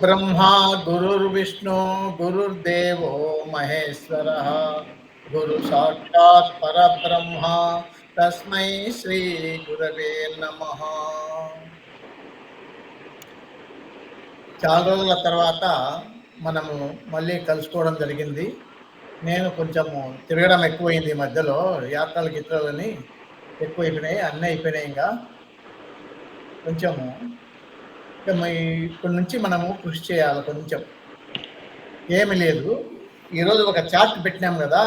ब्रह्मा गुरुर्विष्णु गुरुर्देवो महेश्वरः गुरु साक्षात् परब्रह्म तस्मै శ్రీ గురవే నమః. చాలా రోజుల తర్వాత మనము మళ్ళీ కలుసుకోవడం జరిగింది. నేను కొంచెము తిరగడం ఎక్కువైంది, మధ్యలో యాత్రలు గిత్రలని ఎక్కువైపోయినాయి, అన్నీ అయిపోయినాయి. ఇంకా కొంచెము ఇప్పటి నుంచి మనము కృషి చేయాలి. కొంచెం ఏమి లేదు, ఈరోజు ఒక చార్ట్ పెట్టినాం కదా,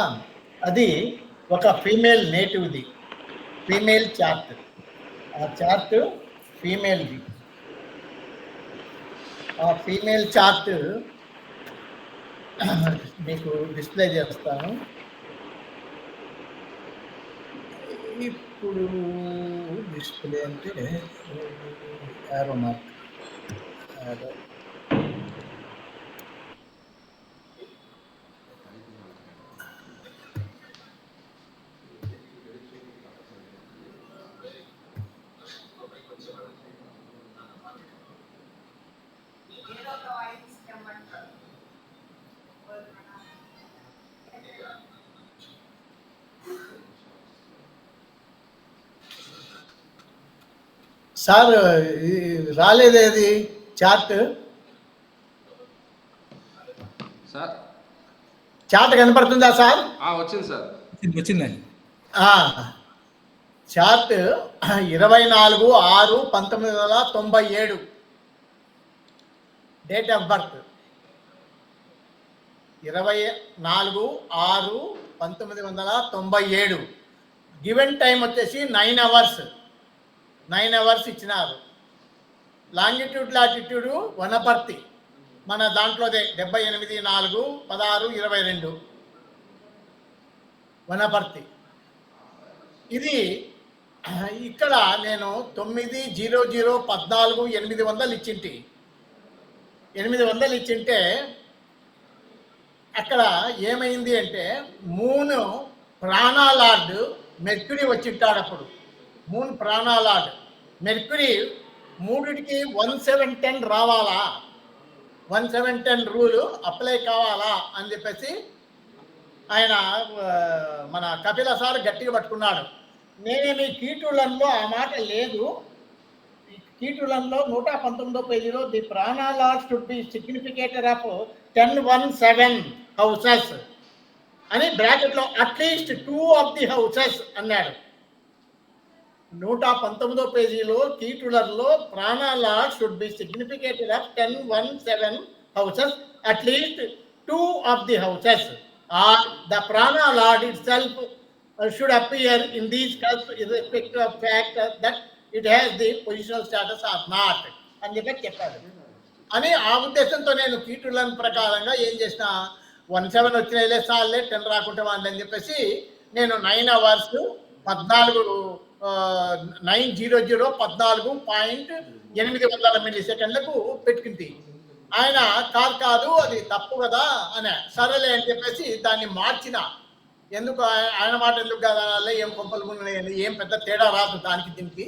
అది ఒక ఫీమేల్ నేటివ్ది, ఫీమేల్ చార్ట్. ఆ చార్ట్ ఫీమేల్ది. ఆ ఫీమేల్ చార్ట్ మీకు డిస్ప్లే చేస్తాను. ఇప్పుడు డిస్ప్లే అంటే యారో మార్క్, యారో. సార్ రాలేదేది చార్ట్? సార్ చార్ట్ కనపడుతుందా సార్? వచ్చింది సార్, వచ్చిందండి. Chart 24/6/1997 date of birth. 24/6/1997. Given time వచ్చేసి 9 hours. 9 hours ఇచ్చినారు. లాంగిట్యూడ్ లాటిట్యూడ్ వనపర్తి, మన దాంట్లోదే 78/4/16/22 వనపర్తి. ఇది ఇక్కడ నేను 9/00/14/800 ఇచ్చింటి. 800 ఇచ్చింటే అక్కడ ఏమైంది అంటే, మూన్ ప్రాణాలార్డ్ మెర్క్యూరీ వచ్చింటాడు. అప్పుడు మూన్ ప్రాణాలార్డ్ మెర్క్యూరీ మూడిటికి 1710 రావాలా, 1710 రూలు అప్లై కావాలా అని చెప్పేసి ఆయన మన కపిల సార్ గట్టిగా పట్టుకున్నాడు. నేనేమి కీటులంలో ఆ మాట లేదు. కీటులంలో 119వ పేజీలో ది ప్రాణాలార్డ్ should be significator of 1017 houses అని బ్రాకెట్లో అట్లీస్ట్ 2 of the హౌసెస్ అన్నాడు. 119వ పేజీలో కీటులర్లో ప్రాణాలార్డ్ should be significator of 1017 houses, at least 2 of the houses or the prana lord itself should appear in these cases irrespective of fact that it has the positional status or not అని చెప్పాడు. అని ఆ ఉద్దేశంతో నేను కీటులను ప్రకారంగా ఏం చేసిన, 17 వచ్చిన సార్లే 10 రాకుంటే వాళ్ళు అని చెప్పేసి నేను 9 hours 900:14 మిల్లీసెకండ్లకు పెట్టుకుంది. ఆయన కాదు అది తప్పు కదా అని సరేలే అని చెప్పేసి దాన్ని మార్చిన. ఎందుకు ఆయన మాట ఎందుకు కదా, ఏం కొంపలు ఉన్నాయని, ఏం పెద్ద తేడా రాదు దానికి దీనికి,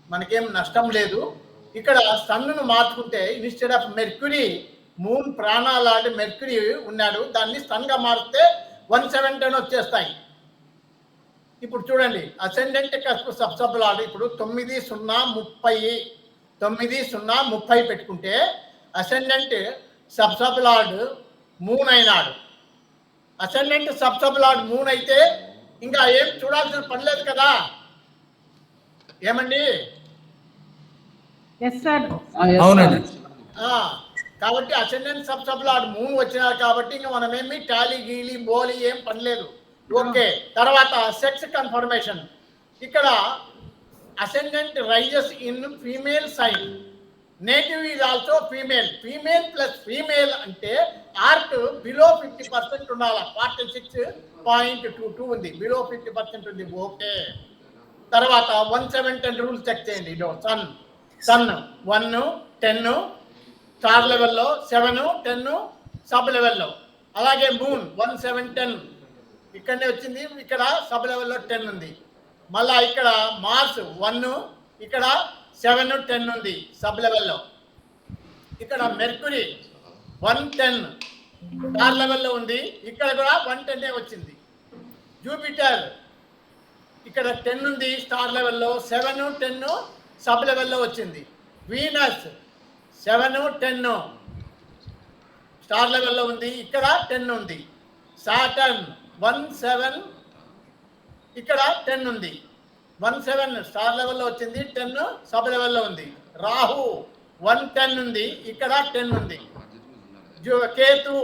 మనకేం నష్టం లేదు. ఇక్కడ సన్నును మార్చుకుంటే ఇన్స్టెడ్ ఆఫ్ మెర్క్యూరీ, మూన్ ప్రాణాలాంటి మెర్క్యూరీ ఉన్నాడు, దాన్ని సన్గా మారితే 117 వచ్చేస్తాయి. ఇప్పుడు చూడండి, అసెండెంట్ కస్ప్ సబ్ లార్డ్ ఇప్పుడు 9:0:30 పెట్టుకుంటే అసెండెంట్ సబ్ లార్డ్ మూన్ అయినాడు. అసెండెంట్ సబ్ లార్డ్ మూన్ అయితే ఇంకా ఏం చూడాల్సిన పని లేదు కదా. ఏమండి? అవునండి. కాబట్టి అసెండెంట్ సబ్ లార్డ్ మూన్ వచ్చినారు కాబట్టి ఇంకా మనమేమి టాలీ గీలి బోలి ఏం పని లేదు. ఓకే. తర్వాత సెక్స్ కన్ఫర్మేషన్. ఇక్కడ ascendant rises in female sign, native is also female. Female plus female అంటే ఆర్ట్ బిలో 50% ఉండాలి. 46.22 ఉంది, బిలో 50% ఉంది. ఓకే. తర్వాత 1710 రూల్ చెక్ చేయండి. సన్ 1, 10 స్టార్ లెవెల్లో, 7, 10 సబ్ లెవెల్లో. అలాగే మూన్ 1710 ఇక్కడనే వచ్చింది, ఇక్కడ సబ్ లెవెల్లో 10 ఉంది. మళ్ళా ఇక్కడ మార్స్ 1, ఇక్కడ 7, 10 ఉంది సబ్ లెవెల్లో. ఇక్కడ మెర్కురీ 110 స్టార్ లెవెల్లో ఉంది, ఇక్కడ కూడా 110 వచ్చింది. జూపిటర్ ఇక్కడ 10 ఉంది స్టార్ లెవెల్లో, 7, 10 సబ్ లెవెల్లో వచ్చింది. వీనస్ 7, 10 స్టార్ లెవెల్లో ఉంది, ఇక్కడ 10 ఉంది. సాటర్న్ 17 ఇక్కడ 10 ఉంది, 17 స్టార్ లెవెల్లో వచ్చింది, 10 సబ్ లెవెల్లో ఉంది. రాహు 110 ఉంది, ఇక్కడ 10 ఉంది. కేతు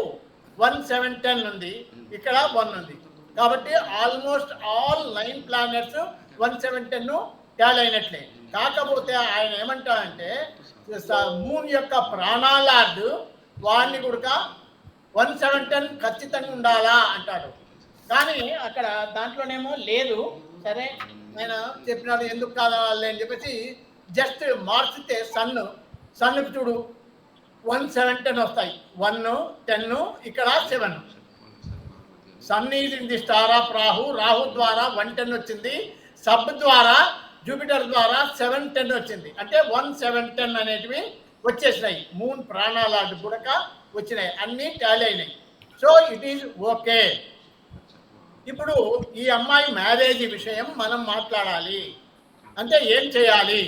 1710 ఉంది, ఇక్కడ 1 ఉంది. కాబట్టి ఆల్మోస్ట్ ఆల్ 9 ప్లానెట్స్ 1710 ట్యాల్ అయినట్లే. కాకపోతే ఆయన ఏమంటారంటే మూన్ యొక్క ప్రాణాలార్డు వాడిని కూడా 1710 ఖచ్చితంగా ఉండాలా అంటాడు. కానీ అక్కడ దాంట్లోనేమో లేదు. సరే నేను చెప్పినాడు ఎందుకు కావాలి అని చెప్పేసి జస్ట్ మార్చితే సన్నుకు చూడు 1710 వస్తాయి, 1, 10 ఇక్కడ 7. Sun is in the star of Rahu, Rahu ద్వారా 110 వచ్చింది, సబ్ ద్వారా జూపిటర్ ద్వారా 710 వచ్చింది. అంటే 1710 అనేటివి వచ్చేసినాయి. మూన్ ప్రాణాలాంటి కూడా వచ్చినాయి, అన్నీ టాలీ అయినాయి. So it is okay. ఇప్పుడు ఈ అమ్మాయి మ్యారేజ్ విషయం మనం మాట్లాడాలి అంటే ఏం చేయాలి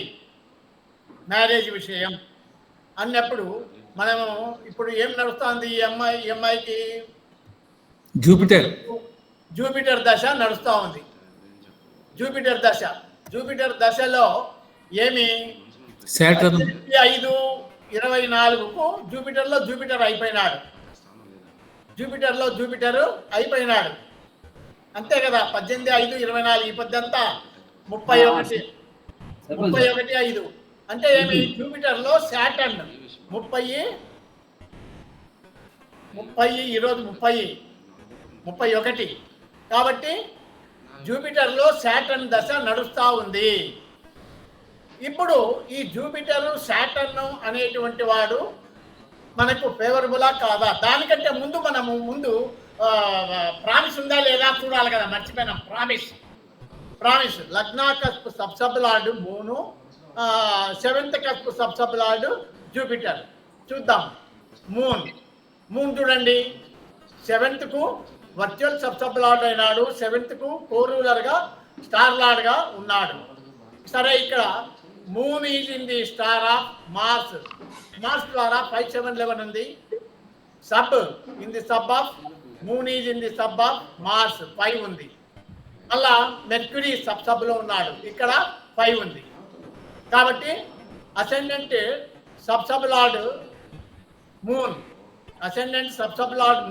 మ్యారేజ్ విషయం అన్నప్పుడు మనము ఇప్పుడు ఏం నడుస్తుంది ఈ అమ్మాయికి జూపిటర్ దశ నడుస్తూ ఉంది. జూపిటర్ దశలో ఏమి 5/24కు జూపిటర్ అయిపోయినాడు. అయిపోయినాడు అంతే కదా. 18/5/24 ఈ పొద్దంతా 31/5 అంటే ఏమి జూపిటర్లో సాటర్న్ 30 ఈరోజు 31. కాబట్టి జూపిటర్లో సాటర్న్ దశ నడుస్తూ ఉంది. ఇప్పుడు ఈ జూపిటర్ సాటర్న్ అనేటువంటి వాడు మనకు ఫేవరబులా కాదా? దానికంటే ముందు ప్రామిస్ ఉందా లేదా చూడాలి కదా. మర్చిపోయినాం ప్రామిస్. లగ్నాకస్పు sub sub moon, 7th cusp sub sub Jupiter. చూద్దాం. మూన్ చూడండి, 7th వర్చువల్ సబ్సబ్ లార్డ్ అయినాడు, 7th కోరూలర్గా స్టార్ లార్డ్గా ఉన్నాడు. సరే ఇక్కడ moon is in the star of Mars ద్వారా 5/7/11 ఉంది. Sub in the sub of moon is in the sub of Mars 5 ఉంది. అలా మెర్క్యూరీ సబ్లో ఉన్నాడు, ఇక్కడ 5 ఉంది. కాబట్టి ascendant sub sub lord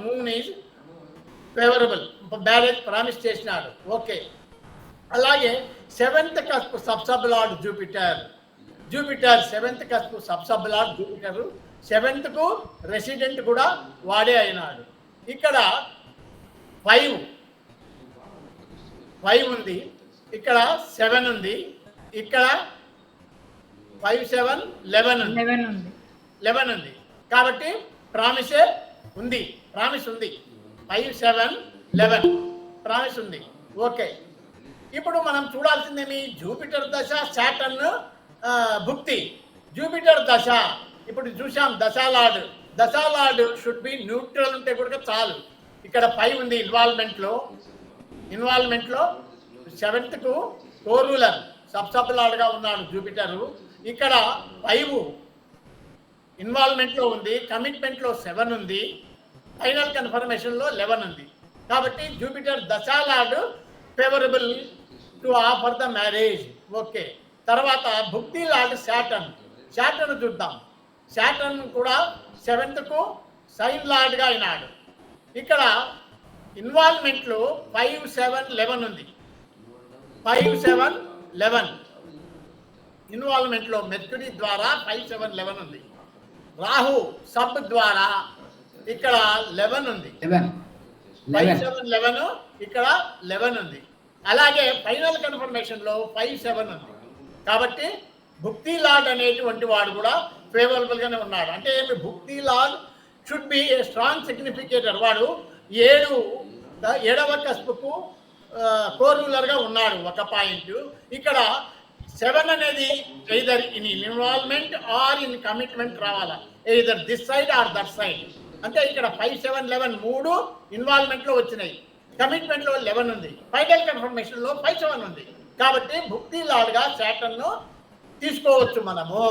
moon is favourable, marriage promise చేసినాడు. ఓకే. అలాగే 7th cusp sub sub lord Jupiter 7th cusp sub sub lord Jupiter, 7th resident కూడా వాడే అయినాడు. ఇక్కడ 5 ఉంది, ఇక్కడ 7 ఉంది, ఇక్కడ 5/7/11 ఉంది. కాబట్టి ప్రామిస్ ఉంది. 5/7/11 ప్రామిస్ ఉంది. ఓకే. ఇప్పుడు మనం చూడాల్సిందేమి జూపిటర్ దశ, సాటర్న్ భుక్తి. జూపిటర్ దశ ఇప్పుడు చూసాం. దశాలార్డ్ షుడ్ బి న్యూట్రల్ ఉంటే కూడా చాలు. ఇక్కడ 5 ఉంది ఇన్వాల్వ్మెంట్లో 7th కోరూలర్ సబ్సబ్ లార్డ్గా ఉన్నాడు జూపిటరు. ఇక్కడ 5 ఇన్వాల్వ్మెంట్లో ఉంది, కమిట్మెంట్లో 7 ఉంది, ఫైనల్ కన్ఫర్మేషన్లో 11 ఉంది. కాబట్టి జూపిటర్ దశాలార్డ్ favourable to offer the marriage. Okay. తర్వాత భుక్తి లార్డ్ సాటర్న్ చూద్దాం. సాటర్న్ కూడా 7th సైన్ లార్డ్గా అయినాడు. ఇక్కడ ఇన్వాల్వ్మెంట్లో 5/7/11 ఉంది. 5/7/11 ఇన్వాల్వ్మెంట్లో మెర్క్యూరీ ద్వారా 5/7/11 ఉంది. రాహు సబ్ ద్వారా ఇక్కడ 11 ఉంది. 5/7/11 ఇక్కడ 11 ఉంది. అలాగే ఫైనల్ కన్ఫర్మేషన్లో 5/7 ఉంది. కాబట్టి భుక్తి లార్డ్ అనేటువంటి వాడు కూడా ఫేవరబుల్గానే ఉన్నాడు. అంటే ఏమి భుక్తి lord should be a strong significator. వాడు 7వ కస్పుకు కోరూలర్గా ఉన్నాడు, ఒక పాయింట్. ఇక్కడ 7 అనేది either in involvement or in commitment రావాలా, either this side or that side. అంటే ఇక్కడ 5, 7, 11 మూడు ఇన్వాల్వ్మెంట్ లో వచ్చినాయి, కమిట్మెంట్ లో 11 ఉంది, ఫైనల్ కన్ఫర్మేషన్ లో 5, 7 ఉంది. కాబట్టి భుక్తి లాడ్గా శాటన్ ను తీసుకోవచ్చు మనము.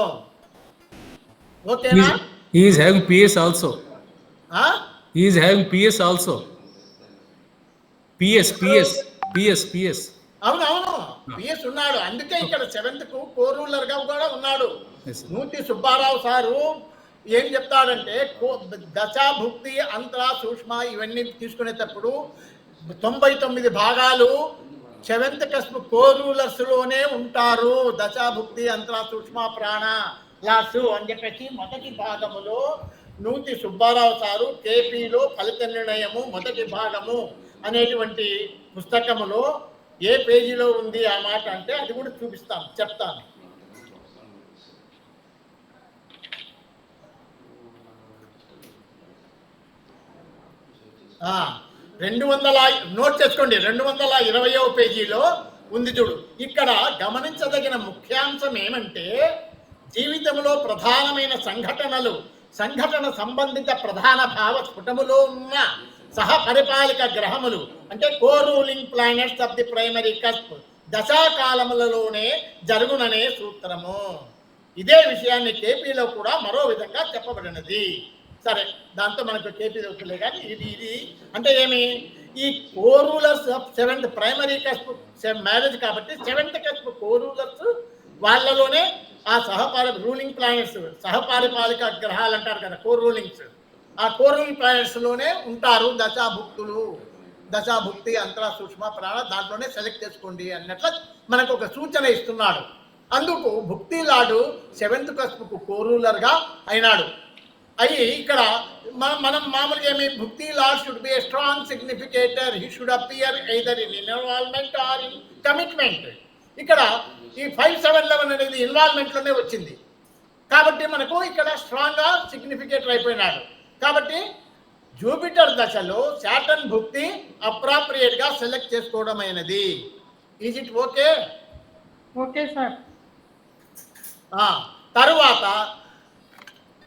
ఓకేనా? He is having PS also. ఆ? He is having PS also. PS. అవునవును, పిఎస్ ఉన్నాడు. అందుకే ఇక్కడ 7th కు కో-రూలర్ గా కూడా ఉన్నాడు. Yes, sir. నూతి సుబ్బారావు సారు ఏం చెప్తాడంటే దశ, భుక్తి, అంతర, సూక్ష్మ ఇవన్నీ తీసుకునేటప్పుడు 99 భాగాలు 7th కస్ప్ కో-రూలర్స్ లోనే ఉంటారు. దశ, భుక్తి, అంతర, సూక్ష్మ, ప్రాణ లాసు అని చెప్పేసి మొదటి భాగములో నూతి సుబ్బారావు సారు కేపీలో ఫలిత నిర్ణయము మొదటి భాగము అనేటువంటి పుస్తకములో ఏ పేజీలో ఉంది ఆ మాట అంటే అది కూడా చెప్తాను. 200 నోట్ చేసుకోండి, 220వ పేజీలో ఉంది చూడు. ఇక్కడ గమనించదగిన ముఖ్యాంశం ఏమంటే జీవితంలో ప్రధానమైన సంఘటన సంబంధిత ప్రధాన భావ స్ఫుటములో ఉన్న సహపరిపాలక గ్రహములు అంటే co-ruling planets of the primary cusp దశాకాలములలోనే జరుగుననే సూత్రము. ఇదే విషయాన్ని కేపీలో కూడా మరో విధంగా చెప్పబడినది. సరే, దాంతో మనకు కేపీ అవుతులే కానీ ఇది అంటే ఏమి, ఈ co-rulers of 7th primary cusp marriage కాబట్టి 7th కస్ప్ కో-రూలర్స్ వాళ్ళలోనే ఆ రూలింగ్ ప్లానెట్స్ సహపరిపాలక గ్రహాలు అంటారు కదా, కో-రూలింగ్స్, ఆ కో-రూలింగ్ ప్లానెట్స్ లోనే ఉంటారు దశాభుక్తి, అంతర, సూక్ష్మ, ప్రాణ దాంట్లోనే సెలెక్ట్ చేసుకోండి అన్నట్లు మనకు ఒక సూచన ఇస్తున్నాడు. అందుకు భుక్తి లాడు 7th కస్ప్కు కో-రూలర్ గా అయినాడు. ఇక్కడ మనం మామూలుగా ఏమి, భుక్తి lord should be a strong significator, he should appear either in involvement or in commitment. ఇక్కడ ఈ 5, 7, 11 అనేది ఇన్వాల్వ్మెంట్ లోనే వచ్చింది కాబట్టి మనకు ఇక్కడ స్ట్రాంగ్ గా సిగ్నిఫికేటర్ అయిపోయినాడు. కాబట్టి జూపిటర్ దశలో శాటర్న్ భుక్తి అప్రాప్రియేట్ గా సెలెక్ట్ చేసుకోవడం అయినది. Is it okay? Okay sir. తరువాత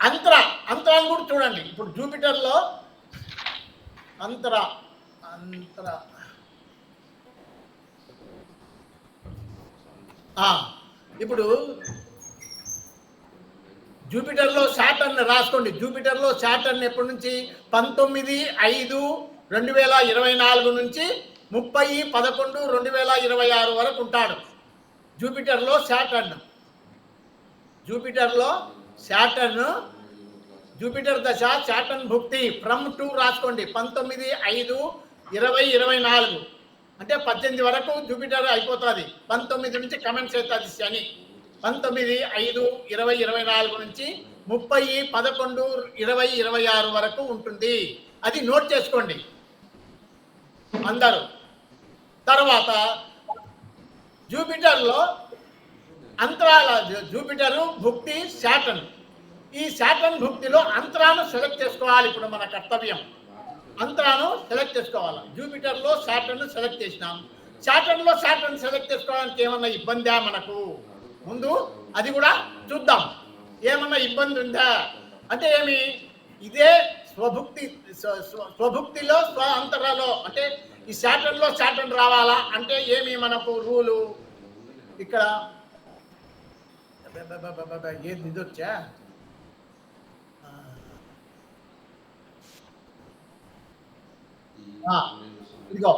అంతరాన్ని కూడా చూడండి. ఇప్పుడు జూపిటర్లో అంతర ఇప్పుడు జూపిటర్లో శాటర్న్ రాసుకోండి. జూపిటర్లో శాటర్న్ ఎప్పటి నుంచి 19/5/2024 నుంచి 30/11/2026 వరకు ఉంటాడు. జూపిటర్లో శాటర్న్ జూపిటర్ దశ శాటర్న్ భుక్తి ఫ్రమ్ 2 రాసుకోండి. 19/5/2024 అంటే 18 వరకు జూపిటర్ అయిపోతుంది. 19 నుంచి కమెంట్స్ అవుతుంది శని. 19/5/2024 నుంచి 30/11/2026 వరకు ఉంటుంది. అది నోట్ చేసుకోండి అందరూ. తర్వాత జూపిటర్లో అంతరాల జూపిటరు భుక్తి శాటర్న్. ఈ శాటర్న్ భుక్తిలో అంతరాను సెలెక్ట్ చేసుకోవాలి. ఇప్పుడు మన కర్తవ్యం అంతరాను సెలెక్ట్ చేసుకోవాలి. జూపిటర్లో శాటర్న్ సెలెక్ట్ చేసినాం. శాటర్న్లో శాటర్న్ సెలెక్ట్ చేసుకోవడానికి ఏమన్నా ఇబ్బందా మనకు? ముందు అది కూడా చూద్దాం. ఏమన్నా ఇబ్బంది ఉందా అంటే ఏమి, ఇదే స్వభుక్తిలో అంతరాలో అంటే ఈ శాటర్న్లో శాటర్న్ రావాలా అంటే ఏమి మనకు రూలు ఇక్కడ ఏది ఇదొచ్చా ఇదిగో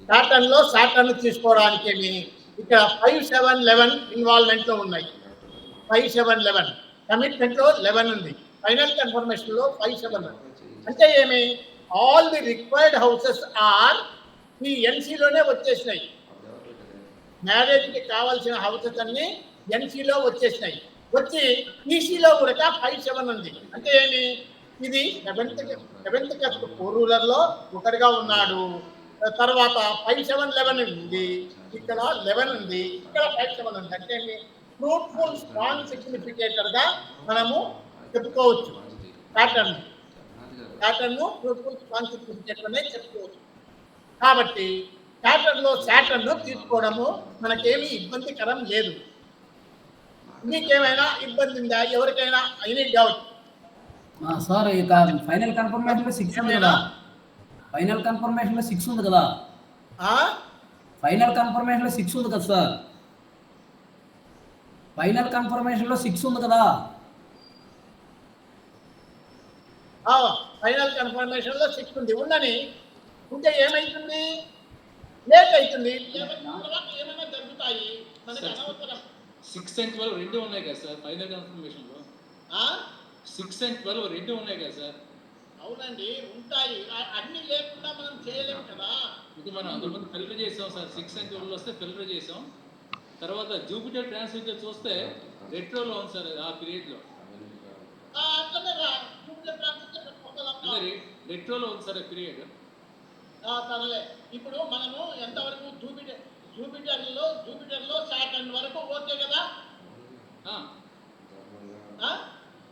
శాటర్న్లో శాటర్న్ తీసుకోవడానికి ఏమి ఇక్కడ 5, 7, 11 ఇన్వాల్వ్మెంట్ లో ఉన్నాయి. 5, 7, 11 కమిట్మెంట్ లో 11 ఉంది. ఫైనల్ కన్ఫర్మేషన్ లో 5, 7 అంటే ఏమి, all the required houses are ఈ ఎన్సీలోనే వచ్చేసినాయి. మ్యారేజ్కి కావాల్సిన హౌసెస్ అన్ని ఎన్సీలో వచ్చేసినాయి. వచ్చి ఈసీలో కూడా 5, 7 ఉంది. అంటే ఏమి, ఇది 7th కస్ప్ కో-రూలర్లో ఒకటిగా ఉన్నాడు. తర్వాత 5, 7, 11 ఉంది. ఇక్కడ 11 ఉంది. ఇక్కడ 5, 7 ఉంది. అంటే ఫ్రూట్ఫుల్ స్ట్రాంగ్ సిగ్నిఫికేటర్ గా మనము చెప్పుకోవచ్చు. ప్యాటర్న్ ఫ్రూట్ఫుల్ స్ట్రాంగ్ సిగ్నిఫికేటర్ అనే చెప్పుకోవచ్చు. కాబట్టి శాటర్న్ తీసుకోవడము మనకేమీ ఇబ్బందికరం లేదు. మీకేమైనా ఇబ్బంది ఉందా? ఎవరికైనా ఎనీ డౌట్? సార్ ఇక ఫైనల్ కన్ఫర్మేషన్లో 6 ఉంది కదా, ఫైనల్ కన్ఫర్మేషన్లో 6 ఉంది కదా, ఫైనల్ కన్ఫర్మేషన్లో 6 ఉంది కదా సార్, ఫైనల్ కన్ఫర్మేషన్లో 6 ఉంది కదా. ఫైనల్ కన్ఫర్మేషన్ లో 6 ఉంది. ఉండని ఉంటే ఏమైతుంది? లేట్ అవుతుంది. ఏమైనా జరుగుతాయి మనకి అనవసరం. 6 and 12 రెండు ఉన్నాయి కదా సార్ ఫైనల్ కన్ఫర్మేషన్ లో. 6 and 12 రెండు ఉన్నాయి కదా సార్. అవునండి, ఉంటాయి. అన్ని లేకుండా మనం చేయలేము కదా. ఇది మనం అంతకుముందు ఫిల్టర్ చేసాం సార్. 6 and 12 వస్తే ఫిల్టర్ చేసాం. తర్వాత జూపిటర్ ట్రాన్సిట్ చూస్తే రెట్రోలో ఉంది సార్ ఆ పీరియడ్ లో. రెట్రోలో ఉంది సార్ పీరియడ్. సరేలే, ఇప్పుడు మనము ఎంతవరకు జూపిటర్లో సాటర్న్ వరకు ఓకే కదా?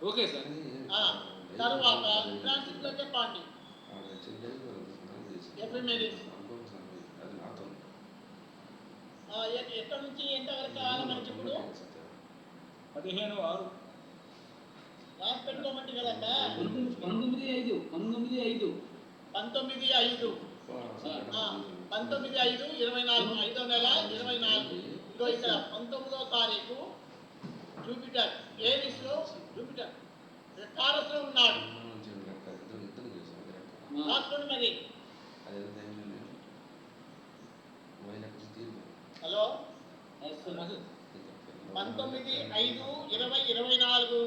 Okay sir. తర్వాత ట్రాన్సిట్ లో చెప్పండి. ఎక్కడి నుంచి ఎంత వరకు కావాలి మనకి? ఇప్పుడు 15/6 రాసి పెట్టుకోమంటే కదండి. 19/5 19/5 24 5వ నెల 24. ఇదో ఇక్కడ 19వ తారీఖు జూపిటర్ ఏరిస్ లో జూపిటర్ టారస్ లో ఉన్నాడు. రాసుకోండి మరి. హలో, 19/5/2024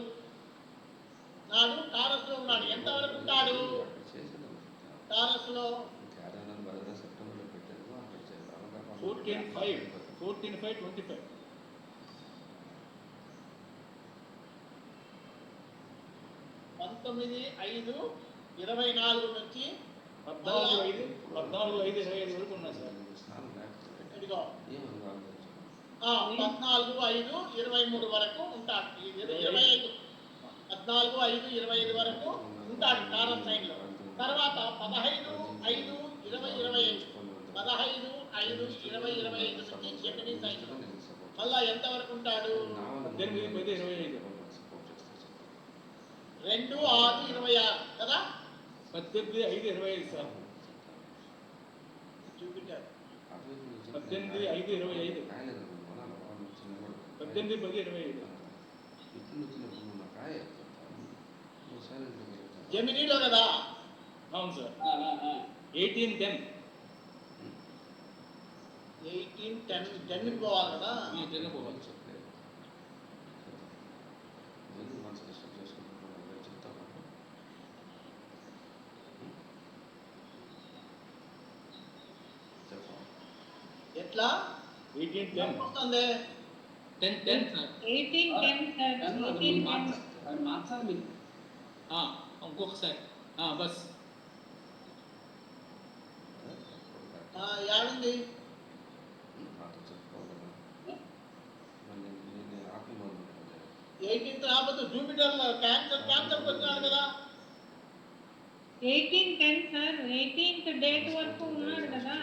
నాడు టారస్ లో ఉన్నాడు. ఎంత వరకు ఉంటాడు టారస్ లో? 14/5/25 19/5/24 నుంచి 14/5/25 వరకు ఉన్నాయి సార్. ఇదిగో 14/5/23 వరకు ఉంటాడు. 25 14/5/25 వరకు ఉంటాడు టారస్ సైడ్ లో. తర్వాత 15/5/2025 15/5/2025 నుంచి జెమినీ సైడ్ లో మళ్ళా ఎంత వరకు ఉంటాడు? 18/10/25 2/6/26 కదా? 18/5/25 సార్. జూపిటర్ 18/5/25 18/10/25 జెమినీలో కదా? అవును సార్. 18/10 10 పోవాలి కదా? 10 పోవాలి. ఎట్లా 18/10 వస్తుంది? 10/10 సార్. 18/10 సార్. 18/10. మార్చాలి మీరు. ఇంకొకసారి బస్ యాడుంది? 18th రాబోతు జూపిటర్ క్యాన్సర్ వచ్చినాడు కదా? 18/10 సార్. 18th డేట్ వరకు ఉన్నాడు కదా?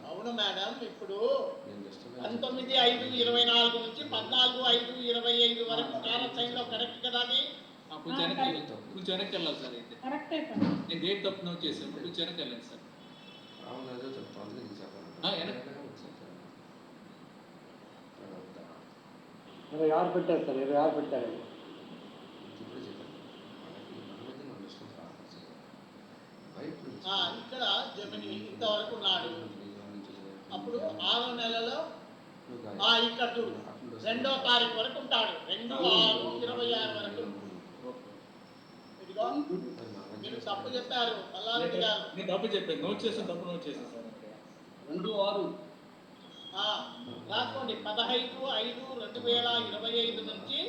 అవును మేడం. ఇప్పుడు 19/5/24 నుంచి 14/5/25 వరకు టారస్ సైన్ లో కరెక్ట్ కదా? అది కొంచెం వెనక్కి వెళ్ళాలి సార్. అయితే కరెక్టే సార్. నేను డేట్ తప్పు నోట్ చేశాను. కొంచెం వెనక్కి వెళ్ళండి సార్. ಯಾರು ಬಿಟ್ಟಾರೆ ಸರ್? ಯಾರು ಬಿಟ್ಟಾರೆ? ఇక్కడ జమిని ఇంతవరకు ఉన్నాడు. అప్పుడు 6వ నెలలో ఇక్కడ చూడు 2వ తారీఖు వరకు ఉంటాడు. 2/6/26 వరకు. ఇదిగో మీరు తప్పు చెప్పారు మల్లారెడ్డి గారు. నేను తప్పు చెప్పాను. నోట్ చేసాను. తప్పు నోట్ చేశాను సార్. 2/6 రాసుకోండి. 15/5/2025 నుంచి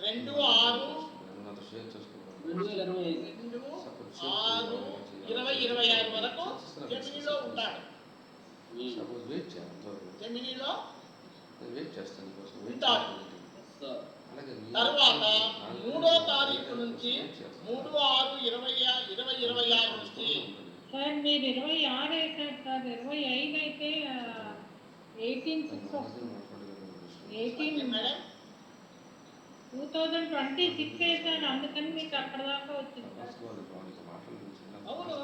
2/6/2026 వరకు జమినీలో ఉంటాడు. జమినీలో ఉంటాడు. తర్వాత 3వ తారీఖు నుంచి 3/6/2026 నుంచి సార్ మీరు 26 వేశారు సార్, 25 అయితే 18/6 వస్తుంది. 18 మేడం 2026 వేశారు, అందుకని మీకు అక్కడ దాకా వచ్చింది సార్. అవును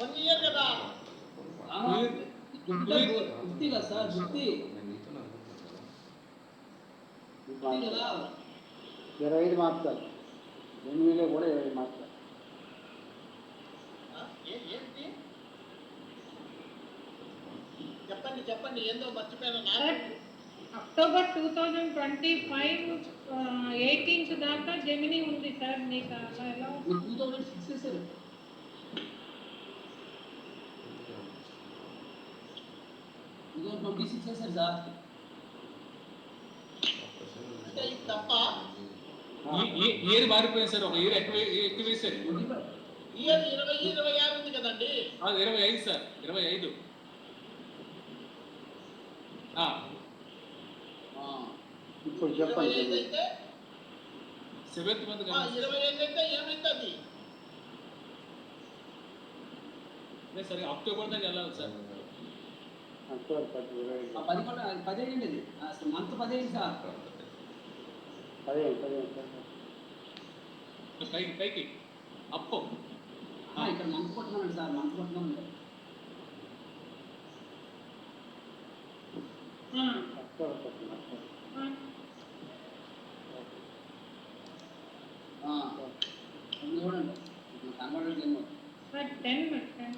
1 ఇయర్ కదా. గుర్తి కదా సార్, గుర్తి కదా. 25 మార్చాలి. 8,000 కూడా 20 మార్చాలి. ఏంటి చెప్పండి చెప్పండి, ఏందో మర్చిపోయాను సార్ నాకు. అక్టోబర్ 2025 18th దాకా జెమినీ ఉంది సార్, మీకు అలా ఎలా మీరు 2006 వేశారు. 2026 వేశారు సార్. అంటే ఇది తప్ప. ఇయర్ మారిపోయింది సార్, ఒక ఇయర్ ఎక్కువ వేశారు. ఇయర్ 2026 ఉంది కదండి. 25 సార్, 25. ఇప్పుడు చెప్పండి. 25 అయితే 7th మంత్ 25 అయితే ఏమైతుంది? సరే అక్టోబర్ దాకా వెళ్ళాలి సార్. అక్టోబర్ 10, 25. 10 అయ్యింది ఇది. అసలు మంత్ 10 అయ్యింది సార్. 15. పైకి అప్పు. ఇక్కడ మంత్ కొట్టున్నాను సార్, మంత్ కొట్టున్నాను. అక్టోబర్ 10. చూడండి కనబడలేదు ఏమో. సార్ 10. 18,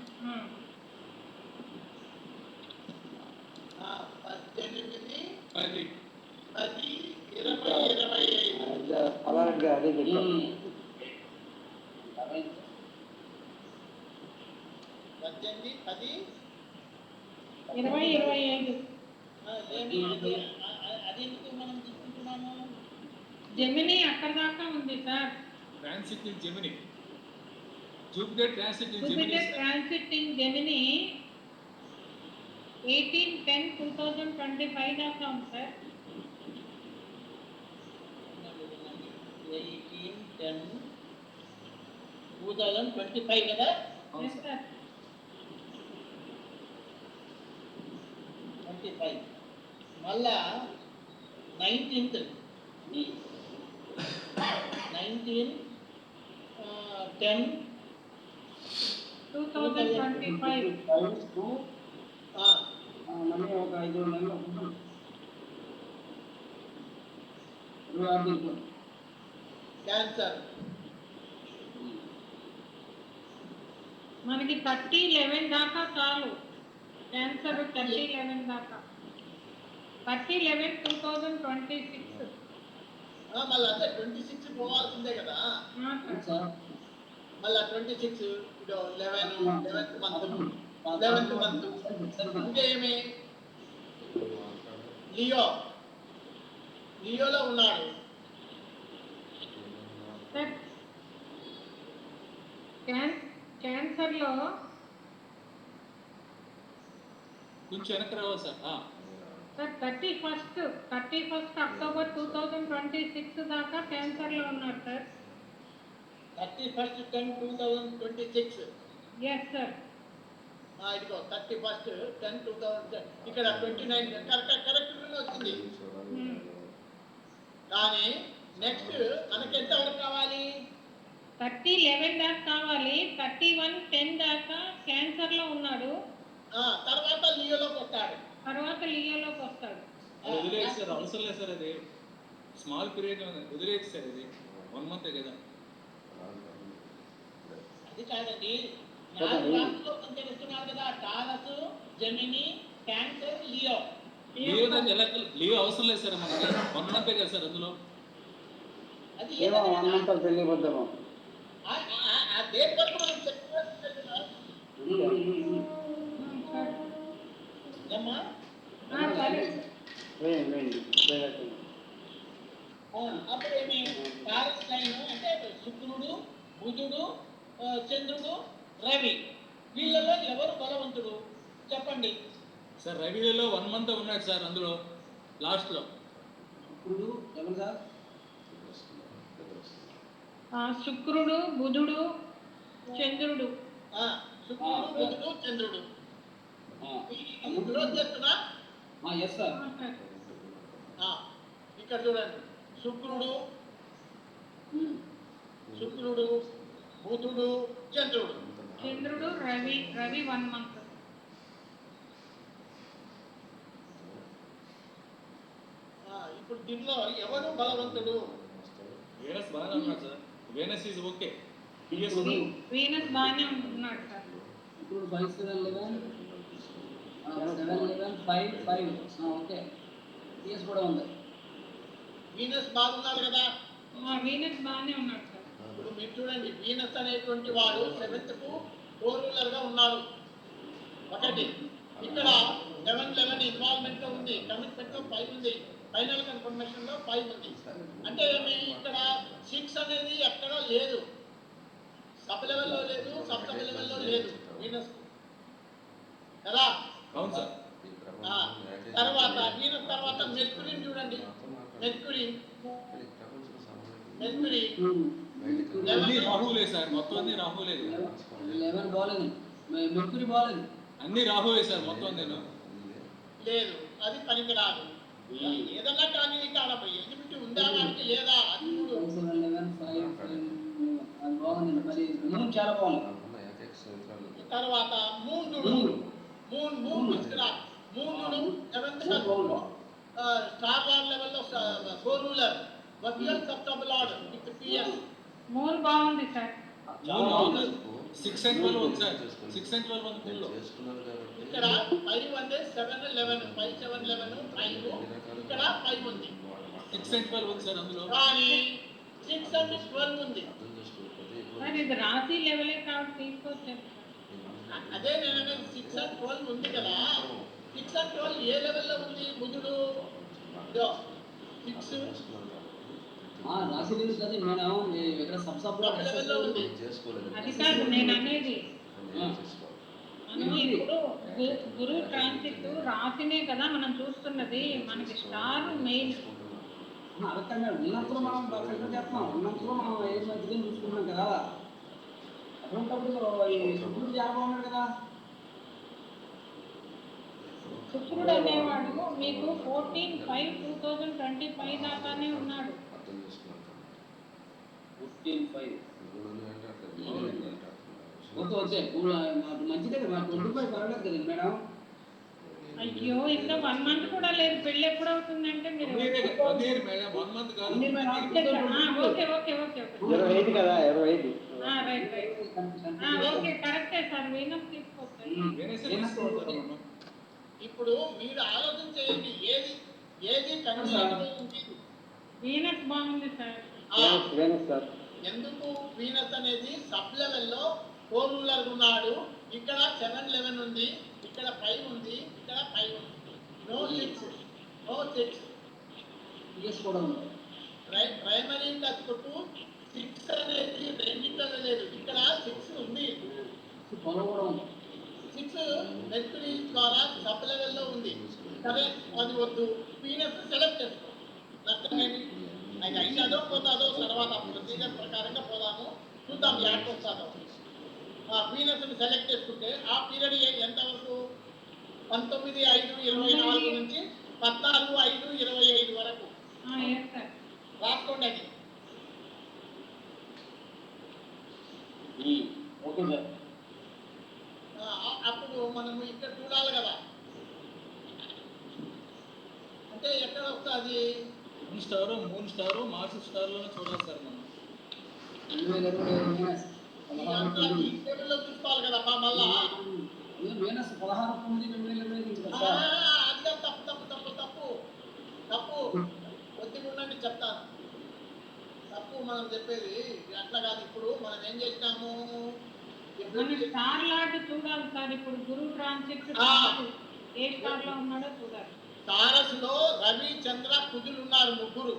10, 20, 25. అలాగే అదే చెప్పాను. 18, 10, 20, 25 అది ఎందుకు మనం తీసుకుంటున్నాము? జెమినీ అక్కడ దాకా ఉంది sir. Transit in Gemini, Jupiter transit in Gemini. Jupiter transit in Gemini 18/10/2025 దాకా ఉంది సార్. 18/10/2025 కదా. Yes, sir. 25 మళ్ళా 19th 10 2025 మళ్ళీ ఒక 5 నెలలు ఉంటుంది. 26 దీంట్లో క్యాన్సర్ మనకి 30/11 దాకా చాలు. క్యాన్సర్ 30/11 దాకా. 30/11/2026. మళ్ళీ అంటే 26 పోవాల్సిందే కదా. సార్ మళ్ళా 26 ఇదో 11th మంత్ 11th మంత్ అంటే ఏమి లియోలో ఉన్నాడు. సార్ క్యాన్సర్లో కొంచెం వెనక్కి రావాలి సార్. సార్ 31st అక్టోబర్ 2026 దాకా క్యాన్సర్లో ఉన్నాడు సార్. 31/10/2026. Yes sir. ఇదిగో 31/10/2010 ఇక్కడ 29 కరెక్ట్ వచ్చింది. కానీ నెక్స్ట్ మనకి ఎంత వరకు కావాలి? 30/11 దాకా కావాలి. 31/10 దాకా క్యాన్సర్లో ఉన్నాడు. తర్వాత లియోలోకి వస్తాడు. అది వదిలేదు సార్, అవసరం లేదు సార్. అది స్మాల్ పీరియడ్ వదిలేదు సార్. అది 1 month కదా. అది కాదండి, 4 రాశుల్లో సంచరిస్తున్నారు కదా. Taurus, Gemini, cancer, Leo. Leave అవసరం లేదు సార్ మనకి. 1 month కదా సార్ అందులో. అది ఏమో 1 month తెలియబద్దాము. ఆ డేట్ వరకు మనం చెక్ చేస్తున్నాం. ఏమ్మా సరే. వేయండి. అప్పుడు ఏమి టారస్ లైన్ అంటే శుక్రుడు, బుధుడు, చంద్రుడు, రవి, వీళ్ళలో ఎవరు బలవంతుడు చెప్పండి సార్. రవిలో 1 month ఉన్నాడు సార్ అందులో లాస్ట్లో. ఇప్పుడు ఎవరు సార్? శుక్రుడు, బుధుడు, చంద్రుడు. శుక్రుడు బుధుడు చంద్రుడు క్లోజ్ చేస్తున్నా. Yes sir. ఇక్కడ చూడండి, శుక్రుడు బుధుడు చంద్రుడు. చంద్రుడు రవి 1 month. ఇప్పుడు దీంట్లో ఎవరు బలవంతుడు? వీనస్ బాగానే ఉన్నాడు sir. Venus is okay. PS Venus బాగానే ఉంటున్నాడు సార్. ఇప్పుడు 5 7 11 7 11 5 5 ఓకే. పిఎస్ కూడా ఉంది. వీనస్ బాగున్నాడు కదా. వీనస్ బాగానే ఉన్నాడు సార్. ఇప్పుడు మీరు చూడండి, వీనస్ అనేటువంటి వాడు 7th కు 4 రూలర్ గా ఉన్నాడు. ఒకటి ఇక్కడ 7 11 ఇన్వాల్వ్మెంట్ లో ఉంది, కమిట్మెంట్ లో 5 ఉంది, ఫైనల్ కన్ఫర్మేషన్ లో 5 ఉంది. అంటే ఇక్కడ 6 అనేది ఎక్కడ లేదు, సబ్ లెవెల్లో లేదు, సబ్ లెవెల్లో లేదు వీనస్ కదా. అవును సార్. తర్వాత వీనస్ తర్వాత మెర్క్యూరీని చూడండి. మెర్క్యూరీ అన్ని రాహులే సార్, మొత్తం అన్ని రాహులే. 11 బాలేదు, మెర్క్యూరీ బాలేదు. అన్ని రాహులే సార్, మొత్తం నేను లేదు, అది పనికి రాదు. ఏదన్నా కానీ ఇక్కడ ఎలిజిబిలిటీ ఉందా దానికి లేదా అది చూడు. 7 11 5 అది బాగుంది. మరి మూడు చాలా బాగుంది. తర్వాత మూన్ ఇక్కడ మూన్ 7th స్టార్ లార్డ్ లెవెల్లో 4 ruler virtual sub lord with PS. Moon బాగుంది సార్. 6 and 12 ఉంది సార్. 6 and 12 ఉంది ఫుల్. ఇక్కడ 5 అంటే 7 11 5 7 11 5 ఇక్కడ 5 ఉంది. 6 and 12 ఉంది సార్ అందులో. కానీ 6 and 12 ఉంది. సార్ ఇది రాశి లెవెలే కాబట్టి తీసుకొచ్చాను. అదే నేను అనేది 6 and 12 ఉంది కదా. 6 and 12 ఏ లెవెల్లో ఉంది? బుధుడు 6 రాశి లేదు కదా. నేను ఇక్కడ సబ్ లెవెల్లో ఉంది. అది కాదు నేను అనేది. మనం ఇప్పుడు గురువు ట్రాన్సిట్ రాశినే కదా మనం చూస్తున్నది. మనకి స్టార్ మెయిన్. అర్థం కాదు. ఉన్నప్పుడు మనం ఫిల్టర్ చేస్తున్నాం, ఉన్నప్పుడు మనం ఏ మంచిదని చూసుకుంటున్నాం కదా. అటువంటిప్పుడు ఈ శుక్రుడు చాలా బాగున్నాడు కదా. శుక్రుడు అనేవాడు మీకు 14/5/2025 దాకానే ఉన్నాడు. 15/5 వద్దే మంచిదే కదా. 25 పర్వాలేదు కదా మేడం. అయ్యో ఇంకా 1 month కూడా లేదు. పెళ్ళి ఎప్పుడు అవుతుందంటే మీరు అదే మేడం 1 month కాదు. ఓకే 25 కదా. 25 రైట్ ఓకే కరెక్టే సార్. వీనస్ తీసుకొస్తాయి. వీనస్ తీసుకోవాలి మనం. ఇప్పుడు మీరు ఆలోచన చేయండి, ఏది కన్వీనియంట్ ఉంది? వీనస్ బాగుంది సార్. Venus sir. ఎందుకు వీనస్ అనేది సబ్ లెవెల్లో 4 రూలర్ ఉన్నాడు. ఇక్కడ 7 11 ఉంది, ఇక్కడ 5 ఉంది, ఇక్కడ 5 ఉంది. నో 6 పిఎస్ కూడా ఉంది. ప్రైమరీ కట్టుకుంటూ 6 అనేది రెండింటిలో లేదు. ఇక్కడ 6 ఉంది, పొలం కూడా ఉంది. 6 మెర్క్యూరీ ద్వారా సబ్ లెవెల్లో ఉంది. సరే అది వద్దు, వీనస్ సెలెక్ట్ చేసుకో. నష్టమేమి? అది అయిందో పోతాదో తర్వాత ప్రొసీజర్ ప్రకారంగా పోదాము, చూద్దాం యాడ్ వస్తుందో. వీనస్ని సెలెక్ట్ చేసుకుంటే ఆ పీరియడ్ ఎంతవరకు? 19/5/24 నుంచి 14/5/25 వరకు రాసుకోండి. అది ఓకే సార్. అప్పుడు మనము ఇక్కడ చూడాలి కదా. అంటే ఎక్కడ వస్తుంది? మూన్ స్టార్ మార్స్ స్టార్ లోనే చూడాలి సార్ మనం. 2022 ఈ టేబుల్లో చూసుకోవాలి కదా మళ్ళా. వీనస్ 16/9/2022 కదా. అది తప్పు కొద్దిగా ఉండండి చెప్తాను. తప్పు మనం చెప్పేది అట్లా కాదు. ఇప్పుడు మనం ఏం చేసినాము? మన స్టార్ లార్డ్ చూడాలి సార్. ఇప్పుడు గురువు ట్రాన్సిట్ ఏ స్టార్ లో ఉన్నాడో చూడాలి. తారస్ లో రవి చంద్ర కుజులు ఉన్నారు, ముగ్గురు.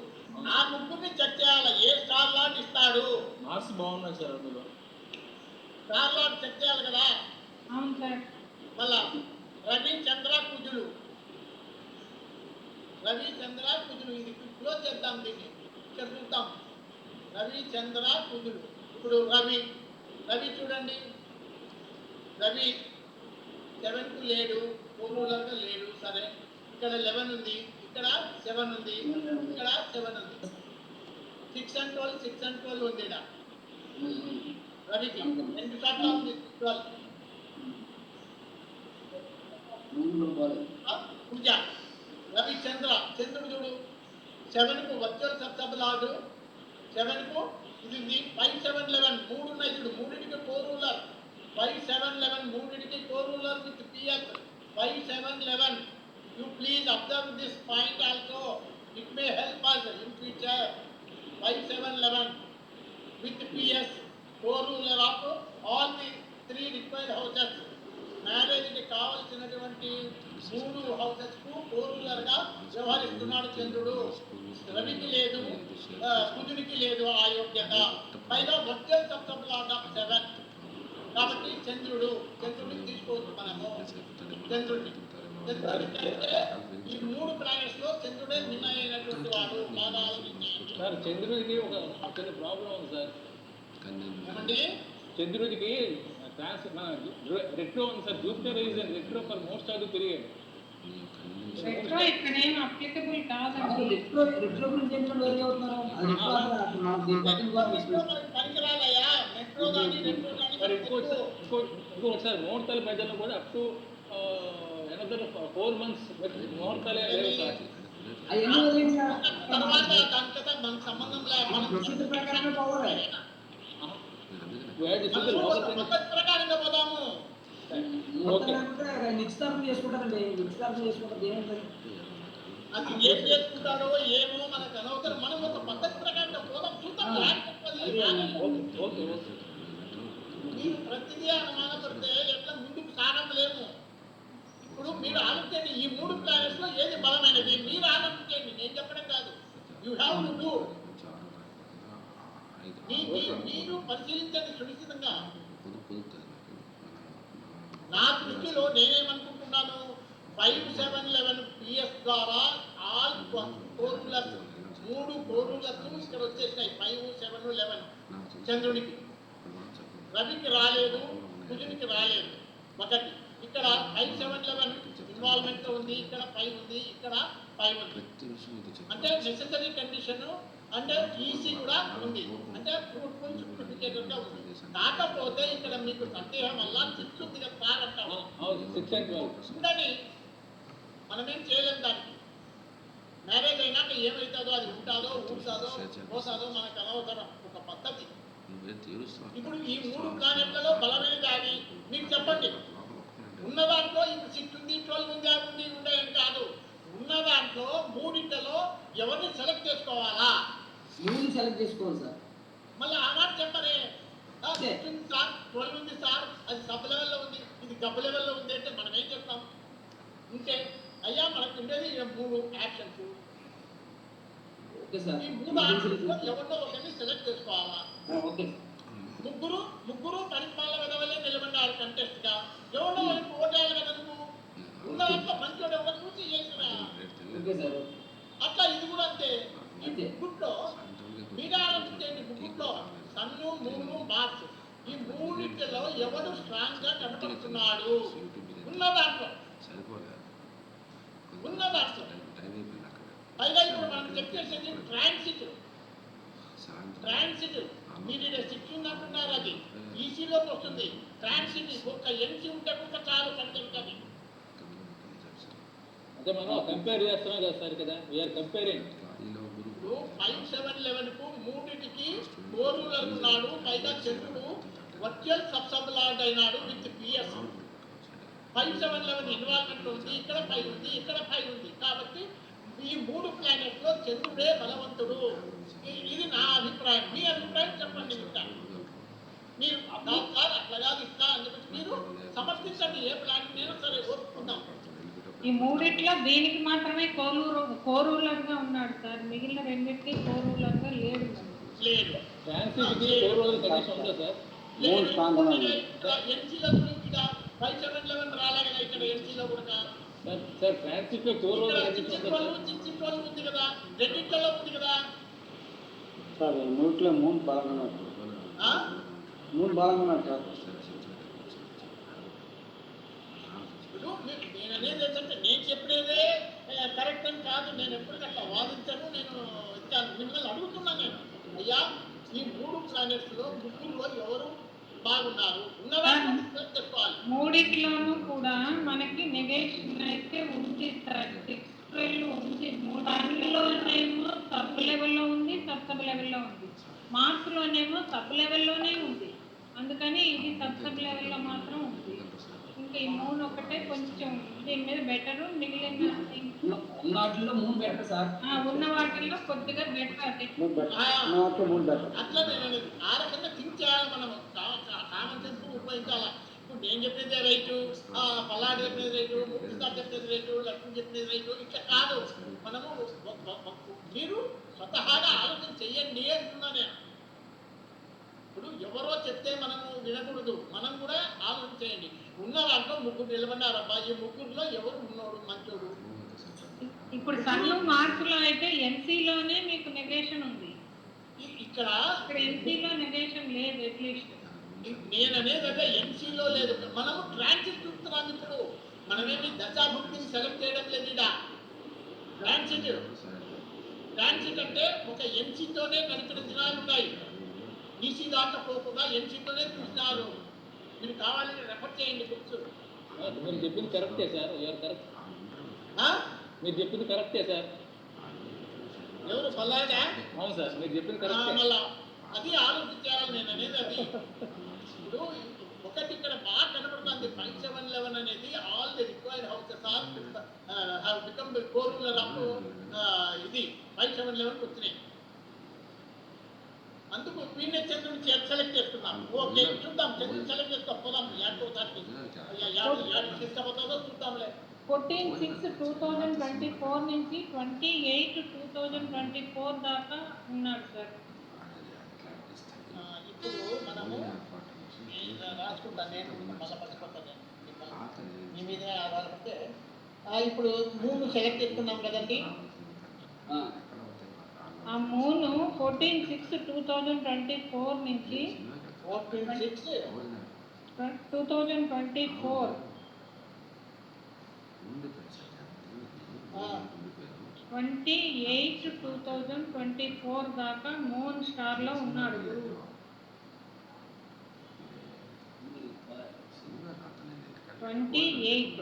ఆ ముగ్గురిని చెక్ చేయాలి. ఏ స్టార్ లార్డ్ ఇస్తాడు? మార్స్ బాగున్నాయి సార్ అందులో. స్టార్ లార్డ్ చెక్ చేయాలి కదా. అవును సార్. మళ్ళా రవి చంద్ర కుజులు ఇది క్లోజ్ చేద్దాం. దీన్ని ఇక్కడ చూద్దాం. రవి చంద్ర కుజులు. ఇప్పుడు రవి చూడండి, రవి 7 కు లేడు, 4 రూలర్గా లేడు. సరే, ఇక్కడ 11 ఉంది, ఇక్కడ 7 ఉంది, ఇక్కడ 7 ఉంది. 6 and 12 ఉంది ఈడ. రవికి ఎంత శాతం ఉంది? 12. పూజ రవి చంద్రుడు చూడు 7 కు వర్చువల్ సబ్సబ్ 7 కు ఇది ఉంది. 5, 7, 11 3 ఉన్నాయి చూడు. మూడింటికి 4 రూలర్. 5, 7, 11 మూడింటికి 4 ruler with PS. 5, 7, 11. You please observe this point also. It may help us in future. 5, 7, 11 with PS 4 ruler of all the 3 required houses. Marriage కి కావాల్సినటువంటి 3 హౌసెస్ కు 4 రూలర్ గా వ్యవహరిస్తున్నాడు చంద్రుడు. రవికి లేదు, కుజుడికి లేదు ఆ యోగ్యత. పైగా వర్చువల్ సబ్సబ్ లార్డ్ ఆఫ్ 7. కాబట్టి చంద్రుడిని తీసుకోవచ్చు మనము. చంద్రుడిని ఈ 3 ప్లానెట్స్ లో చంద్రుడే నిన్నైనటువంటి వాడు. బాగా ఆలోచించాలి సార్. చంద్రుడికి ఒక చిన్న ప్రాబ్లం ఉంది సార్. ఏమండి? చంద్రుడికి రెట్రో ఉంది sir. Jupiter is retro for most of the period. Retro ఇక్కడ ఏం అప్లికబుల్ కాదండి. రెట్రో గురించి ఏం వేరే అవుతున్నారు? అది రెట్రో అసలు మనకు దీని సెకండ్ వార్ పనికిరాలయ్యా. మెట్రో కానీ సార్ ఇంకోటి సార్, ముహూర్తాల ప్రజల్లో కూడా అప్ టు అనదర్ 4 months ముహూర్తాలే లేవు సార్. అది ఎన్ని వదిలేండి సార్? తర్వాత దానితో మనకు సంబంధం లేదు. మనం ప్రసిద్ధ ప్రకారమే పోవాలి. ప్రకారంగా పోదాము. నిశ్చితార్థం చేసుకుంటారండి. నిశ్చితార్థం చేసుకుంటారు ఏముంటుంది? అది ఏం చేసుకుంటారో ఏమో మనకు అనవసరం. మనం ఒక పద్ధతి ప్రకారంగా పోదాం. చూద్దాం. మీరు ప్రతిదీ అనుమానపడితే ఎట్లా ముందుకు సాగలేము. ఇప్పుడు మీరు ఆలోచించండి, ఈ 3 ప్లానెట్స్ లో ఏది బలమైనది మీరు ఆలోచించండి. నేను చెప్పడం కాదు. You have to do. మీరు పరిశీలించండి సునిశ్చితంగా. నా దృష్టిలో నేనేమనుకుంటున్నాను, 5, 7, 11 PS ద్వారా ఆల్ 4 రూలర్స్ 3 4 రూలర్స్ ఇక్కడ వచ్చేసినాయి. 5, 7, 11 చంద్రుడికి. రవికి రాలేదు, కుజుడికి రాలేదు. ఒకటి ఇక్కడ 5, 7, 11 ఇన్వాల్వ్మెంట్ ఉంది. ఇక్కడ 5 ఉంది, ఇక్కడ 5 ఉంది. అంటే నెసెసరీ కండిషన్ అంటే ఈసీ కూడా ఉంది. అంటే ఫ్రూట్ఫుల్ సర్టిఫికేట్ గా ఉంది. కాకపోతే ఇక్కడ మీకు సందేహం వల్ల 6 ఉంది కదా సార్ అంటాము. చూడండి, మనమేం చేయలేము దానికి. మ్యారేజ్ అయినాక ఏమవుతుందో అది ఉంటాదో ఊడుతాదో పోతాదో మనకు అనవసరం. ఒక పద్ధతి. ఇప్పుడు ఈ 3 ప్లానెట్లలో బలమైనది అది మీకు చెప్పండి. ఉన్న దాంట్లో ఇప్పుడు 6 ఉంది, 12 ఉంది, అది ఉండేది కాదు. ఉన్న దాంట్లో 3 ఎవరిని సెలెక్ట్ చేసుకోవాలా? 3 సెలెక్ట్ చేసుకోవాలి సార్. మళ్ళీ ఆ మాట చెప్పరే, 6 ఉంది సార్, 12 ఉంది సార్, అది సబ్ లెవెల్లో ఉంది, ఇది గబ్ లెవెల్లో ఉంది అంటే మనం ఏం చెప్తాం? ఇంకే అయ్యా మనకు ఉండేది 3 యాక్షన్స్. Okay sir. ఈ 3 యాక్షన్స్ ఎవరినో ఒకరిని సెలెక్ట్ చేసుకోవాలా? ఓకే. ముగ్గురు పరిపాలన విధవలే నిలబడ్డారు కంటెస్ట్ గా. ఎవరో వాళ్ళకి ఓటేయాలి కదా నువ్వు. ఉన్నదంతా మంచోడు ఎవరు చూసి చేసినా. Okay sir. అట్లా ఇది కూడా అంతే. ఈ ముగ్గుట్లో మీరు ఆలోచించండి. ముగ్గుట్లో సన్ను, మూను, మార్చ్ ఈ 3 ఎవరు స్ట్రాంగ్ గా కనపడుతున్నాడు? ఉన్న దాంట్లో పైగా ఇప్పుడు మనం చెక్ చేసేది ట్రాన్సిట్. మీరు 6 ఉందంటున్నారు, అది ఈసీలోకి వస్తుంది. ట్రాన్సిట్ ఒక్క ఎన్సీ ఉంటే కూడా చాలు కంటెంట్ అది. అంటే మనం కంపేర్ చేస్తున్నాం కదా సార్. కదా వీఆర్ కంపేరింగ్. ఇప్పుడు 5, 7, 11 కు 3కి 4 రూలర్ ఉన్నాడు. పైగా చంద్రుడు వర్చువల్ సబ్ లార్డ్ అయినాడు విత్ PS. 5, 7, 11 ఇన్వాల్వ్మెంట్ ఉంది. ఇక్కడ 5 ఉంది, ఇక్కడ 5 ఉంది. కాబట్టి ఈ 3 ప్లానెట్ లో చంద్రుడే బలవంతుడు. ఇది నా అభిప్రాయం. మీ అభిప్రాయం చెప్పండి. మీరు అట్లా కాదు ఇట్లా అని చెప్పి మీరు సమర్థించండి. ఏ ప్లాన్ నేను సరే ఒప్పుకుందాం. ఈ 3 దీనికి మాత్రమే కోరూలర్ గా ఉన్నాడు సార్. మిగిలిన 2కి కోరూలర్ గా లేడు. ట్రాన్సిట్ కి 4 రోజుల కండిషన్ ఉందా సార్? ఎన్సీలో కూడా 5, 7, 11 రాలే కదా. ఇక్కడ ఎన్సీలో కూడా సార్ ట్రాన్సిట్ లో 4 రోజుల కండిషన్ ఉందా సార్? ఉంది కదా, రెండింటిలో ఉంది కదా సార్. 3 బలంగా ఉన్నారు. 3 బలంగా ఉన్నారు సార్. అనేది ఏంటంటే నేను చెప్పినదే కరెక్ట్ అని కాదు. నేను ఎప్పటికట్లా వాదించను. నేను మిమ్మల్ని అడుగుతున్నా నేను, అయ్యా ఈ 3 ప్లానెట్స్లో ముగ్గురులో ఎవరు బాగున్నారు? ఉన్నవాళ్ళు చెప్పుకోవాలి. మూడిట్లోనూ కూడా మనకి నెగేషన్ అయితే ఉంది సార్. 6 ఉంది. దానిలోనేమో సబ్ లెవెల్లో ఉంది, సబ్ లెవెల్లో ఉంది. మార్క్స్లోనేమో సబ్ లెవెల్లోనే ఉంది. అందుకని ఇది సబ్ లెవెల్లో మాత్రం ఉంది. ఇంకా ఈ 3 ఒకటే కొంచెం దీని మీద బెటరు. మిగిలిన ఉన్న వాటిల్లో 3 బెటర్ సార్. ఉన్న వాటిల్లో కొద్దిగా బెటర్. అట్లా నేను ఆ రకంగా థింక్ చేయాలి. మనం కామన్ సెన్స్ ఉపయోగించాలి. ఇప్పుడు నేను చెప్పేదే రైటు, పల్లాడు చెప్పేది రైటు, ముక్తిగా చెప్పేది రైటు, లక్ష్మి చెప్పేది రైటు, ఇట్లా కాదు. మనము మీరు స్వతహాగా ఆలోచన చెయ్యండి అంటున్నా నేను. ఇప్పుడు ఎవరో చెప్తే మనము వినకూడదు. మనం కూడా ఆలోచన చేయండి. ఉన్న దాంట్లో 3 నిలబడినారబ్బా, ఈ 3లో ఎవరు ఉన్నోడు మంచోడు? ఇప్పుడు సన్ను మార్కులో అయితే ఎన్సీలోనే మీకు నెగేషన్ ఉంది. ఇక్కడ ఎన్సీలో నెగేషన్ లేదు. అట్లీస్ట్ నేను అనేది అంటే ఎన్సీలో లేదు. మనము ట్రాన్సిట్ చూస్తున్నాం. ఇప్పుడు మనమేమి దశాభుక్తిని సెలెక్ట్ చేయడం లేదు. ఇక్కడ ట్రాన్సిట్ అంటే ఒక ఎన్సీతోనే నడిపిన దినాలు ఉన్నాయి. ఈసీ దాకా పోకుండా ఎన్సీతోనే చూసినారు. మీరు కావాలని రెఫర్ చేయండి బుక్స్. మీరు చెప్పింది కరెక్టే సార్. You're correct. మీరు చెప్పింది కరెక్టే సార్. ఎవరు పల్లాగా? అవును సార్, మీరు చెప్పింది కరెక్టే. మళ్ళా అది ఆలోచించాలి నేను అనేది. అది ఇప్పుడు ఒకటి ఇక్కడ బాగా కనబడుతుంది. 5711 అనేది all the required houses have become the core ruler of ఇది 5711 వచ్చినాయి. అందుకు వీళ్ళే చంద్రుని సెలెక్ట్ చేస్తున్నాం. ఓకే చూద్దాం, చంద్రుని సెలెక్ట్ చేస్తాం. పోదాం యాడికి తీసుకపోతుందో చూద్దాంలే. 14/6/2024 నుంచి 28/2024 దాకా ఉన్నాడు సార్. ఇప్పుడు మనము రాసుకుంటాను. నేను మళ్ళీ మర్చిపోతాను. మీ మీద ఆధారపడితే ఇప్పుడు 3 సెలెక్ట్ చేసుకున్నాం కదండి. ఆ 3 14/6/2024 నుంచి 2024 28/2024 దాకా మూన్ స్టార్ లో ఉన్నాడు గురువు. 28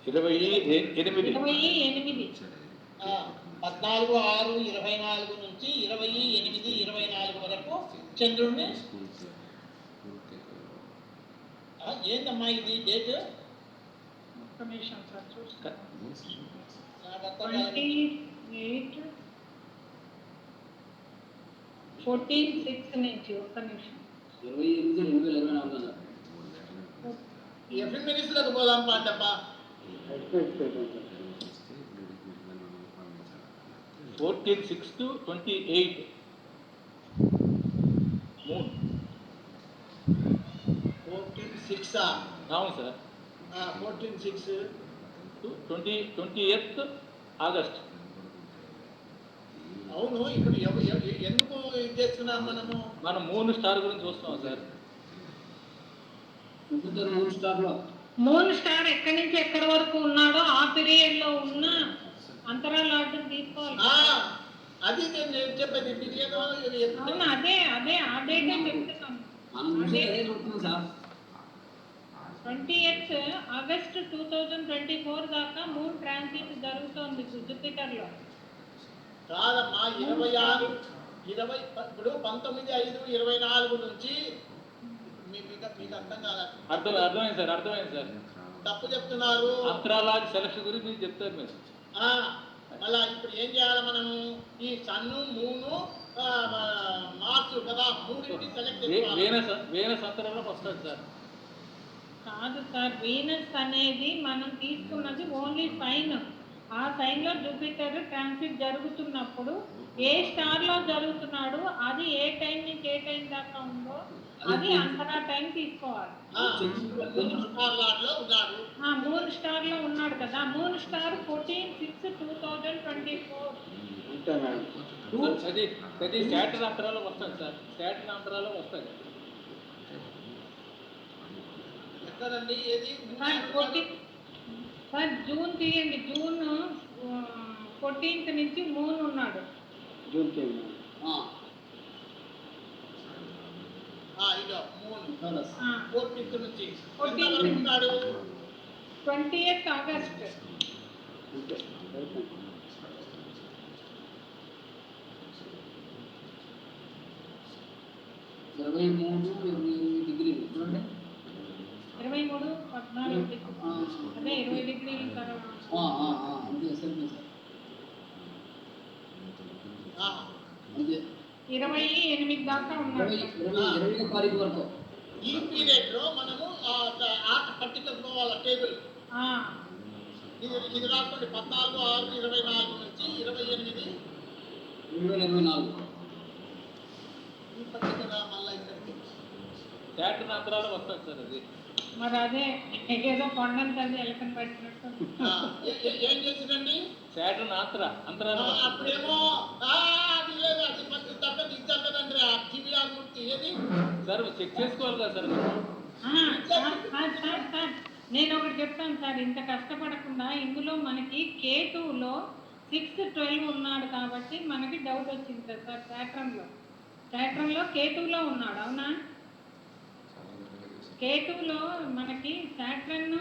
28 14/6/24 నుంచి 28/24 వరకు చంద్రుడిని. ఏందమ్మా ఇది డేట్? ఒక్క నిమిషం సార్ చూస్తా. 14/6 నుంచి ఒక్క నిమిషం. 28/2024 ఎఫ్ఎం మినిస్ట్లకు పోదాం పాటప్పా. 14/6/28 మూన్. 14/6 అవును సార్. 14/6 20th August. అవును. ఇప్పుడు ఎందుకు ఇది చేస్తున్నాం మనము? మనం మూన్ స్టార్ గురించి చూస్తున్నాం సార్. మూన్ స్టార్ ఎక్కడి నుంచి ఎక్కడి వరకు ఉన్నాడో ఆ పీరియడ్ లో ఉన్న అంతరాల ఆర్డర్ తీసుకోవాలి. అది నేను చెప్పేది. అవును, అదే అదే ఆ డేటే చెప్తున్నాను. 20th ఆగస్ట్ 2024 దాకా మూన్ ట్రాన్సిట్ జరుగుతోంది జూపిటర్ లో. కాదమ్మా, 26 20 ఇప్పుడు 19/5/24 నుంచి మీకు అర్థం కాదా? అర్థమైంది సార్. అర్థమైంది సార్. తప్పు చెప్తున్నారు. అంతరాలాగ్ సెలక్షన్ గురించి మీరు చెప్తారు మీరు. మళ్ళా ఇప్పుడు ఏం చేయాలి మనము? ఈ సన్ను మూను మార్చు కదా, 3 సెలెక్ట్ చేసుకోవాలి. వీనస్ అంతరాలకు వస్తుంది సార్. కాదు సార్, వీనస్ అనేది మనం తీసుకున్నది ఓన్లీ సైన్. ఆ సైన్ లో జూపిటర్ ట్రాన్సిట్ జరుగుతున్నప్పుడు ఏ స్టార్ లో జరుగుతున్నాడు, అది ఏ టైం నుంచి ఏ టైం దాకా ఉందో అది అంతరా టైం తీసుకోవాలి. మూన్ స్టార్ లో ఉన్నాడు కదా. Moon star 14/6/2024. అది శాటర్ అంతరాలకు వస్తుంది సార్. శాటర్ అంతరాలకు వస్తుంది. ఎక్కడండి? ఏది సార్ జూన్ తీయండి. జూన్ 14th నుంచి మూన్ ఉన్నాడు. జూన్ చేయండి. ఇదో మూన్ కదా. 14th నుంచి 14th ఎంతవరకు ఉన్నాడు? 20th August. అంతే రైట్ అండి. 23, 28 డిగ్రీలు చూడండి. 23, 14 అదే 20 డిగ్రీల తర్వాత. అంతే సరిపోయింది సార్. ఆ, అంతే 28 దాకా ఉన్నాడు. 21 తారీఖు వరకు. ఈ పీరియడ్ లో మనము ఆ పర్టికులర్ పోవాలి టేబుల్. ఆ, ఇది రాసుకోండి. 14/6/24 నుంచి 28 2024. ఈ పర్టికులర్ మళ్ళీ ఇక్కడికి. శాటర్న్ అంతరాలు వస్తుంది సార్ అది. మరి అదే ఏదో కొండంత ఎలకని పట్టినట్టు. ఏం చేసిందండి? శాటర్న్ అంతరాలు వస్తుంది. అప్పుడేమో అది లేదు, అది మంచి తగ్గదు, ఇది తగ్గదండి. ఆ దివ్యామూర్తి ఏది సార్ చెక్ చేసుకోవాలి కదా సార్. సార్ నేను ఒకటి చెప్తాను సార్. ఇంత కష్టపడకుండా ఇందులో మనకి K2లో 6-12 ఉన్నాడు కాబట్టి మనకి డౌట్ వచ్చింది కదా సార్. శాటర్న్లో K2లో ఉన్నాడు, అవునా? K2లో మనకి శాటర్న్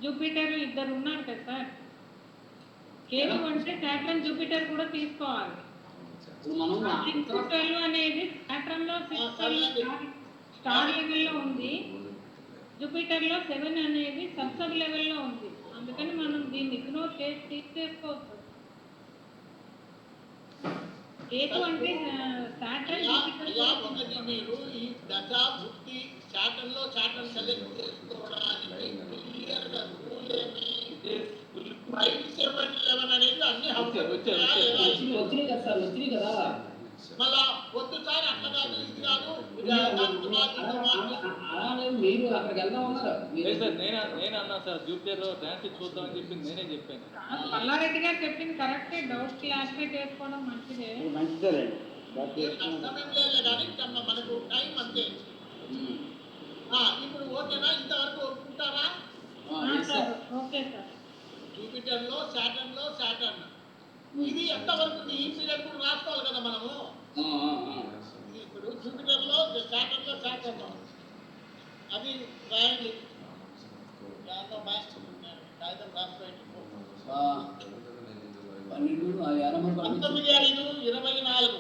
జూపిటర్ ఇద్దరు ఉన్నారు కదా సార్. K2 అంటే శాటర్న్ జూపిటర్ కూడా తీసుకోవాలి. ఇప్పుడు మనం 6-12 అనేది శాటర్న్లో 6 స్టార్ లెవెల్లో ఉంది, జూపిటర్లో 7 అనేది సబ్ లెవెల్లో ఉంది. అందుకని మనం దీన్ని ఇగ్నోర్ చేసి తీసేసుకోవచ్చు. K2 అంటే శాటర్న్ ఒకటి మీరు ఈ దశ భుక్తి శాటర్న్ సెలెక్ట్ చేసుకోవడానికి క్లియర్ గా రూల్ ఏమి? 5, 7, 11 అనేది అన్ని వచ్చినాయి కదా సార్, వచ్చినాయి కదా. మళ్ళా వద్దు సార్ అట్లా కాదు, ఇది కాదు, అలానే మీరు అక్కడికి వెళ్దాం ఉన్నారు. లేదు సార్, నేను అన్నా సార్ జూపిటర్లో ట్రాన్సిట్ చూద్దామని చెప్పింది నేనే చెప్పాను. పల్లారెడ్డి గారు చెప్పింది కరెక్టే. డౌట్ క్లారిఫై చేసుకోవడం మంచిదే. ఇది మంచిదేలేండి. నష్టమేం లేదు కానీ మనకు టైం అంతే. ఇప్పుడు ఓకేనా? ఇంతవరకు ఒప్పుకుంటారా? Sir okay sir. జూపిటర్లో సాటర్న్ ఇది ఎంతవరకు ఈ పీరియడ్ కూడా రాసుకోవాలి కదా మనము. ఇప్పుడు జూపిటర్లో సాటర్న్ అది రాయండి. దాంతో కాగితం రాసుకోండి. 19/5/24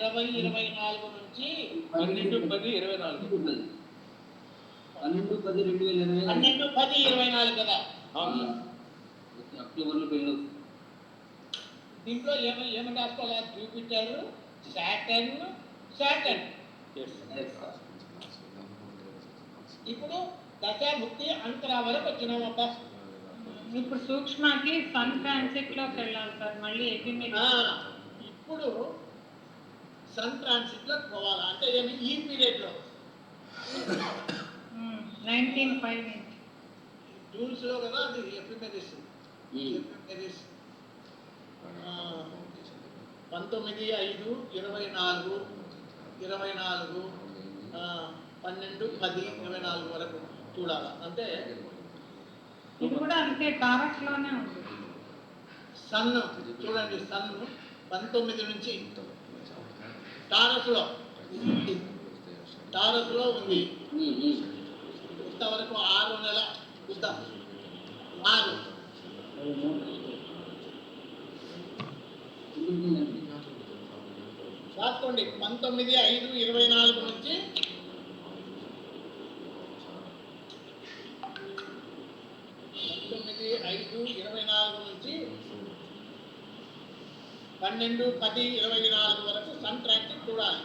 19/5/24 నుంచి 12/10/24 12/10/2020 12/10/24 కదా. అక్టోబర్లో పెళ్ళి. దీంట్లో ఏమని రాసుకోవాలి? Jupiter Saturn. ఇప్పుడు దశాభుక్తి అంతరా వరకు వచ్చినామబ్బా. ఇప్పుడు సూక్ష్మకి సన్ ట్రాన్సిట్లోకి వెళ్ళాలి సార్. మళ్ళీ ఇప్పుడు సన్ ట్రాన్సిట్ లో పోవాలా అంటే ఏమి? ఈ పీరియడ్ లో 1905 నుంచి జూన్స్ లో కదా. అది ఎఫిమెరిస్ 19/5/24 12/10/24 వరకు చూడాలా. అంటే ఇది కూడా అంతే టారస్ లోనే ఉంది. సన్ చూడండి, సన్ 19 నుంచి టారస్ లో ఉంది. ఇంతవరకు 6 నెల చూద్దాం. 6 రాసుకోండి. 19/5/24 నుంచి 19/5/24 నుంచి 12/10/24 వరకు సన్ ట్రాన్సిట్ చూడాలి.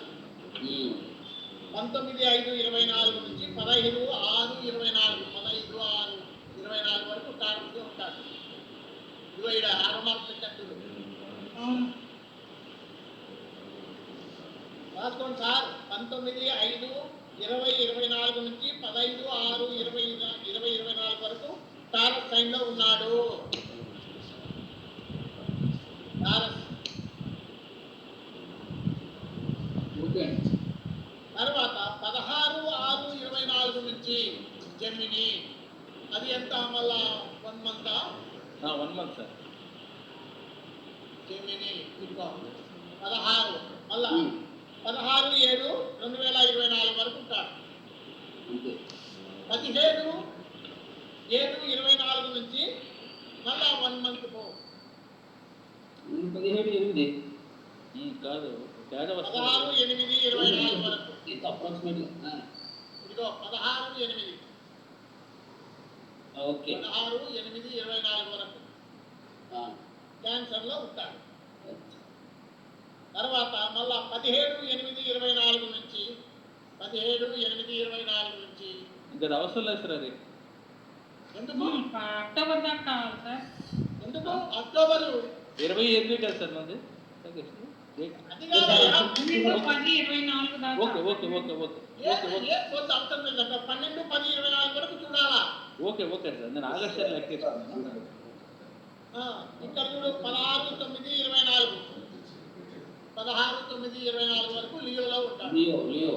19/5/24 నుంచి 15/6/24 15/6/24 వరకు టారస్ లో ఉంటాడు. ఇదిగో ఇక్కడ 6 మార్క్స్ పెట్టట్టు రాసుకోండి సార్. 19/5/20/24 నుంచి 15/6/20/24 వరకు టారస్ సైన్ లో ఉన్నాడు. తర్వాత నుంచి జెమిని అది ఎంత మళ్ళా 1 month 1 month సార్. జెమిని ఇదిగో 16 మళ్ళా 16/7/2024 వరకు ఉంటాడు. అంతే 17/7/24 నుంచి మళ్ళా 1 month పో 17/8 కాదు తేడా వస్తుంది. 16/8/24 వరకు అప్రాక్సిమేట్లీ. ఇదిగో 16/8 ఓకే 16/8/24 వరకు క్యాన్సర్లో ఉంటాడు. తర్వాత మళ్ళా 17/8/24 నుంచి 17/8/24 నుంచి ఇంకా అది అవసరం లేదు సార్. అది ఎందుకు అక్టోబర్ దాకా కావాలి సార్. ఎందుకు అక్టోబరు 28 కదా సార్ మంది. అది కాదయ్యా. 12/10/24 దాకా. ఓకే ఓకే ఓకే ఓకే ఏ కొంత అవసరం లేదంట 12/10/24 వరకు చూడాలా. Okay okay sir. నేను ఆగస్టు లెక్కేస్తాను. ఇక్కడ చూడు 16/9/24 16/9/24 వరకు లియోలో ఉంటాడు. లియో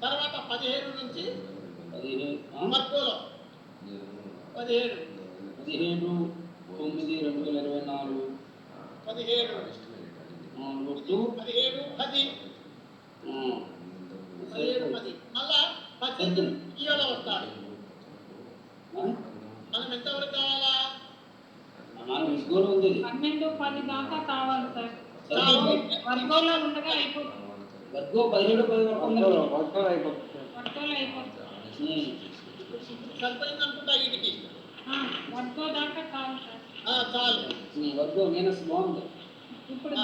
తర్వాత 17 నుంచి 17 మర్కోలో 17 17/9/2024 17 10 మళ్ళా 18 లియోలో వస్తాడు. మనం ఎంతవరకు కావాలా? 12/10 దాకా కావాలి సార్. వర్గంలో ఉండగా అయిపోతుంది. వర్గో 17/10 వరకు వర్గంలో అయిపోతుంది. సరిపోయింది అనుకుంటా వీటికి. వర్గం దాకా కావాలి సార్. చాలు. వర్గో వీనస్ బాగుంది. ఇప్పుడు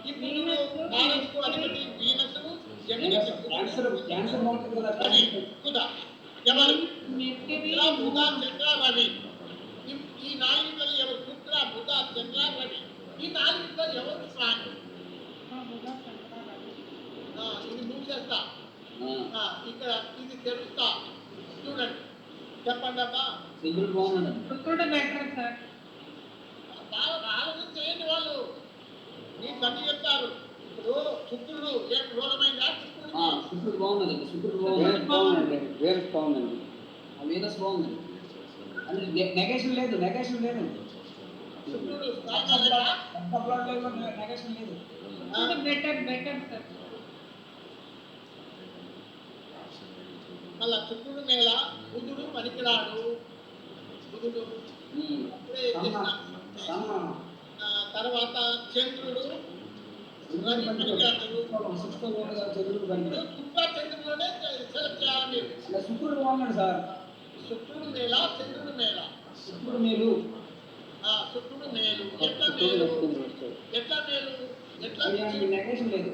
ఇప్పుడు భారత్కు అధిపతి వీనస్ జెమిని క్యాన్సర్ బాగుంటుంది కదా. రవి బుధ ఎవరు? మెర్క్యూరీ శుక్ర బుధ చంద్ర రవి. ఈ నాలుగిట్లో ఎవరు? శుక్ర బుధ చంద్ర రవి. ఈ నాలుగిట్లో ఎవరు స్ట్రాంగ్? ఇది మూసేస్తా. ఇక్కడ ఇది తెరుస్తా. చూడండి చెప్పండి అబ్బా. చంద్రుడు బాగున్నాడు. శుక్రుడు బెటర్ సార్. బాగా ఆలోచన చేయండి వాళ్ళు. నీకు అన్ని చెప్తారు. ఇప్పుడు శుక్రుడు ఏం రోగమైందా? శుక్రుడు బాగున్నది. శుక్రుడు వేరస్ బాగుందండి. వీనస్ బాగుంది. అంటే నెగేషన్ లేదు. శుక్రుడు స్ట్రాంగ్ లేదా? నెగేషన్ లేదు. శుక్రుడు బెటర్ సార్. మళ్ళా శుక్రుడు మేళ బుధుడు పనికిరాడు. బుధుడు అప్పుడే చేసినాం. తర్వాత చంద్రుడు రవి పనికిరాడు. చంద్రుడు ఇప్పుడు శుక్ర చంద్రుడులోనే సెలెక్ట్ చేయాలి మీరు. శుక్రుడు బాగున్నాడు సార్. శుక్రుడు మేళ చంద్రుడు మేళ. శుక్రుడు మేలు. శుక్రుడు మేలు. ఎట్లా మేలు? నెగేషన్ లేదు.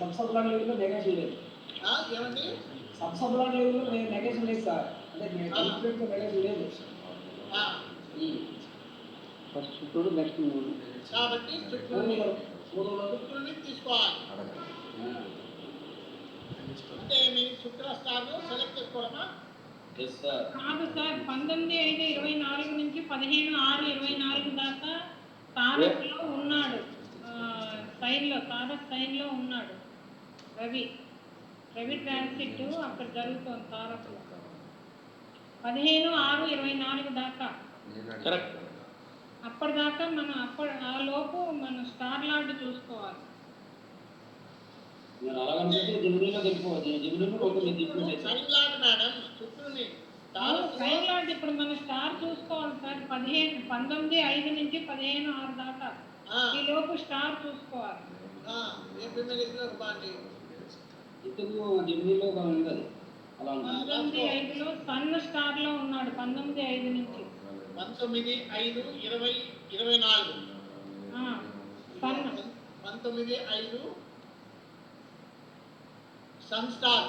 సబ్సబ్లాడ్ లెవెల్లో నెగేషన్ లేదు. ఏమండి? సబ్సబ్లాడ్ లెవెల్లో నెగేషన్ లేదు సార్. అంటే నెగేషన్ లేదు. ఫస్ట్ శుక్రుడు నెక్స్ట్ మూడు. కాబట్టి శుక్రుడిని తీసుకోవాలి. అంటే మీ శుక్ర స్టార్ సెలెక్ట్ చేసుకోవడమా? కాదు సార్. 19/5/24 నుంచి 15/6/24 దాకా తారస్లో ఉన్నాడు. తారస్ సైన్లో ఉన్నాడు రవి ట్రాన్సిట్ అక్కడ జరుగుతుంది తారస్లో. 15/6/24 దాకా. కరెక్ట్. అప్పటిదాకా మనం ఆ లోపు మనం స్టార్ లార్డ్ చూసుకోవాలి. నేను అలాగంటే జమినీలో వెళ్ళిపోవచ్చు. జమినీలో సైన్ లార్డ్ మేడం శుక్రుని సైన్ లార్డ్ ఇప్పుడు మనం స్టార్ చూసుకోవాలి సార్. 19/5 నుంచి 15/6 దాకా ఈ లోపు స్టార్ చూసుకోవాలి. ఇంతకు జమినీలో ఉంది అది. అలా 19/5లో సన్ స్టార్ లో ఉన్నాడు. 19/5 నుంచి 19/5/2024 సన్ 19/5 సన్ స్టార్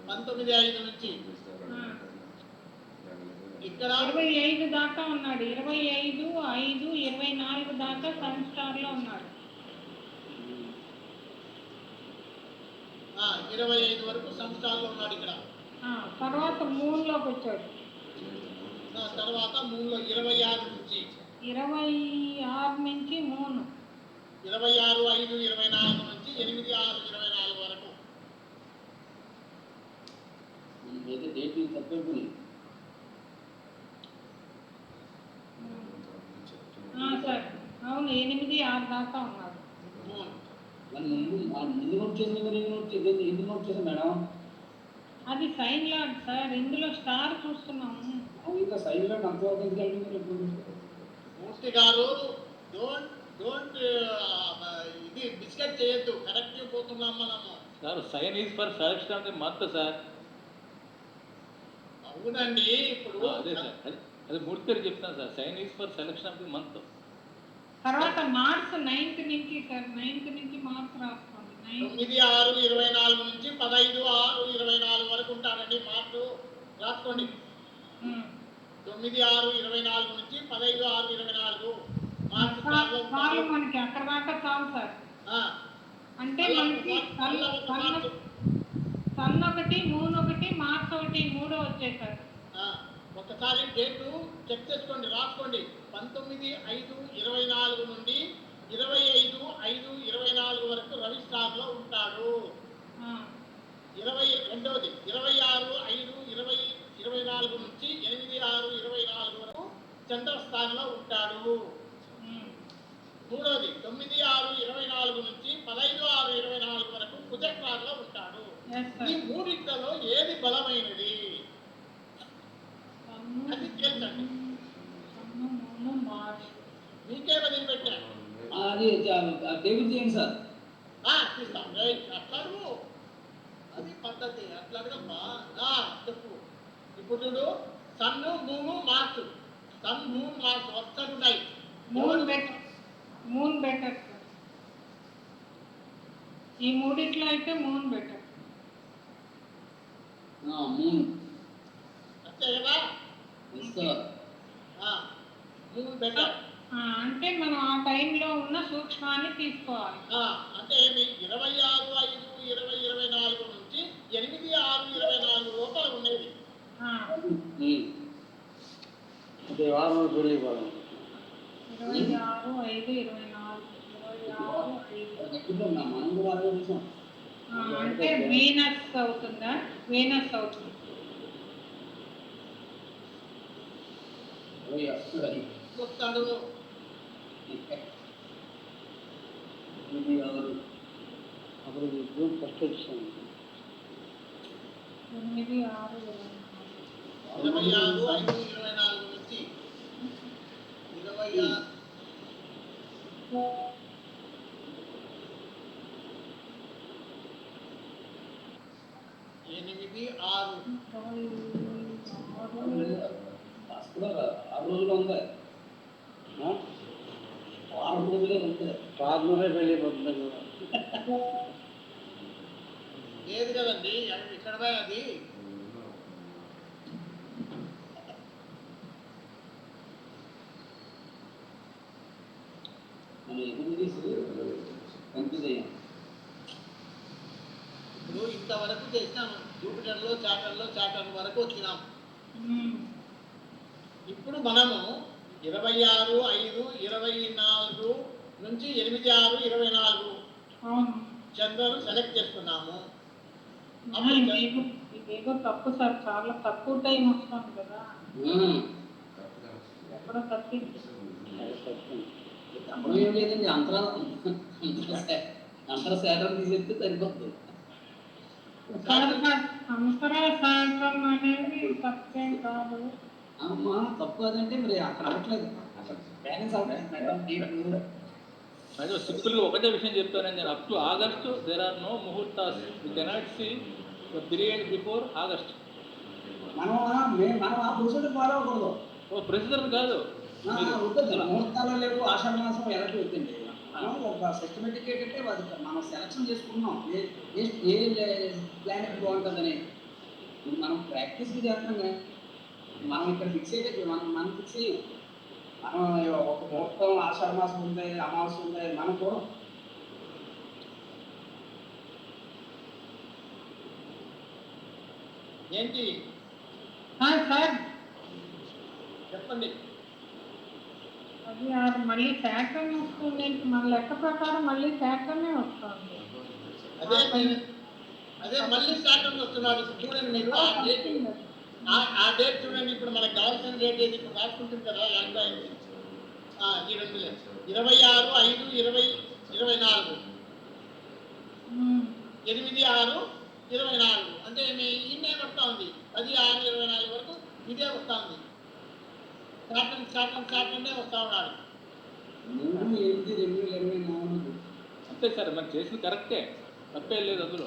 19/5 నుంచి ఇక్కడ 25 దాకా ఉన్నాడు. 25/5/24 దాకా సన్ స్టార్ లో ఉన్నాడు. 25 వరకు సన్ స్టార్ లో ఉన్నాడు ఇక్కడ. తర్వాత మూన్ లోకి వచ్చాడు. తర్వాత మూన్లో 26 నుంచి 26 నుంచి మూన్ 26/5/24 నుంచి 8/6/24 వరకు. చెప్పేప్పుడు సార్ అవును 8, 6 దాకా ఉన్నారు. మన ముందు నోట్ చేసిన ఎందుకు నోట్ చేసాం మేడం? అది సైన్ లాడ్ సార్, ఇందులో స్టార్ చూస్తున్నాము. ఇంకా సైడ్లో అంతవరకు ఎందుకు వెళ్తుంది ఇప్పుడు? మూర్తి గారు డోంట్ ఇది బిస్కెట్ చేయొద్దు, కరెక్ట్ పోతున్నాం మనము. Sir sign is for selection of the month sir. అవునండి, ఇప్పుడు అదే సార్, అదే మూర్తి గారు చెప్తాను sir, sign is for selection of the month. తర్వాత మార్క్స్ 9th నుంచి సార్, 9th నుంచి మార్క్స్ రాసుకోండి. 9/6/24 నుంచి 15/6/24 వరకు ఉంటారండి మార్కులు. రాసుకోండి. 9/6/24 నుంచి 15/6/24 మార్క్స్ చాలు మనకి, అక్కడ దాకా చాలు సార్. అంటే మనకి సన్ ఒకటి, మూన్ ఒకటి, మార్క్స్ ఒకటి, 3 వచ్చాయి సార్. ఒకసారి డేటు చెక్ చేసుకోండి, రాసుకోండి. 19/5/24 నుండి 25/5/24 వరకు రవి స్టార్ లో ఉంటాడు. 22ది 26/5/24 నుంచి 8/6/24 వరకు చంద్రస్థానంలో ఉంటాడు. 3వది 9/6/24 నుంచి 15/6/24 వరకు కుజస్థానంలో ఉంటాడు. ఈ మూడింటిలో ఏది బలమైనది అది తేల్చండి. మీకే వదిలిపెట్టాను. అది టేబుల్ చేయండి సార్. తీస్తాం. రైట్, అట్లాడు, అది పద్ధతి. అట్లాడమ్మా చెప్పు. ఇప్పుడు చూడు, సన్ మూన్ మార్చు. సన్ మూన్ మార్చు వస్తాడున్నాయి. Moon better sir. ఈ మూడిట్లో అయితే మూన్ బెటర్. మూన్ అంతే కదా? మూన్ బెటర్ అంటే మనం ఆ టైంలో ఉన్న సూక్ష్మాన్ని తీసుకోవాలి. అంటే 26/5/2024 నుంచి 8/6/24 లోపల ఉండేది. అంటే వారం చూడలేదు. 26/5/24 అంటే వీనస్ అవుతుందా? వీనస్ అవుతుంది. వస్తాడు. అప్పుడు గ్రూప్ ఫస్ట్ వచ్చాను. 26/5/24 నుంచి 26 8/6 6 రోజులు ఉంది, వారం రోజులే ఉంటుంది. 6 రోజులే వెళ్ళిపోతుంది. లేదు కదండి, ఇక్కడ అది మనం ఎదురు తీసి కన్ఫ్యూజ్ అయ్యాం. ఇప్పుడు ఇంతవరకు చేసినాము. జూపిటర్లో చాటర్న్ వరకు వచ్చినాం. ఇప్పుడు మనము 26/5/24 నుంచి 8/6/24 చంద్రులు సెలెక్ట్ చేస్తున్నాము. ఇదేదో తప్పు సార్, చాలా తక్కువ టైం వస్తుంది కదా. ఎప్పుడో తప్పింది. తప్పడం ఏం లేదండి, అంతర శాతం తీసేస్తే సరిపోతుంది. అంతరా శాతం అనేది తప్పేం కాదు. అమ్మా తప్పు అదంటే మరి అక్కడ అవ్వట్లేదు, బ్యాలెన్స్ అవ్వట్లేదు. అదే సింపుల్గా ఒకటే విషయం చెప్తానండి నేను. Up to August there are no ముహూర్తాస్. You cannot see the period before August. మనం ఆ ప్రొసీజర్ ఫాలో అవ్వకూడదు. ఓ ప్రొసీజర్ కాదు, ముహూర్తాలు లేవు, ఆషాఢ మాసం ఎలాంటి వద్దండి. మనం ఒక సిస్టమేటిక్ ఏంటంటే మనం సెలక్షన్ చేసుకున్నాం ఏ ప్లానెట్ బాగుంటుందని. మనం ప్రాక్టీస్కి చేస్తాం కానీ మనం ఇక్కడ ఫిక్స్ అయితే మనం ఫిక్స్ అయ్యాం. మనం ఒక ముహూర్తం ఆషాఢ మాసం ఉంది, అమావాస్య ఉంది, మనం చూడం. ఏంటి సార్ చెప్పండి. అది మళ్ళీ శాఖనే వస్తుంది. మన లెక్క ప్రకారం మళ్ళీ శాఖనే వస్తుంది. అదే మళ్ళీ చాటర్న్ వస్తున్నాడు. చూడండి మీరు ఆ డేట్ చూడండి. ఇప్పుడు మనకు కావాల్సిన డేట్ ఏది ఇప్పుడు రాసుకుంటుంది కదా యాభై ఈ 26/5/2024 8/6/24 అంటే ఇన్నే వస్తూ ఉంది. 10/6/24 వరకు ఇదే వస్తూ ఉంది. స్టార్టనే వస్తూ ఉన్నాడు. 3/8/2024 అంతే సార్ మనం చేసింది కరెక్టే, తప్పే లేదు అందులో.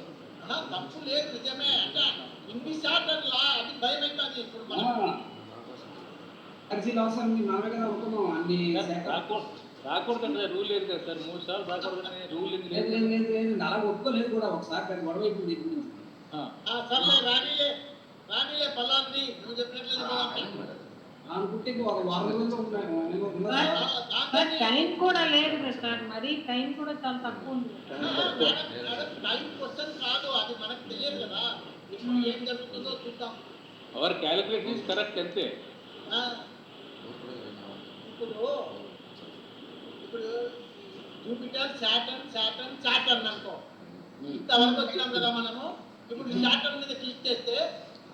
తప్పు లేదు, నిజమే. అంటే ఇన్ని షార్టర్ లా అది భయం అవుతుంది ఇప్పుడు మనం. అర్జీ లాస్ అని మనమే కదా అనుకున్నాం అన్ని రాకూడదంటే రూల్ లేదు కదా సార్, 3 సార్లు రాకూడదని రూల్ లేదు లేదు లేదు లేదు అలా ఒప్పుకోలేదు కూడా ఒకసారి కానీ గొడవ అయిపోయింది. సర్లే రానిలే పలాంటి నువ్వు చెప్పినట్లయితే అనుకుంటే ఒక వారం రోజులు టైం కూడా లేదు కదా సార్, మరి టైం కూడా చాలా తక్కువ ఉంది. టైం క్వశ్చన్ కాదు, అది మనకు తెలియదు కదా. ఇప్పుడు ఏం జరుగుతుందో చూద్దాం. అవర్ క్యాలిక్యులేషన్ ఇస్ కరెక్ట్ అంతే. ఇప్పుడు జూపిటర్ సాటర్న్ అనుకో, ఇంతవరకు వచ్చినాం కదా మనము. ఇప్పుడు సాటర్న్ మీద క్లిక్ చేస్తే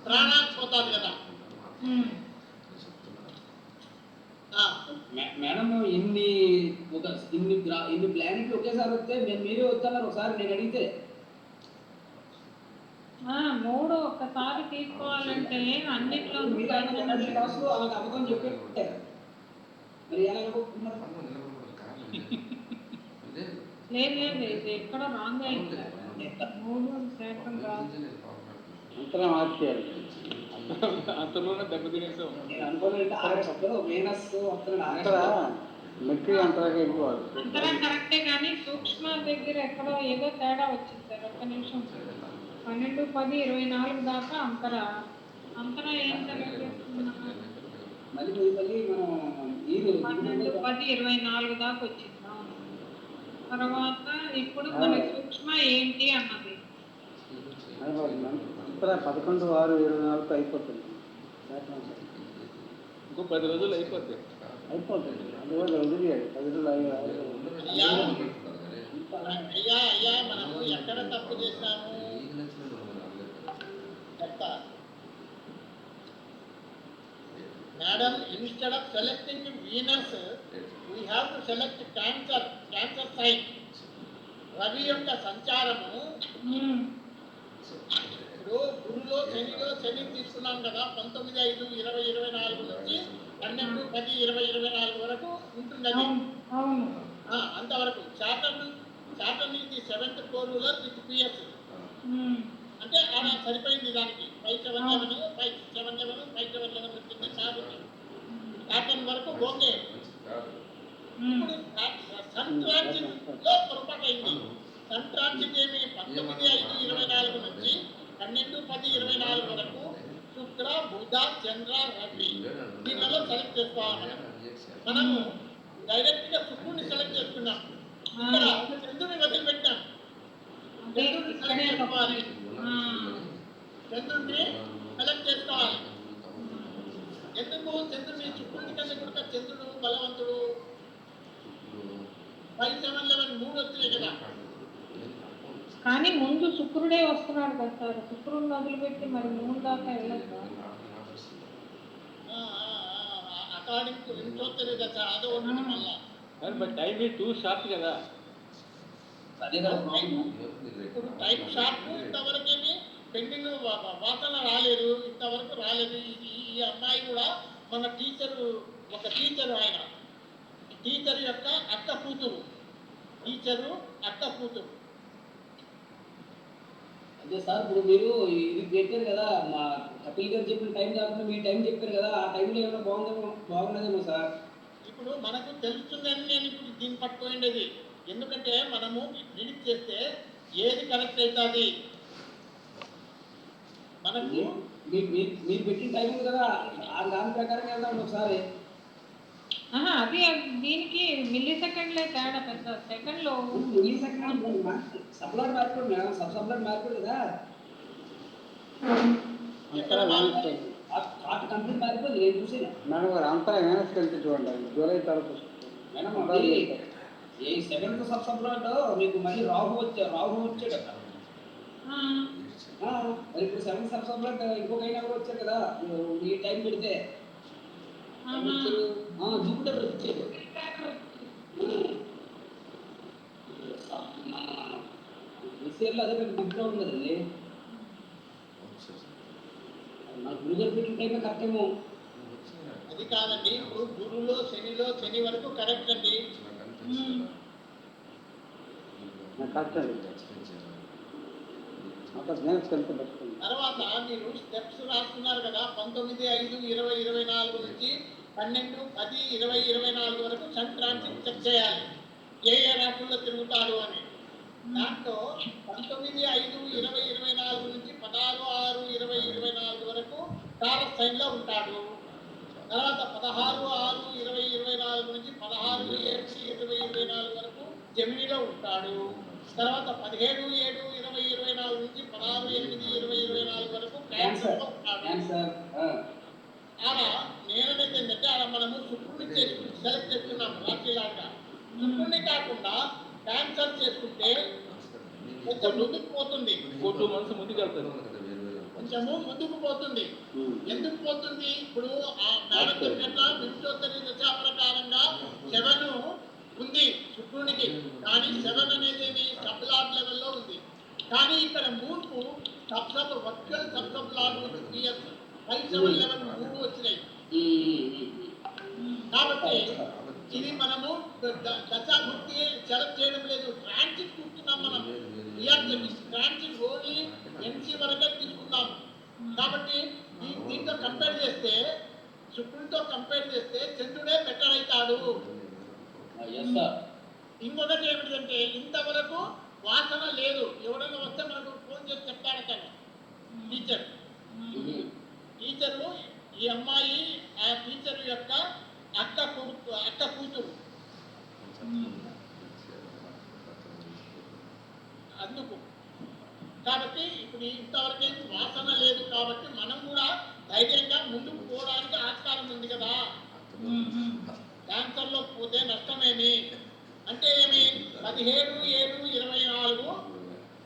ప్రాణానికి పోతుంది కదా. మేడం ఇన్ని ప్లానెట్లు ఒకేసారి వస్తే మీరే వస్తున్నారు. ఒకసారి నేను అడిగితే 3 ఒక్కసారి తీసుకోవాలంటే అన్నిట్లో అలాగ అబద్ధం చెప్పే మరి ఎలా అనుకుంటున్నారు? లేదు ఇది ఎక్కడ రాంగ్ అయింది. 3% రాదు. అంతలా మార్చేయాలి. అంతలోనే దెబ్బతినేసాం. మెట్రిక్ అంతలాగా వెళ్ళిపోవాలి. అంతరా కరెక్టే కానీ సూక్ష్మ దగ్గర ఎక్కడో ఏదో తేడా వచ్చింది సార్. ఒక్క నిమిషం. 12/10/24 దాకా అంతరా ఏం సెలెక్ట్ చేసుకున్నాం? మళ్ళీ మనం 12/10/24 దాకా వచ్చింది. తర్వాత ఇప్పుడు మన సూక్ష్మ ఏంటి అన్నది 11/6/24 అయిపోతుంది. ఇంకో 10 రోజులు అయిపోతుంది. అందువల్ల వదిలేయాలి. 10 రోజులు అయ్యా మనము ఎక్కడ తప్పు చేసినాము? Madam, instead of selecting Venus we have to select Cancer sign. Ravi యొక్క సంచారము ఇప్పుడు శని తీసుకున్నాం కదా. 19/5/2024 నుంచి 12/10/2024 వరకు ఉంటుంది అది. అంతవరకు సాటర్న్ ఇది 7th floor ruler with PS అంటే అలా సరిపోయింది. దానికి 5/7/11 వచ్చింది. సాటర్న్ వరకు ఓకే. ఇప్పుడు సన్ ట్రాన్సిట్ లో పొరపాటు అయింది. సన్ ట్రాన్సిట్ ఏమి 19/5/24 నుంచి 12/10/24 వరకు శుక్ర, బుధ, చంద్ర, రవి దీనిలో సెలెక్ట్ చేసుకోవాలి. మనము డైరెక్ట్ గా శుక్రుడిని సెలెక్ట్ చేసుకున్నాం. ఇక్కడ చంద్రుని వదిలిపెట్టాం. చంద్రుడిని సెలెక్ట్ చేసుకోవాలి. చంద్రుడిని సెలెక్ట్ చేసుకోవాలి. ఎందుకు చంద్రుడిని? శుక్రుడి కన్నా కూడా చంద్రుడు బలవంతుడు. 5/7/11 3 వచ్చినాయి కదా. కానీ ముందు శుక్రుడే వస్తున్నాడు కదా సార్. శుక్రుడిని వదిలిపెట్టి మరి 3 దాకా వెళ్ళదు. అకార్డింగ్ టు ఇంట్రోతరి కదా. అదో ఒకటి మళ్ళా. But time is two short కదా. ఇప్పుడు టైం షార్ట్. ఇంతవరకేమి పెండింగ్ వాసన రాలేదు. ఇంతవరకు రాలేదు. ఈ అమ్మాయి కూడా మన టీచరు ఆయన టీచర్ యొక్క అక్క కూతురు. అదే సార్ ఇప్పుడు మీరు ఇది పెట్టారు కదా, మా కపిల్ గారు చెప్పిన టైం కాకుండా మీ టైం చెప్పారు కదా, ఆ టైంలో ఏమైనా బాగున్నదేమో సార్. ఇప్పుడు మనకు తెలుస్తుందని నేను ఇప్పుడు దీన్ని పట్టుకోండి. ఎందుకంటే మనము ప్రిడిక్ట్ చేస్తే ఏది కరెక్ట్ అవుతుంది. మనకు మీరు పెట్టిన టైం ఉంది కదా, దాని ప్రకారం వెళ్దాం ఒకసారి. అది దీనికి మిల్లీ సెకండ్లే తేడా. పెద్ద సెకండ్లో మిల్లీ సెకండ్ సబ్లాట్ మారిపోయింది మేడం. సబ్లాట్ మారిపోయింది కదా. కంప్లీట్ మారిపోయింది. నేను చూసాను మేడం గారు. అంతా మేనేజ్ కలిసి చూడండి. జూలై తర్వాత మేడం 7th సబ్లాట్ మీకు మళ్ళీ రాహు వచ్చాడు. మరి ఇప్పుడు 7 సబ్సెంబర్ ఇంకొక అయినా కూడా వచ్చారు కదా ఈ టైం పెడితే జూపిటర్ వచ్చారు. ఇయర్లో అదే మీకు బిగ్గా ఉంది కదండి. నాకు గురుగారు పెట్టిన టైమే కరెక్ట్ ఏమో. అది కాదండి, ఇప్పుడు గురులో శని వరకు కరెక్ట్ అండి. కరెక్ట్ అండి. తర్వాత మీరు స్టెప్స్ రాస్తున్నారు కదా, 19, 5, 20, 24 నుంచి 12, 10, 20, 24 వరకు సన్ ట్రాన్సిట్ చెక్ చేయాలి, ఏ రాశుల్లో తిరుగుతాడు అని. దాంట్లో 19, 5, 20, 24 నుంచి 16, 6, 20, 24 వరకు టారస్ సైన్ లో ఉంటాడు. తర్వాత 16, 6, 20, 24 నుంచి 16, 7, 20, 24 వరకు జెమినిలో ఉంటాడు. తర్వాత 17, 7, 20, 24 నుంచి 16, 8, 20, 24 వరకు క్యాన్సర్ లో ఉంటాడు. ఆడ నేననేది ఏంటంటే ఆడ మనము శుక్రుడిని సెలెక్ట్ చేస్తున్నాం రాశిలాగా. శుక్రుడిని కాకుండా క్యాన్సర్ చేసుకుంటే కొంచెం ముందుకు పోతుంది, 2 months ముందుకు వెళ్తారు. కొంచెము ముందుకు పోతుంది. ఎందుకు పోతుంది? ఇప్పుడు ఆ మేడం చెప్పినట్ల వింశోత్తరి దశ ప్రకారంగా 7 ఉంది శుక్రునికి, కానీ 7 అనేది సబ్ లార్డ్ లెవెల్లో ఉంది. కానీ ఇక్కడ మూన్కు virtual sub lord 3 years 5, 7 level 3 వచ్చినాయి. కాబట్టి ఇది మనము దశాభుక్తి సెలెక్ట్ చేయడం లేదు, ట్రాన్సిట్ చూస్తున్నాం మనం. ట్రాన్సిట్ ఓన్లీ ఎన్సీ వరకే తీసుకుందాం. కాబట్టి దీంతో కంపేర్ చేస్తే, శుక్రుడితో కంపేర్ చేస్తే చంద్రుడే బెటర్ అవుతాడు. ఇంకొకటి ఏమిటంటే ఇంతవరకు వాసన లేదు. ఎవరైనా వస్తే మనకు ఫోన్ చేసి చెప్తాడట టీచర్లు, ఈ అమ్మాయి ఆ టీచర్ యొక్క అక్క కూతురు. అందుకు కాబట్టి ఇప్పుడు ఇంతవరకు వాసన లేదు, కాబట్టి మనం కూడా ధైర్యంగా ముందుకు పోవడానికి ఆస్కారం ఉంది కదా. క్యాన్సర్లో పోతే నష్టమేమి అంటే ఏమి? 17, 7, 24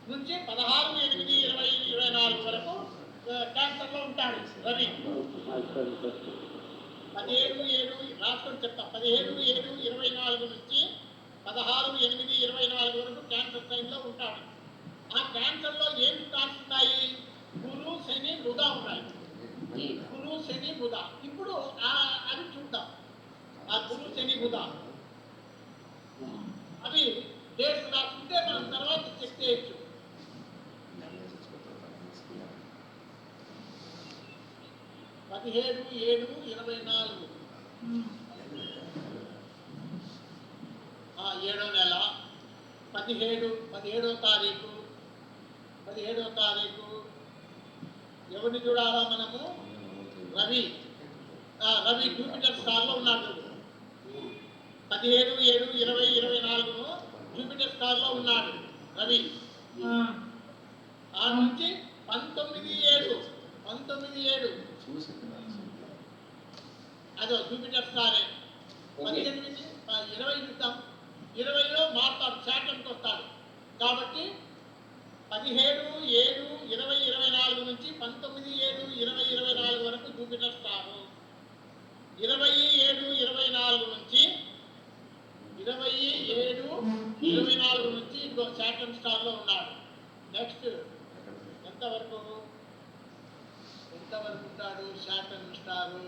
నుంచి 16, 8, 20, 24 వరకు క్యాన్సర్లో ఉంటాడు రవి. 17, 7 రాష్ట్రం చెప్తా. 17, 7, 24 నుంచి 16, 8, 24 వరకు క్యాన్సర్ సైన్లో ఉంటాడు. ఆ క్యాన్సర్లో ఏం స్టార్ట్స్ ఉన్నాయి? గురు, శని, బుధ ఉన్నాయి. గురు, శని, బుధ. ఇప్పుడు అవి చూద్దాం. ఆ గురు, శని, బుధ అవి డేట్స్ రాసుకుంటే మనం తర్వాత చెక్ చేయొచ్చు. 17, 7, 24 7వ నెల 17వ తారీఖు ఎవరిని చూడాలా మనము? రవి జూపిటర్ స్టార్ లో ఉన్నాడు. 17, 7, 20, 24 జూపిటర్ స్టార్ లో ఉన్నాడు రవి. ఆ నుంచి 19, 7 అదో జూపిటర్ స్టారే. 18, 20 చూద్దాం. 20లో మారుతాడు, శాటర్న్కి వస్తాడు. కాబట్టి 17, 7, 20, 24 నుంచి 19, 7, 20, 24 వరకు జూపిటర్ స్టారు. 20, 7, 24 నుంచి 27, 24 నుంచి ఇంకో శాటర్న్ స్టార్ లో ఉన్నాడు. నెక్స్ట్ ఎంతవరకు ఉంటాడు శాటర్న్ స్టారు?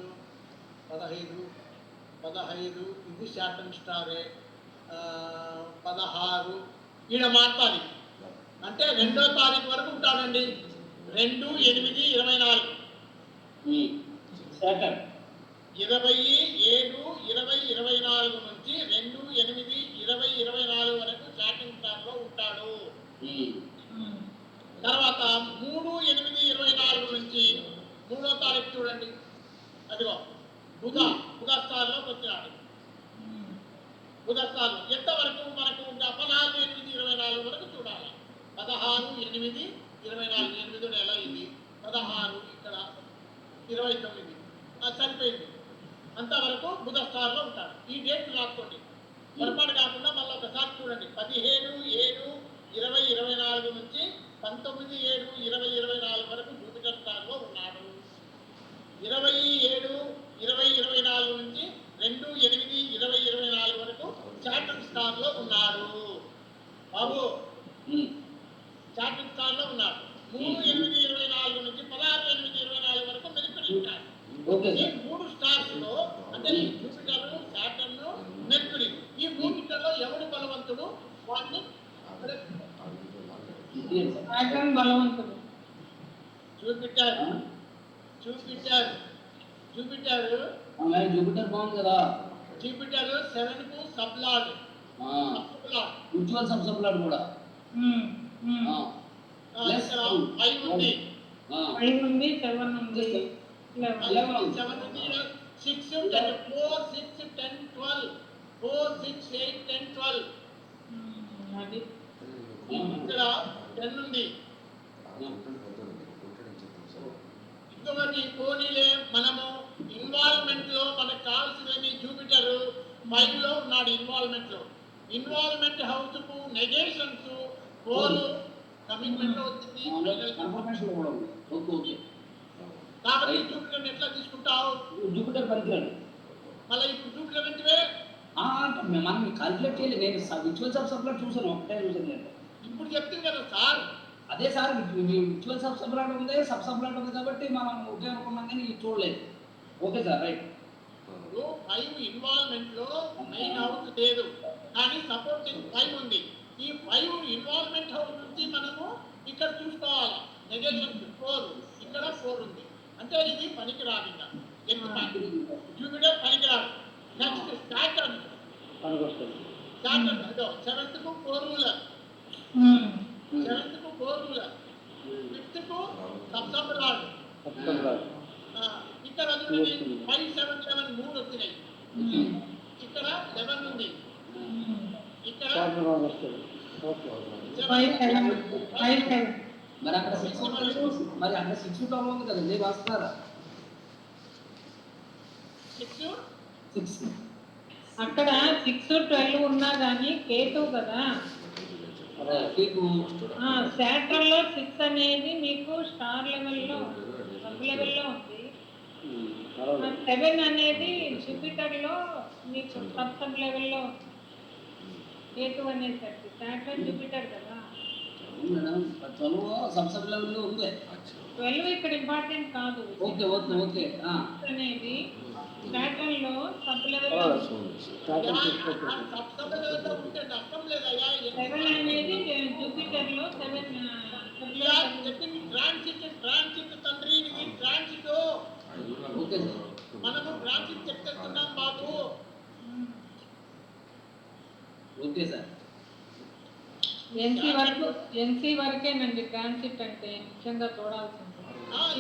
15 ఇది శాటర్న్ స్టారే. 16 ఈడ మారుతాది అంటే 2వ తారీఖు వరకు ఉంటాడండి. 2, 8, 24 శాటర్న్. 20, 7, 20, 24 నుంచి 2, 8, 20, 24 వరకు శాటర్న్ స్టార్ లో ఉంటాడు. తర్వాత 3, 8, 24 నుంచి 3వ తారీఖు చూడండి, అదిగో బుధ స్టార్ లోకి వచ్చినాడు. బుధ స్టార్ ఎంతవరకు మనకు 16, 8, 24 వరకు చూడాలి. 16, 8, 24 8వ నెల ఇది. 16 ఇక్కడ 29 సరిపోయింది. అంతవరకు బుధ స్టార్ లో ఉంటాడు. ఈ డేట్ రాసుకోండి, పొరపాటు కాకుండా మళ్ళీ ఒకసారి చూడండి. 17, 7, 20, 24 నుంచి 19, 7, 20, ఉన్నారు బాబు. చార్టింగ్ స్టార్ లో ఉన్నారు. 3/8/24 నుంచి 16/8/24 వరకు మెర్క్యూరీ ఉంటారు. ఓకే ఈ సార్. 3 స్టార్స్ లో అంటే ఈ జూపిటర్, సాటర్న్, మెర్క్యూరీ ఈ మూడింటిలో ఎవడు బలవంతుడు వాటిని సాటర్న్ బలవంతుడు. జూపిటర్ జూపిటర్ జూపిటర్ మరి జూపిటర్ బాగుంది కదా. జూపిటర్ 7 కు సబ్లార్డ్ సబ్లార్డ్ మ్యూచువల్ సబ్సప్లాట్ కూడా. ప్లస్ 5 ఉంది. 5 ఉంది, 7 ఉంది, 11. 7 ఉంది, 6 10 4 6 10 12 4 6 8 10 12 అది ఇక్కడ 10 ఉంది. ఇంకొకటి పోనీలే మనము ఇన్వాల్వ్మెంట్ లో మనకు కావాల్సినవి జూపిటర్ 5 లో ఉన్నాడు. ఇన్వాల్వ్మెంట్ హౌస్ కు నెగేషన్స్ 4 కమిట్మెంట్ లో వచ్చింది. కన్ఫర్మేషన్ కూడా ఉంది. Okay okay. కాబట్టి జూపిటర్ ఎట్లా తీసుకుంటావు? జూపిటర్ పనికిరాడు. మళ్ళీ ఇప్పుడు జూపిటర్ అంటే మనం కాల్కులేట్ చేయలేదు. నేను విచువల్ సబ్సప్లాట్ చూసాను, ఒకటే చూసాను నేను. ఇప్పుడు చెప్తుంది కదా సార్. అదే సార్, విచువల్ సబ్సప్లాట్ ఉంది, సబ్సప్లాట్ ఉంది కాబట్టి మనం ఒకే అనుకున్నాం కానీ ఇది చూడలేదు. Okay sir, right. 5 ఇన్వాల్వ్మెంట్ లో మెయిన్ హౌస్ లేదు, కానీ సపోర్టింగ్ 5 ఉంది. ఈ 5 ఇన్వాల్వ్మెంట్ హౌస్ నుంచి మనము ఇక్కడ చూసుకోవాలి. నెగేషన్ 4 ఇక్కడ 4 ఉంది. అంటే ఇది పనికిరాదు. ఇంకా జూపిటర్ పనికిరాదు. నెక్స్ట్ సాటర్న్ పనికొస్తుంది. అదో 7th కు 4 రూలర్, 7th కు 4 రూలర్, 5th కు సబ్సప్లాట్. ఇక్కడ 5 7 7 3 వచ్చినాయి. ఇక్కడ 11 ఉంది. ఇక్కడ వస్తుంది. ఓకే. 5 7 మరి అక్కడ 6 టౌన్ ఉంది కదండి, వస్తారా? 6 అక్కడ 6 12 ఉన్నా కానీ కేతు కదా. సాటర్న్ లో 6 అనేది మీకు స్టార్ లెవెల్లో సబ్ లెవెల్లో ఉంది. 7 అనేది జూపిటర్ లో మీకు సబ్ లెవెల్లో ఉంది. కేతు అనేసరికి సాటర్న్ జూపిటర్ కదా. మేడం 12 సబ్సబ్ లెవెల్లో ఉంది. 12 ఇక్కడ ఇంపార్టెంట్ కాదు. Okay okay okay. అనేది సాటర్న్ లో సబ్ లెవెల్లో ఉంది. 7 అనేది జూపిటర్ లో 7 ట్రాన్సిట్ తండ్రి ట్రాన్సిట్ ఓకే మనము ట్రాన్సిట్ చెక్ చేస్తున్నాం బాబు. Okay sir. ఎన్సీ వరకేనండి ట్రాన్సిట్ అంటే ముఖ్యంగా చూడాల్సింది.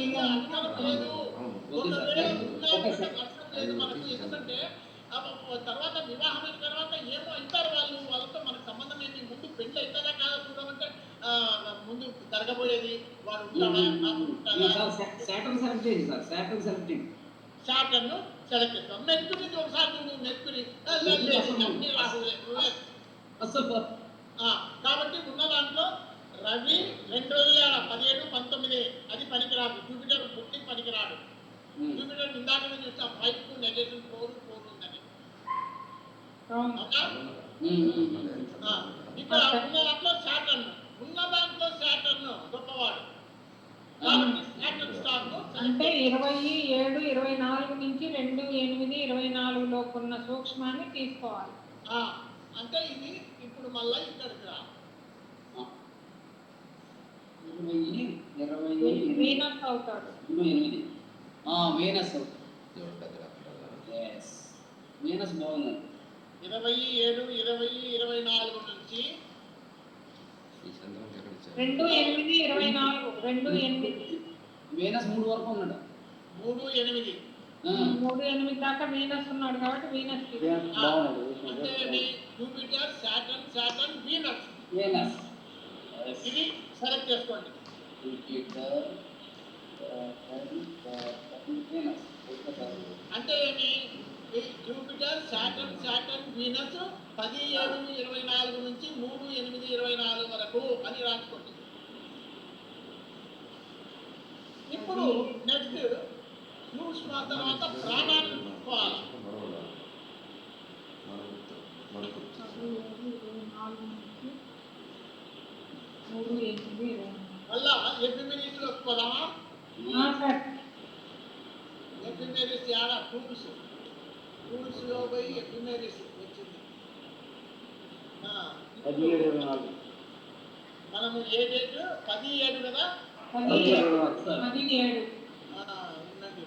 ఇంకా అవసరం లేదు. ఒకవేళ లేదు మనకు. ఎందుకంటే తర్వాత వివాహం అయిన తర్వాత ఏమో అవుతారు వాళ్ళు. వాళ్ళతో మనకు సంబంధం ఏంటి? ముందు పెళ్లి అవుతారా కాదా చూడమంటే ముందు జరగబోయేది వాడు ఉంటాడా. సాటర్న్ సెలెక్ట్ చేయండి సార్. సాటర్న్ సెలెక్ట్ చేయండి. సాటర్న్ సెలెక్ట్ చేస్తాం. మెర్క్యూరీ ఒకసారి నువ్వు మెర్క్యూరీ కాబట్టి ఉన్న దాంట్లో రవి 2017 19 అది పనికిరాదు. జూపిటర్ పుట్టి పనికిరాడు. జూపిటర్ ఇందాక చూస్తాం 5 కు నెగేషన్ 4 ఉందని. ఇక్కడ ఉన్న దాంట్లో సాటర్న్ గొప్పవాడు. కాబట్టి సాటర్న్ స్టార్ అంటే 27 24 నుంచి 2 8 24 లోపు ఉన్న సూక్ష్మాన్ని తీసుకోవాలి. అంటే ఇది ఇప్పుడు మళ్ళీ ఇక్కడికి రా. 20 వీనస్ అవుతాడు. 28 వీనస్ అవుతాడు. వీనస్ బాగుంది. 27 20 24 నుంచి 2 8 24 2 8 వీనస్ 3 వరకు ఉన్నాడు. 3 8 3 8 దాకా వీనస్ ఉన్నాడు కాబట్టి వీనస్ అంటే జూపిటర్ సాటర్న్ వీనస్ ఇది సెలెక్ట్ చేసుకోండి. జూపిటర్ వీనస్ అంటే ఏమి? జూపిటర్ సాటర్న్ వీనస్ 17-24 నుంచి 3-8-24 వరకు అని రాసుకోండి. ఇప్పుడు నెక్స్ట్ సూక్ష్మ తర్వాత ప్రాణాన్ని తీసుకోవాలి. ఎఫిమెరిస్ లో పోదామా? సార్ ఎఫిమెరిస్ యాడ టూల్స్ లో పోయి ఎఫిమెరిస్ వచ్చింది. 17-24 మనము ఏ డేట్ 17 కదా? 17 ఉండండి,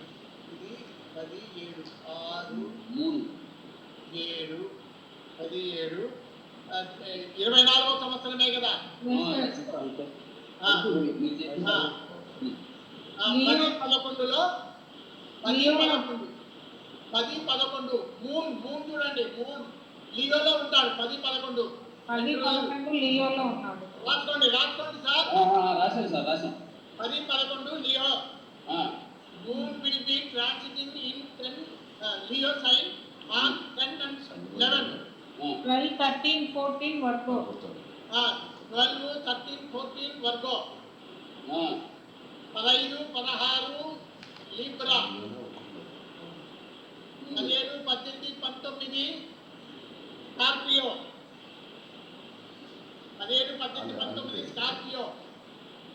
ఇది 17 6 7 17 24వ సంవత్సరమే కదా? అంతే. ఆ, 10-11లో 10-11 మూన్ చూడండి, మూన్ లియోలో ఉంటాడు. 10-11 10-11 లియోలో ఉన్నాడు. రాసుకోండి సార్. రాశాను సార్, రాశాను. 10-11 Leo. Moon will be transiting in 10 Leo sign on 10 and 11. 12, 13, 14 వరకు 12, 13, 14 Virgo. 15, 16 Libra. 17, 18, 19 Scorpio. 17, 18, 19 Scorpio.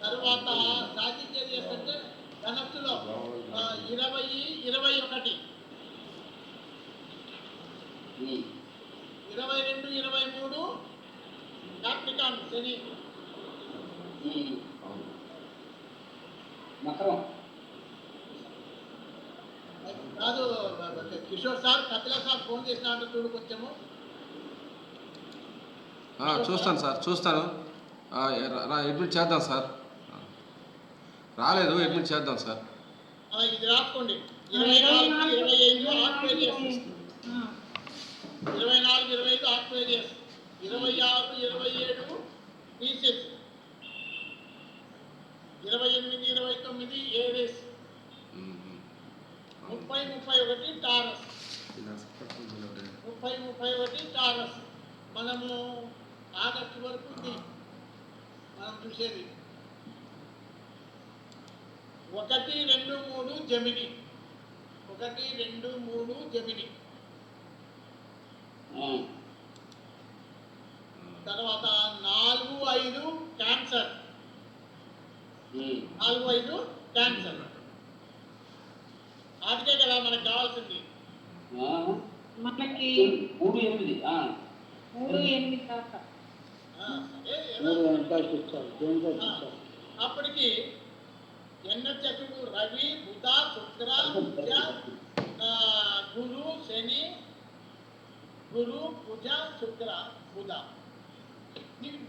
తర్వాత సాజిటేరియస్ అంటే ధనస్సులో 20, 21, 22, 23 కాప్రికాన్ శని. మకరం. కాదు Kishore sir, Kapila sir phone చేసినట్టు చూడు కొంచెము. చూస్తాను సార్, చూస్తాను. అడ్మిట్ చేద్దాం సార్. రాలేదు, అడ్మిట్ చేద్దాం సార్. ఇది రాసుకోండి. 24, 25 Aquarius. 24, 25 Aquarius. 26, 27 pieces. 28, 29 Aries. 30, 31 taurus. 30, 31 taurus. మనము ఆగస్టు వరకు ఉంది మనం చూసేది. 1, 2, 3 జమిని. 1, 2, 3 జమిని. తర్వాత 4, 5 క్యాన్సర్. 4, 5 క్యాన్సర్. ఆటికే కదా మనకు కావాల్సింది. మనకి 3, 8. 3, 8 దాకా. అప్పటికి ఎన్నచకుడు రవి, బుధ, శుక్ర, గురు, శని. గురు, కుజ, శుక్ర, బుధ.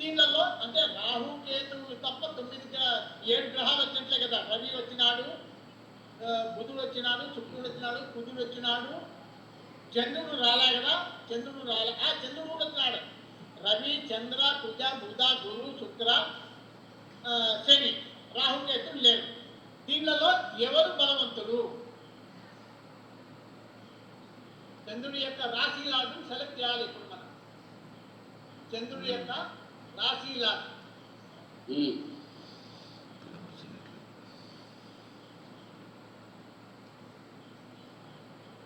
దీనిలో అంటే రాహు, కేతువు తప్ప 7 గ్రహాలు వచ్చినట్లే కదా. రవి వచ్చినాడు, బుధుడు వచ్చినాడు, శుక్రుడు వచ్చినాడు, కుజుడు వచ్చినాడు. చంద్రుడు రాలే కదా, చంద్రుడు కూడా వచ్చినాడు. రవి, చంద్ర, కుజ, బుధ, గురు, శుక్ర, శని. రాహుకేతులు లేరు. దీనిలో ఎవరు బలవంతుడు? చంద్రుడి యొక్క రాశి లాగా సెలెక్ట్ చేయాలి ఇప్పుడు మనం. చంద్రుడి యొక్క రాశి లాగా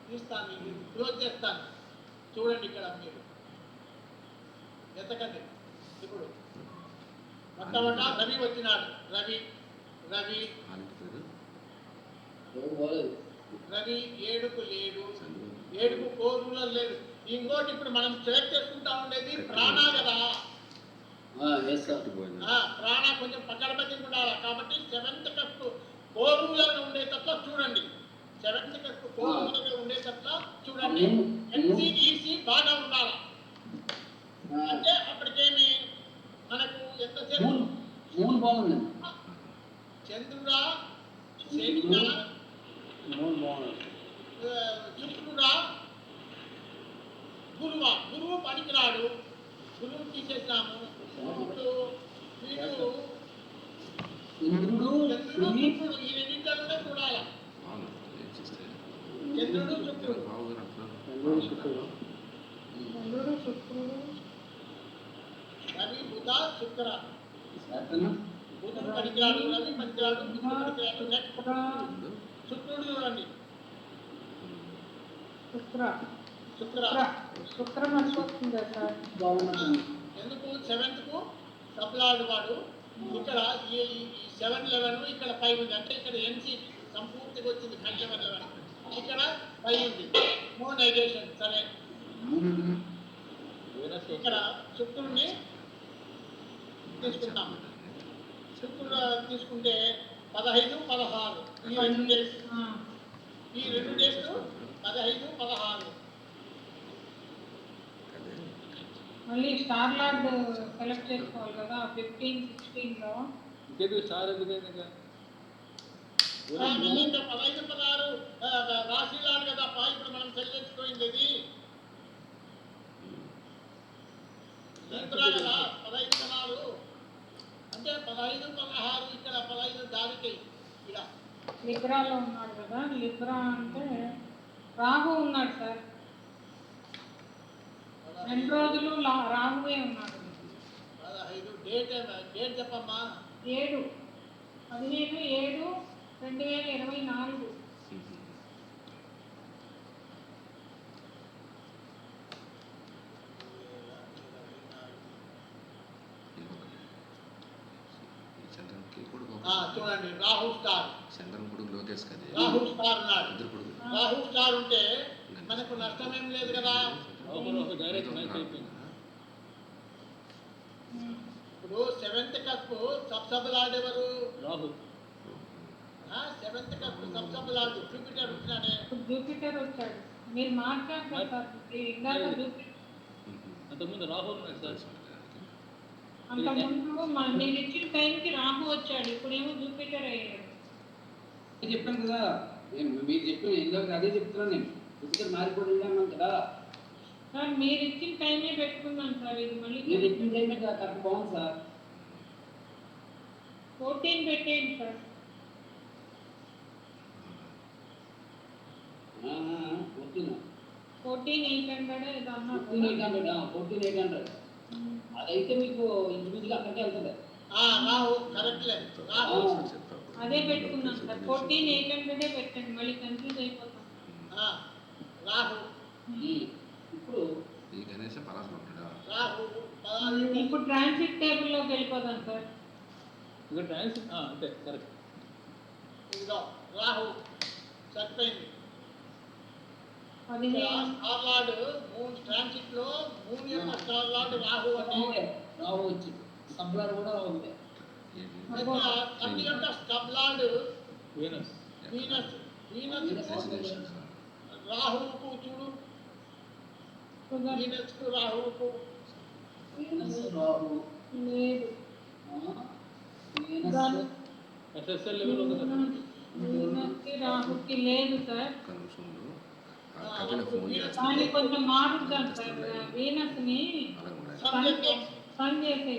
తీస్తాను, ఇది క్లోజ్ చేస్తాను. చూడండి ఇక్కడ మీరు ఎంతకంటే ఇప్పుడు మొట్టమొదట రవి వచ్చినాడు. రవి 7కు లేడు, 7కు కోరులో లేదు. ఇంకోటి ఇప్పుడు మనం సెలెక్ట్ చేసుకుంటా ఉండేది ప్రాణ కదా. ప్రాణ కొంచెం పక్కన ఉండాలి కాబట్టి 7th కప్ కోరులలో ఉండేటట్లు చూడండి. 7th కప్ కోరులలో ఉండేటట్లు చూడండి. NCEC బాగా ఉండాలి. అంటే అప్పటికేమి మనకు ఎంతసేపు చంద్రుడా, శనిగా, శుక్రుడా, గురువు పనికిరాడు. గురువు తీసేసాము. ఇప్పుడు వీడు చంద్రుడు, శుక్రుడు ఈ రెండింటిలోనే చూడాలి. చంద్రుడు, శుక్రుడు. రవి, బుధ, శుక్ర. బుధుడు పనికిరాడు, రవి పనికిరాడు, బుధుడు పనికిరాడు. నెక్స్ట్ శుక్రుడు చూడండి. శుక్రం వస్తుందా సార్? ఎందుకు 7th కు సప్లాడు వాడు, ఇక్కడ ఈ 711 ఇక్కడ 5 ఉంది, అంటే ఇక్కడ ఎన్సీ సంపూర్తిగా వచ్చింది 711. ఇక్కడ 5 ఉంది, నో నెగేషన్. సరే, ఇక్కడ శుక్రుడిని తీసుకుంటాం. శుక్రుడు తీసుకుంటే 15, 16 ఈ 2 డేస్, ఈ 2 డేస్ 15, 16. మళ్ళీ స్టార్ లార్డ్ సెలెక్ట్ చేసుకోవాలి కదా 15, 16లో. ఇంకేది స్టార్ ఎందుకైంది ఇంకా మళ్ళీ ఇంకా 15, 16 రాశి లాడు కదా ఇప్పుడు మనం సెలెక్ట్ చేసుకోయింది ఇది లిబ్రా కదా 15, 16 అంటే 15, 16 ఇక్కడ 15 దానికి ఇక్కడ లిబ్రాలో ఉన్నాడు కదా. లిబ్రా అంటే రాహు ఉన్నాడు సార్. 2 రోజులు రాహువే ఉన్నాడు. 15 డేట్ చెప్పమ్మా. 7, 15/7/2024. చూడండి, రాహు స్టార్, చంద్రన్ కొడుకు లోకేష్ కదా, రాహు స్టార్ ఉన్నాడు. ఇద్దరు కొడుకు. రాహు స్టార్ ఉంటే మనకు నష్టం ఏం లేదు కదా. డైరెక్ట్ మ్యాచ్ అయిపోయింది. ఇప్పుడు 7th కప్ సబ్సబులాడ్ ఎవరు? Rahu. 7th cusp sub sub lord Jupiter వచ్చినాడే. జూపిటర్ వచ్చాడు. మీరు మాట్లాడతారు సార్, ఇందాక జూపిటర్ అంతకుముందు రాహు ఉన్నాడు సార్. అంతకుముందు మీరు ఇచ్చిన టైంకి రాహు వచ్చాడు, ఇప్పుడేమో జూపిటర్ అయ్యాడు. నేను చెప్పాను కదా, మీరు చెప్పిన ఇందాక అదే చెప్తున్నాను నేను. జూపిటర్ మారిపోయింది అన్నాను కదా సార్. మీరు ఇచ్చిన టైమే పెట్టుకున్నాను సార్. ఇది మళ్ళీ మీరు చెప్పిన టైం కరెక్ట్ బాగుంది సార్. 14 పెట్టేయండి సార్. 14,800 ఏదో అన్నారు. 14,800 అదైతే మీకు ఇంచుమించుగా అక్కడికే వెళ్తుంది. రాహు కరెక్ట్ లేదు. రాహు అదే పెట్టుకున్నాను సార్. 14,800 పెట్టండి, మళ్ళీ కన్ఫ్యూజ్ అయిపోతాం. రాహు ఇప్పుడు ఈ గణేష్ పరాశం ఉంటాడా? రాహు ఇప్పుడు ట్రాన్సిట్ టేబుల్లోకి వెళ్ళిపోదాం సార్. ఇక్కడ ట్రాన్సిట్ అంతే కరెక్ట్. ఇదిగో రాహు సరిపోయింది. 15 స్టార్ లార్డ్ మూన్ ట్రాన్సిట్ లో మూన్ యొక్క స్టార్ లార్డ్ రాహు అంటే రావు వచ్చి సబ్లార్ కూడా రావు ఉంది. సన్ యొక్క స్టార్ లార్డ్ వీనస్. వీనస్. రాహువుకు చూడు, వీనస్ కు రాహువుకు రావు లేదు. ఎస్ఎస్ఎల్ లెవెల్ ఉంది కదా. వీనస్కి రాహుకి లేదు సార్. ఒక్క నిమిషం ఉండు. కపిల ఫోన్ కానీ చేస్తాను. కొంచెం మారుద్దాం సార్. వీనస్ ని సన్ చేసే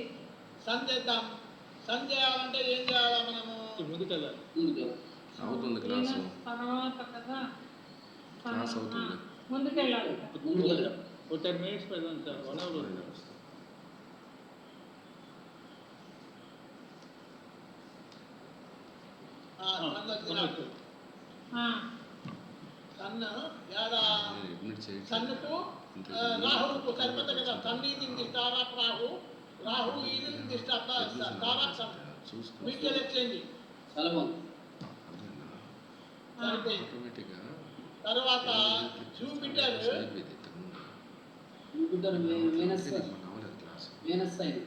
సన్ చేద్దాం. సన్ చేయాలంటే ఏం చేయాలా మనము? ముందుకెళ్ళాలి. అవుతుంది క్లాసు, వీనస్ తర్వాత కదా క్లాస్ అవుతుంది. ముందుకెళ్ళాలి. ఒక 10 minutes పెడదాం సార్. 1 hour ఉంది. సన్ వచ్చినట్టు. సన్ యాడా సన్నుకు రాహువుకు సరిపోతుంది కదా. Sun is in the star of Rahu, Rahu is in the star of Sun. Mutual exchange చాలా బాగుంది. ఆటోమేటిక్గా తర్వాత జూపిటర్ జూపిటర్ వీనస్ అవ్వలేదు క్లాస్. వీనస్ అయింది.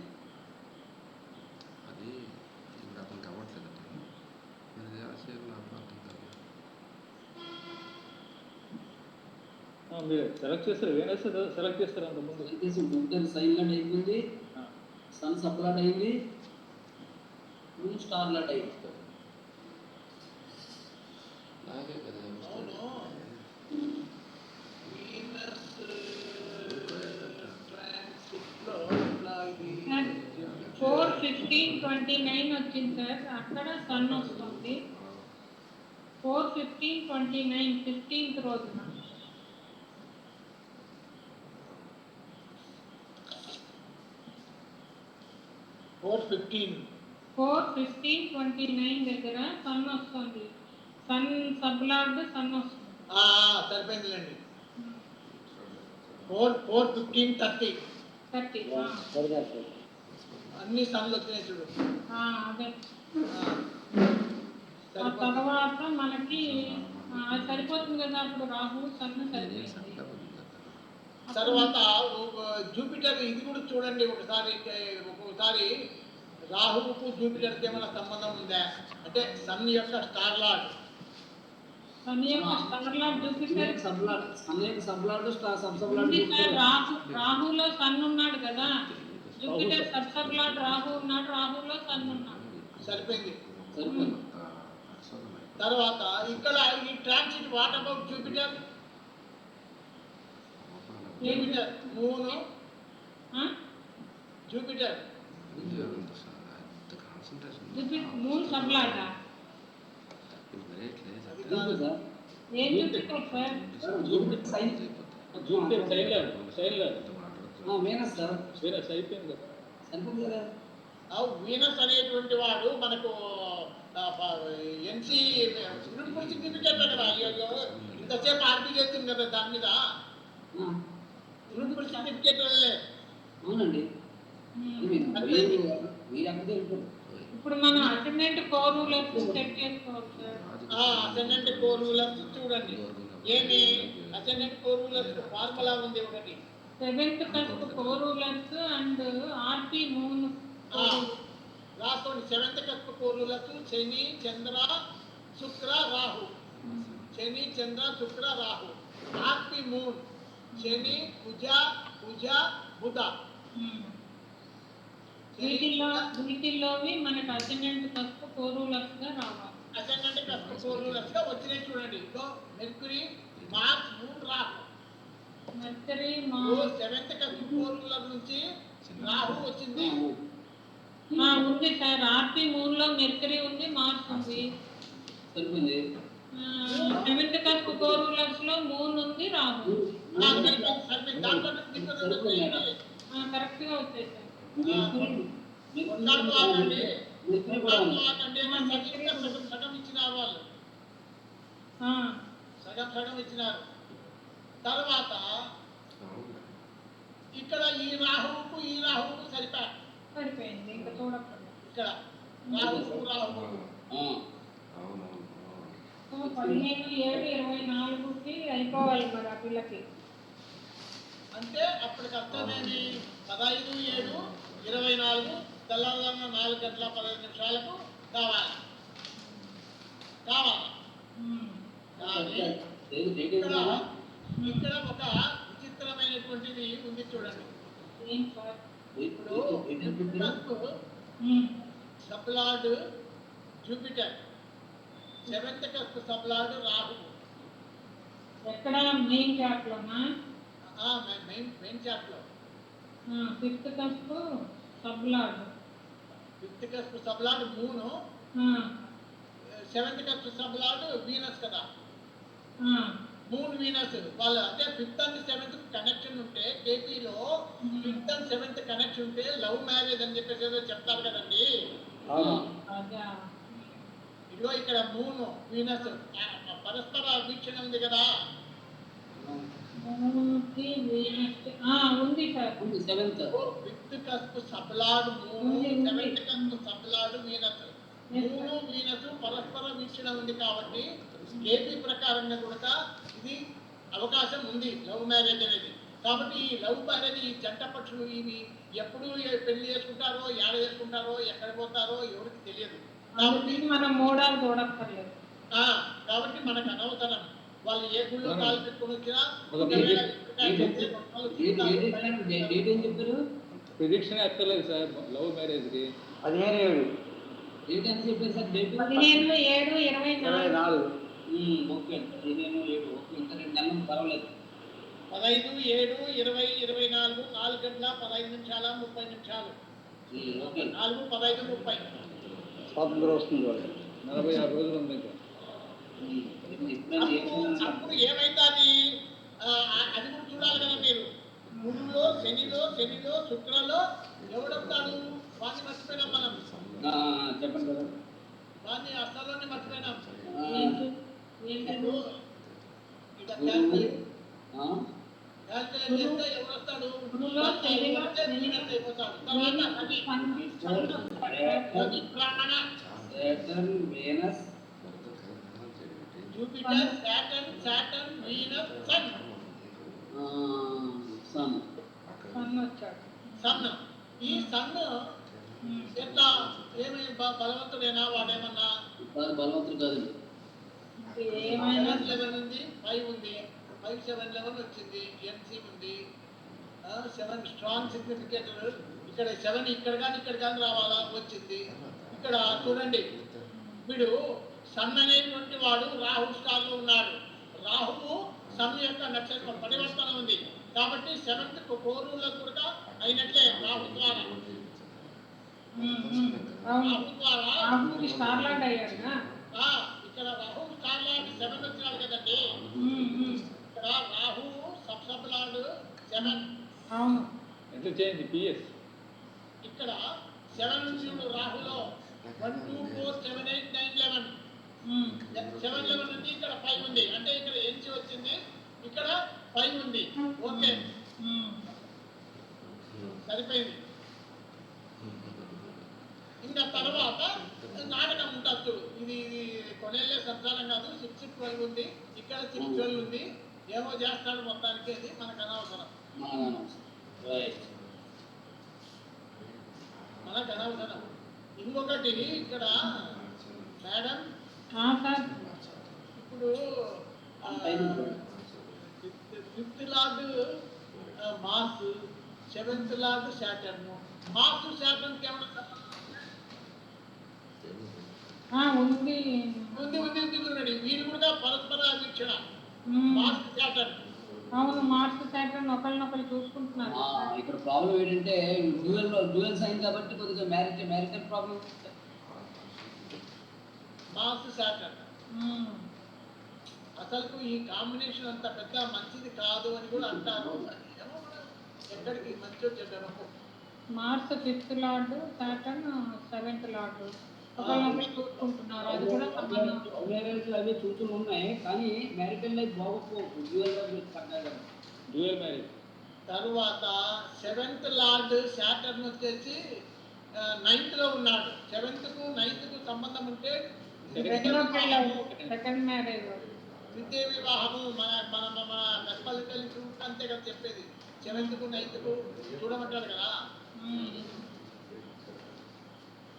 అది ఇప్పుడు అతనికి అవ్వట్లేదు. మరి ఆశయంలో అర్థం కాదు. మీరు సెలెక్ట్ చేస్తారు. వీనస్ సెలెక్ట్ చేస్తారు అంతకుముందు. జూపిటర్ సైన్లాండ్ అయిపోయింది, సన్ సబ్లాట్ అయింది, మూన్ స్టార్ లాట్ అయింది. నాకే కదా. అవును. వీనస్ ట్రాన్సిట్లో 4/15/29 వచ్చింది సార్. అక్కడ సన్ వస్తుంది. 4/15/29 15th రోజున. ఫోర్ 4/15/29 దగ్గర సన్ వస్తుంది. సన్ సబ్లార్డ్ సన్ వస్తుంది. సరిపోయిందిలేండి. 4/15/30 30. అన్ని సన్లు వచ్చినాయి చూడు. అదే ఆ, ఆ సరిపోతుంది. తర్వాత మనకి అది సరిపోతుంది కదా, అప్పుడు రాహు సన్ను సరిపోయింది. తర్వాత జూపిటర్ ఇది కూడా చూడండి ఒకసారి. ఒక్కొక్కసారి రాహువుకు జూపిటర్కి ఏమైనా సంబంధం ఉందా అంటే సన్ యొక్క స్టార్ లార్డ్. సన్ యొక్క స్టార్ లార్డ్ జూపిటర్ సబ్లాడ్ అనేక సబ్లాడ్ సబ్ సబ్లాడ్ ఉంది సార్. రాహులో సన్ ఉన్నాడు కదా, జూపిటర్ సబ్ లార్డ్ రాహు ఉన్నాడు, రాహులో సన్ ఉన్నాడు. సరిపోయింది. సరిపోయింది. తర్వాత ఇక్కడ ఈ transit what about Jupiter? Jupiter moon, Jupiter Jupiter moon sub lord అది కాదు. సార్ ఏం Jupiter sir? Jupiter sign Jupiter sign lord Venus sir Venus అయిపోయింది కదా. సరిపోతుంది కదా. వీనస్ అనేటువంటి వాడు మనకు ఎన్సీ సర్టిఫికేట్ కదా. అయ్యో ఇంతసేపు ఆర్పీ చేస్తుంది కదా దాని మీద సర్టిఫికేట్. అవునండి. మీరు ఎక్కడ వెళ్ళిపోతారు? ఇప్పుడు మనం అటెండెంట్ కోర్ రూలర్స్ చెక్ చేసుకోవచ్చు సార్. అసెండెంట్ కోర్ రూలర్స్ చూడండి. ఏమి అసెండెంట్ కోర్ రూలర్స్ ఫార్ములా ఉంది ఒకటి. 7th cusp core rulers and RP moon రాసుకోండి. 7th కస్ప్ కోర్ రూలర్స్ శని, చంద్ర, శుక్ర, రాహు. శని, చంద్ర, శుక్ర, రాహు. ఆర్పి మూన్ శని, కుజ, బుధ. వీటిల్లోవి మనకు అటెండెంట్ కస్ప్ కోర్ రూలర్స్ గా రావాలి. అసెండెంట్ కస్ప్ కోర్ రూలర్స్ గా వచ్చినాయి చూడండి. ఇదో Mercury, Mars, Moon, Rahu. Mercury 7th cusp core ruler నుంచి రాహు వచ్చింది. ఉంది సార్. ఆర్పి మూన్ లో మెర్కరీ ఉంది, మార్స్ ఉంది. సరిపోయింది. 7th కస్ప్ కోర్ రూలర్స్ లో మూన్ ఉంది, రాహు. కరెక్ట్ గా వచ్చాయి సార్. సగం ఇచ్చినారు వాళ్ళు, సగం ఇచ్చినారు. తర్వాత ఇక్కడ ఈ రాహువుకు సరిపోయింది, ఇంకా చూడక్కర్లేదు. ఇక్కడ రాహువు 15/7/24కి అయిపోవాలి మరి ఆ పిల్లకి. అంటే అప్పటికి అర్థమేమి 15/7/24 తెల్లవారుజామున 4:15 కావాలి. కానీ ఇక్కడ ఒక విచిత్రమైనటువంటిది ఉంది చూడండి. ఏం సార్? ఇప్పుడు sub lord Jupiter, 7th cusp sub lord Rahu. ఎక్కడ? మెయిన్ చార్ట్ లోనా? మెయిన్ చార్ట్ లో 5th cusp sub lord. 5th cusp sub lord moon, 7th cusp sub lord Venus కదా. మూన్ వీనస్ వాళ్ళు అంటే 5th and 7th కనెక్షన్ ఉంటే కేపీలో 5th and 7th కనెక్షన్ ఉంటే లవ్ మ్యారేజ్ అని చెప్పేసి ఏదో చెప్తారు కదండి. ఇదిగో ఇక్కడ మూన్ వీనస్ పరస్పర వీక్షణ ఉంది కదా. ఉంది సార్. 5th cusp sub lord moon, 7th cusp sub lord Venus. Moon Venus పరస్పర వీక్షణ ఉంది కాబట్టి ఏపీ ప్రకారంగా కూడా ఇది అవకాశం ఉంది లవ్ మ్యారేజ్ అనేది. కాబట్టి ఈ లవ్ మ్యారేజ్ ఈ జంట పక్షులు ఇవి ఎప్పుడు పెళ్లి చేసుకుంటారో, ఏడ చేసుకుంటారో, ఎక్కడ పోతారో ఎవరికి తెలియదు. కాబట్టి మనం మోడాలు చూడక్కర్లేదు. కాబట్టి మనకు అనవసరం. వాళ్ళు ఏ గుళ్ళో కాలు పెట్టుకుని వచ్చినా ప్రిడిక్షన్ ఎక్కర్లేదు సార్ లవ్ మ్యారేజ్ కి. 15/7 డేట్ ఎంత చెప్పారు సార్? డేట్ 15/7/24. ఓకే. 15/7 ఓకే. ఇంకా 2 నెలలు పర్వాలేదు. 15/7/2024 4:15:30. ఓకే. 4:15:30 స్వాతంత్రం వస్తుంది వాళ్ళు. 46 రోజులు ఉంది ఇంకా. అప్పుడు ఏమైతుంది అది కూడా చూడాలి కదా మీరు. గురులో శనిలో శుక్రలో ఎవడొస్తాడు? వాడిని మర్చిపోయినాం మనం. చెప్పండి కదా. వాడిని అసలుని మర్చిపోయినాం. క్యాల్కులేట్ చేస్తే ఎవరు వస్తాడు? గురువులో శనిలో వీనస్ అయిపోతాడు. తర్వాత రవి, రవి ప్రాణ, Saturn, Venus, Jupiter, Saturn, Venus, Sun. Sun. Sun వచ్చాడు. సన్. ఈ సన్ ఎట్లా ఏమి బలవంతుడేనా వాడేమన్నా? బలవంతుడు కాదండి. ఏమైనా 11 ఉంది, 5 ఉంది, 5 7 11 వచ్చింది, ఎన్సీ ఉంది, 7 స్ట్రాంగ్ సిగ్నిఫికేటర్. ఇక్కడ 7 ఇక్కడ కానీ రావాలా, వచ్చింది. ఇక్కడ చూడండి, వీడు సన్ అనేటువంటి వాడు రాహు స్టార్లో ఉన్నాడు. రాహువు సన్ యొక్క నక్షత్రం పరివర్తన ఉంది కాబట్టి 7th కోరులో కూడా అయినట్లే రాహు ద్వారా. రాహు ద్వారా రాహుకి స్టార్ లాండ్ అయ్యాడుగా. ఇక్కడ రాహు స్టార్ లాంటి 7 వచ్చినాడు కదండి. ఇక్కడ రాహు సబ్ లార్డ్ 7. అవును. ఎంత చేయండి పిఎస్ ఇక్కడ 7 నుంచి రాహులో 1 2 4 7 8 9 11 7 11 ఉంది. ఇక్కడ 5 ఉంది, అంటే ఇక్కడ ఎంచి వచ్చింది, ఇక్కడ 5 ఉంది. ఓకే, సరిపోయింది. ఇంకా తర్వాత నాటకం ఉంటుంది చూడు. ఇది కొనేళ్ళే సంసారం కాదు. 6 12 ఉంది, ఇక్కడ 6 12 ఉంది. ఏమో చేస్తాడు మొత్తానికి, అది మనకు అనవసరం. మనకు అనవసరం. ఇంకొకటి ఇక్కడ మేడం, సార్ ఇప్పుడు 5th lord Mars, 7th lord Saturn. Mars సాటర్న్కి ఏమన్నా ఉంది. ఉంది. వీరు కూడా పరస్పర వీక్షణ. Mars Saturn. అవును, మార్స్ సాటర్న్ ఒకరినొకరు చూసుకుంటున్నారు. ఇక్కడ ప్రాబ్లం ఏంటంటే డ్యూయల్ సైన్ కాబట్టి కొద్దిగా మ్యారిటల్ ప్రాబ్లం. మాస్ సాటర్న్ అసలు ఈ కాంబినేషన్ అంత పెద్ద మంచిది కాదు అని కూడా అంటారు. ఏమో ఎక్కడికి మంచో చెడ్డనో. Mars 5th lord, Saturn 7th lord ఒకరినొకరు చూసుకుంటున్నారు. అది కూడా సంబంధం. అవి చూస్తూ ఉన్నాయి కానీ మ్యారిటల్ లైఫ్ బాగోకపోవచ్చు. Dual marriage. తరువాత 7th లార్డ్ సాటర్న్ వచ్చేసి 9th లో ఉన్నాడు. 7th కు 9th కు సంబంధం ఉంటే సెకండ్ మ్యారేజ్, ద్వితీయ వివాహము. మన మెస్పల్లికల్ని చూస్తే అంతే కదా చెప్పేది. 7th కు 9th కు చూడమంటాడు కదా.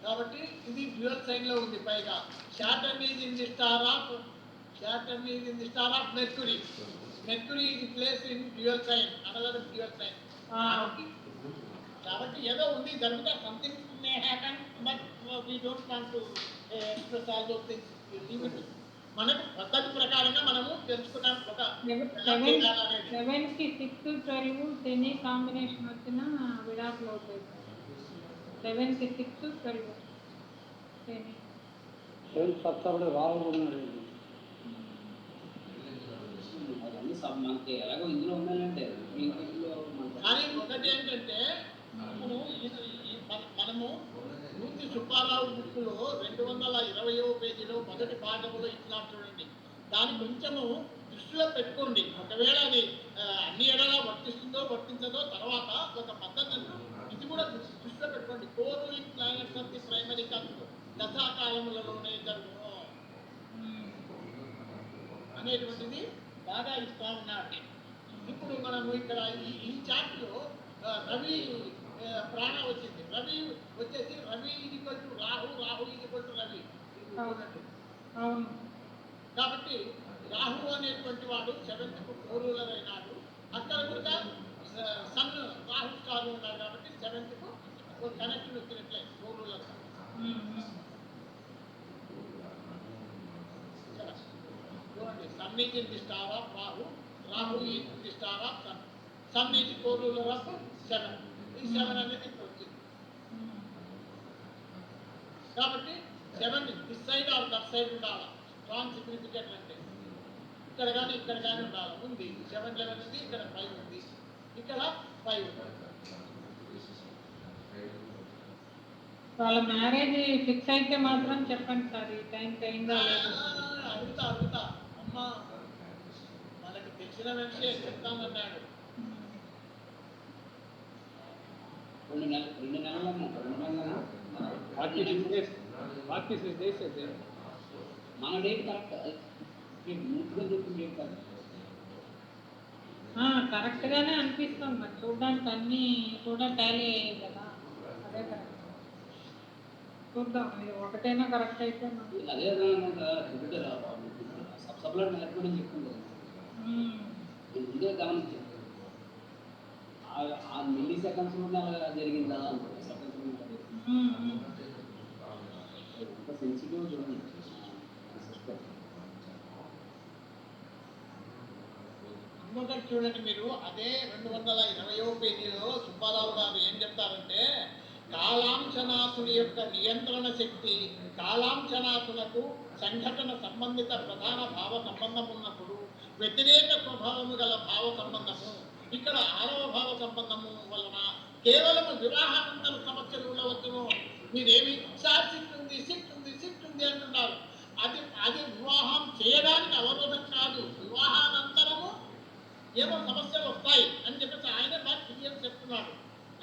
కాబట్టి ఇది డ్యూయల్ సైన్ లో ఉంది. పైగా Saturn is in the star of Mercury. Mercury is place in dual sign, another dual sign. కాబట్టి ఏదో ఉంది, జరుగుతా. Something may happen, but we don't want to express all those things. మనకు పద్ధతి ప్రకారంగా మనము తెలుసుకున్నాం. ఒక 7కి 6 12 శని కాంబినేషన్ వచ్చిన విడాకులు అవుతాయి. 7కి 6 12 శని. సప్తముడు రాహు ఉన్నాడు. మనకి ఎలాగో ఇందులో ఉండాలంటే కానీ ఒకటి ఏంటంటే, ఇప్పుడు మనము మూర్తి సుబ్బారావు బుక్లో 220వ పేజీలో మొదటి పాఠంలో ఇచ్చినారు చూడండి. దాన్ని కొంచెము దృష్టిలో పెట్టుకోండి. ఒకవేళ అది అన్ని ఎడలా వర్తిస్తుందో వర్తించదో తర్వాత ఒక పద్ధతిని ఇది కూడా దృష్టిలో పెట్టుకోండి. 4 ruling planets of the primary concept దశాకాలములలోనే జరుగును అనేటువంటిది బాగా ఇస్తా ఉన్నాడు. ఇప్పుడు మనము ఇక్కడ ఈ చార్ట్లో రవి ప్రాణ వచ్చింది. రవి వచ్చేసి Ravi equal to Rahu, Rahu equal to Ravi. కాబట్టి రాహు అనేటువంటి వాడు 7th కు 4 అయినాడు. అక్కడ కూడా సన్ రాహు స్టార్ ఉన్నాడు కాబట్టి 7th కు కనెక్షన్ వచ్చినట్లే 4 చూడండి. Sun is in the star of Rahu, Rahu is in the star of Sun. Sun is 4 of 7. ఈ 7 అనేది ఇక్కడ వచ్చింది కాబట్టి 7 this side or that side ఉండాలి. స్ట్రాంగ్ సిగ్నిఫికెంట్ అంటే ఇక్కడ కానీ ఉండాలి. ఉంది 7 11 ఉంది, ఇక్కడ 5 ఉంది, ఇక్కడ 5 ఉంది. వాళ్ళ మ్యారేజ్ ఫిక్స్ అయితే మాత్రం చెప్పండి సార్. ఈ టైంకి అయిందా లేదు? అడుగుతా అమ్మ, మనకి తెలిసిన విషయం చెప్తామన్నాడు. రెండు నెలలన్నా 46 days. 46 days అయితే మన డేట్ కరెక్ట్ మీకు ముందుగా చెప్పిన డేట్ కరెక్ట్. కరెక్ట్ గానే అనిపిస్తుంది మరి చూడడానికి అన్ని కూడా టాలీ అయ్యాయి కదా, అదే కరెక్ట్. చూద్దాం ఇది ఒకటైనా కరెక్ట్ అయితే మనకి. అదే సబ్సప్లర్ నేర్పడం చెప్తుంది కదా, నేను ముందే గమనించాను. ఆ మిల్లీ సెకండ్స్లోనే అలా జరిగిందా సెకండ్స్లో ఎంత సెన్సిటివ్ చూడండి. ఇంకొకటి చూడండి మీరు, అదే 220వ పేజీలో సుబ్బారావు గారు ఏం చెప్తారంటే, కాలాంశనాథుని యొక్క నియంత్రణ శక్తి కాలాంశనాథులకు సంఘటన సంబంధిత ప్రధాన భావ సంబంధం ఉన్నప్పుడు వ్యతిరేక స్వభావము గల భావ సంబంధము, ఇక్కడ 6వ భావ సంబంధము వలన కేవలం వివాహానంతర సమస్యలు ఉండవచ్చును. మీరేమి సార్ సిట్ ఉంది అంటున్నారు. అది వివాహం చేయడానికి అవరోధం కాదు, వివాహానంతరము ఏమో సమస్యలు వస్తాయి అని చెప్పేసి ఆయన బాగా క్లియర్ చెప్తున్నాడు.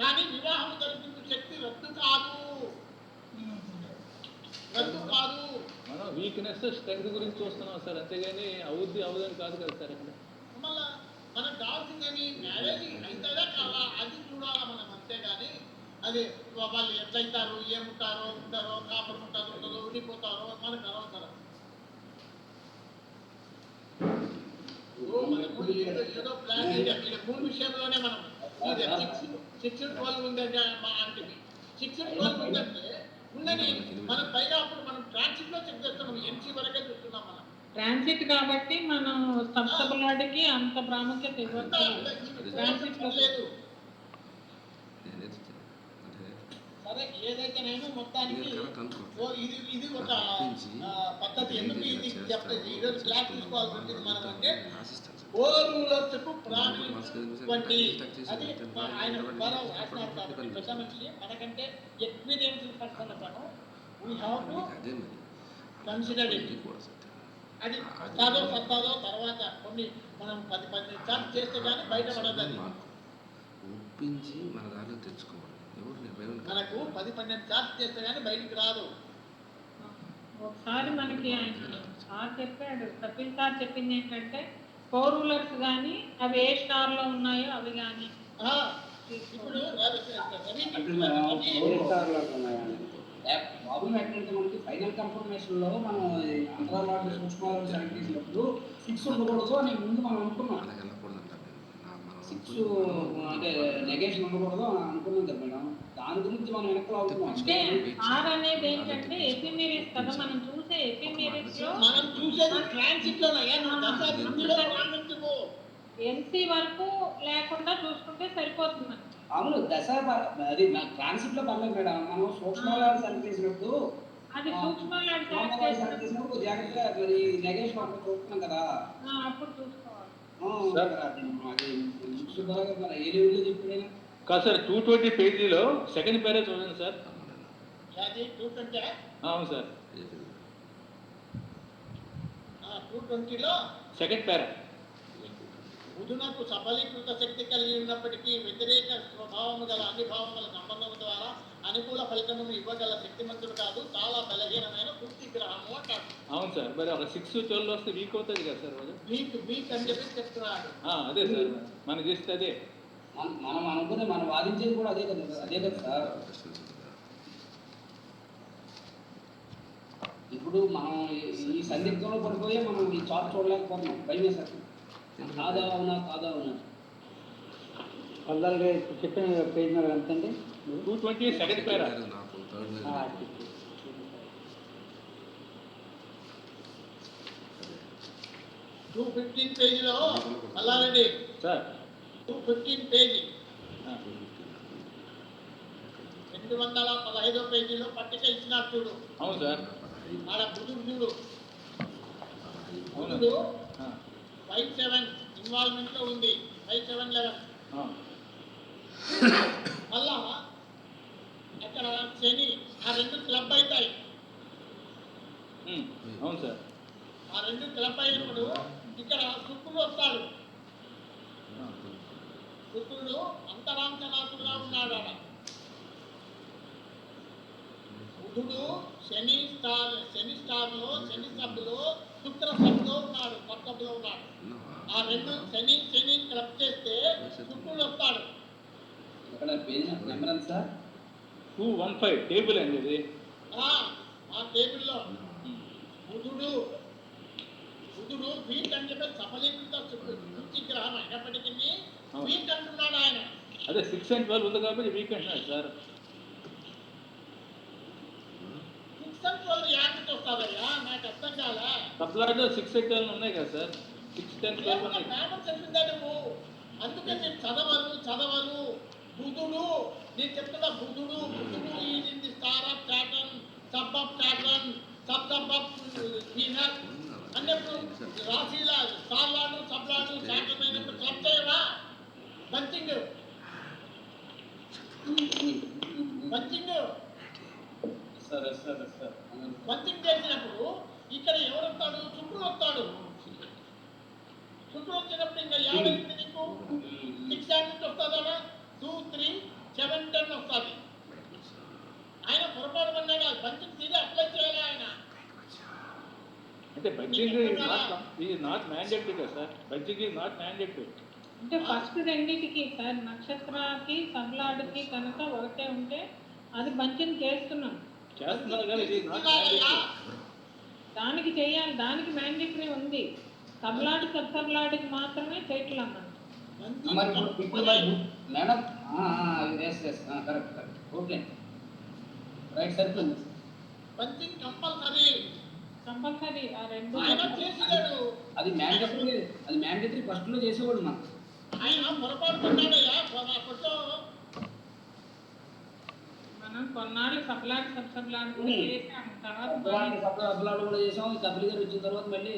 కానీ వివాహం జరిపించే శక్తి రద్దు కాదు. మనం వీక్నెస్ స్ట్రెంగ్త్ గురించి చూస్తున్నాం సార్, అంతేగాని అవుదని కాదు కదా సార్. అక్కడ మళ్ళా మనకు కావాల్సిందేమి మ్యారేజ్ అవుతుందా కాదా అది చూడాలా మనం, అంతేగాని అది వాళ్ళు ఎట్లయితారు, ఏముంటారో ఉంటారో, కాపురం ఉంటుందో ఉండిపోతారో మనకు అనవసరం. ఏదో ప్లాన్ మూడు విషయంలోనే మనం 6-12 ఉందంటే అంటే 6-12 ఉందంటే ఉండని మనం పైగా అప్పుడు మనం ట్రాన్సిట్ లో చెక్ చేస్తున్నాం, ఎన్సీ వరకే చూస్తున్నాం మనం. ట్రాన్సిట్ కాబట్టి మనం సబ్సబులాడికి అంత ప్రాముఖ్యత ఇవ్వచ్చు. ట్రాన్సిట్ లో లేదు. సరే ఏదైతేనేమో మొత్తానికి ఇది ఒక పద్ధతి. ఎందుకు ఇది చెప్తుంది ఈరోజు క్లాస్ తీసుకోవాల్సి ఉంటుంది మనం అంటే, ఓరూలర్స్కు ప్రాణి అది ఆయన ద్వారా రాసినారు కాబట్టి ప్రజామనిషి మనకంటే ఎక్స్పీరియన్స్ పర్సన్ అతను we have to consider it. అది సత్తాదో తర్వాత కొన్ని మనం 10 సార్లు చేస్తే కానీ బయటపడదు. అది ఒప్పించి మన దారిలో తెచ్చుకోవాలి. మనకు 10-12 సార్లు చేస్తే కానీ బయటికి రాదు. ఒకసారి మనకి ఆయన సార్ చెప్పాడు, కపిల్ సార్ చెప్పింది ఏంటంటే 4 రూలర్స్ కానీ అవి ఏ స్టార్ లో ఉన్నాయో అవి కానీ ఇప్పుడు ప్రాబ్లం ఏంటంటే మనకి ఫైనల్ కన్ఫర్మేషన్ లో మనం అంతరాలు సూక్ష్మాలు సెలెక్ట్ చేసినప్పుడు 6 ఉండకూడదు అని ముందు మనం అనుకున్నాం. 6 అంటే నెగేషన్ ఉండకూడదు అని అనుకున్నాం కదా మేడం. దాని గురించి మనం వెనక్కి అవుతున్నాం. అంటే ఆర్ అనేది ఏంటంటే ఎఫిమెరిస్ కదా, మనం చూసే ఎఫిమెరిస్ లో మనం చూసేది ట్రాన్సిట్ లో ఎన్సీ వరకు లేకుండా చూసుకుంటే సరిపోతుంది. అవును, దశ అది ట్రాన్సిట్ లో పర్లేదు మేడం. మనం సూక్ష్మాలు సెలెక్ట్ చేసినప్పుడు అది సూక్ష్మాలు సెలెక్ట్ చేసినప్పుడు జాగ్రత్తగా మరి నెగేషన్ అప్పుడు చూస్తున్నాం కదా, అప్పుడు చూసుకోవాలి. కాదు సార్, 220 పేజీలో సెకండ్ పేరే చూడండి సార్. అవును సార్, 220లో సెకండ్ పేరా. బుధునకు సఫలీకృత శక్తి కలిగి ఉన్నప్పటికీ వ్యతిరేక స్వభావము గల అన్ని భావముల సంబంధం ద్వారా అనుకూల ఫలితమును ఇవ్వగల శక్తిమంతుడు కాదు, చాలా బలహీనమైన పూర్తి గ్రహము అంటారు. అవును సార్, మరి ఒక 6-12 వస్తే వీక్ అవుతుంది కదా సార్. వీక్ అని చెప్పి చెప్తున్నాడు. అదే సార్, మనం చేస్తే అదే మనం అనుకునే మనం వాదించేది కూడా అదే కదా సార్. ఇప్పుడు మనం ఈ సందిగ్ధంలో పడిపోయే మనం ఈ చార్ట్ చూడలేకపోతున్నాం, భయమే సార్. కాదా అవునా పల్లెలు చెప్పిన పేజ్ నెంబర్ ఎంత అండి? 220 సెకండ్ పేరా. 215 పేజీలో మల్లారెడ్డి సార్, 215 పేజీ 215వ పేజీలో పట్టిక ఇచ్చినారు చూడు. అవును సార్, ఆడ బుధుడు చూడు. అవును. బుధుడు 5-7 ఇన్వాల్వ్మెంట్ లో ఉంది. 5-7-11 మళ్ళా అక్కడ శని ఆ రెండు క్లబ్ అవుతాయి. అవును సార్, ఆ రెండు క్లబ్ అయినప్పుడు ఇక్కడ శుక్రుడు వస్తాడు. శుక్రుడు అంతరాంశనాథుడుగా ఉన్నాడు. ఆడ బుధుడు శని స్టార్లో శని సబ్బులో శుక్ర సబ్బులో ఉన్నాడు, సబ్సబ్బులో ఉన్నాడు. ఆ రెండు శని క్లబ్ చేస్తే శుక్రుడు వస్తాడు. ఇక్కడ పేజ్ నెంబర్ ఎంత సార్? 215 టేబుల్ అండి ఇది. ఆ టేబుల్లో బుధుడు వీక్ అంటే సఫలీకృత సూచిగ్రహం అయినప్పటికీ వీక్ అంటున్నాడు ఆయన. అదే 6 and 12 ఉంది కాబట్టి వీక్ అంటున్నాడు సార్. 6 and 12 యాక్ట్ వస్తారయ్యా, నాకు అర్థం కాలే. సబ్లాట్లో 6 and 12 ఉన్నాయి కదా సార్. 6, 10, 12 ఉన్నాయి. మేడం చెప్పిందా నువ్వు? అందుకే మీరు చదవరు. బుధుడు నేను చెప్తున్నా, బుధుడు is in the star of Saturn, sub of Saturn, sub of Venus అన్నప్పుడు రాశిలా స్టార్లాడు సబ్లాడు సాటర్న్ అయినప్పుడు క్లబ్ చేయవా? బంచింగ్ బంచింగ్ చేసినప్పుడు ఇక్కడ ఎవరు వస్తాడు? శుక్రుడు వస్తాడు. శుక్రుడు వచ్చినప్పుడు ఇంకా ఏమైంది నీకు? 6 యాక్ట్ వస్తుందా? 2, 3, 7, 10 వస్తుంది. ఆయన పొరపాటు పడినాడు. బంచింగ్ తీరే అప్లై చేయాలి ఆయన. అంటే బడ్జింగ్ ఈజ్ నాట్ మ్యాండేటరీ కదా sir. Budging is not mandatory. అంటే ఫస్ట్ రెండింటికి సార్, నక్షత్రానికి సబ్లాడ్కి కనుక ఒకటే ఉంటే అది బంచం చేస్తున్నారు కానీ ఇది నాట్ మ్యాండేటరీ. దానికి చేయాలి, దానికి మ్యాండేటరీ ఉంది. సబ్లాడ్ సబ్లాడ్కి మాత్రమే చేయట్లేదు అన్నమాట. మరి ఇప్పుడు మేడం కరెక్ట్ ఓకే రైట్ సరిపోయింది. బంచింగ్ కంపల్సరీ ఆ రెండు ఆయన చేసినాడు. అది మ్యాండేటరీ ఫస్ట్ లో చేసేవాడు మనం. ఆయన పొరపాటు పడ్డాడయ్యా. అప్పట్లో మనం కొన్నాళ్ళు సబ్లాడ్ సబ్లాడ్ కూడా చేసాము. తర్వాత సబ్లాడ్ కూడా చేసాం. కపిల్ గారు వచ్చిన తర్వాత మళ్ళీ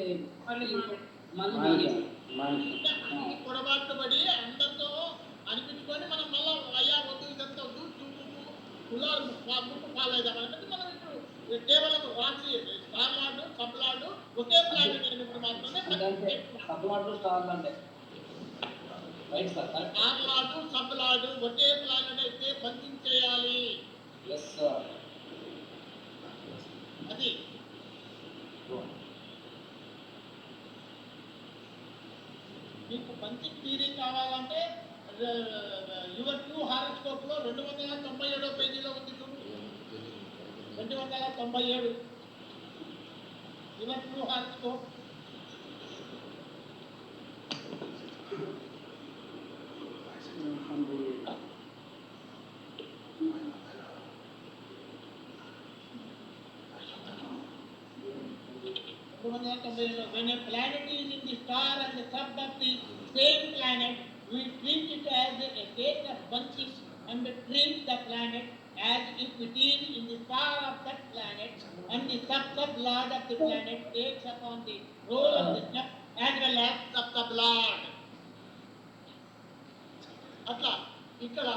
పొరపాటు పడి అందరితో అనిపించుకొని మనం మళ్ళీ అయ్యా వద్దు ఇదంతా వద్దు కులాలు ముక్కు పాలైదామని మనం ఇప్పుడు కేవలం రాసి స్టార్లాడు సబ్లాడు ఒకే ప్లానెట్ అయినప్పుడు మాత్రమే సబ్లాడ్ స్టార్ అంటే స్టార్లాడు సబ్లాడు ఒకే ప్లానెట్ అయితే పంచింగ్ చేయాలి. అది మీకు పంచింగ్ థియరీ కావాలంటే యువర్ 2 హారోస్కోప్ లో 297వ పేజీలో ఉంది చూడు. 297 your 2 horoscope. When a planet is in the star and the sub of the same planet, we treat it as a case of bunching and treat the planet as if it is in the star of that planet, and the sub-lord of the planet takes upon the role of the sub as well as sub-lord. అట్లా ఇక్కడ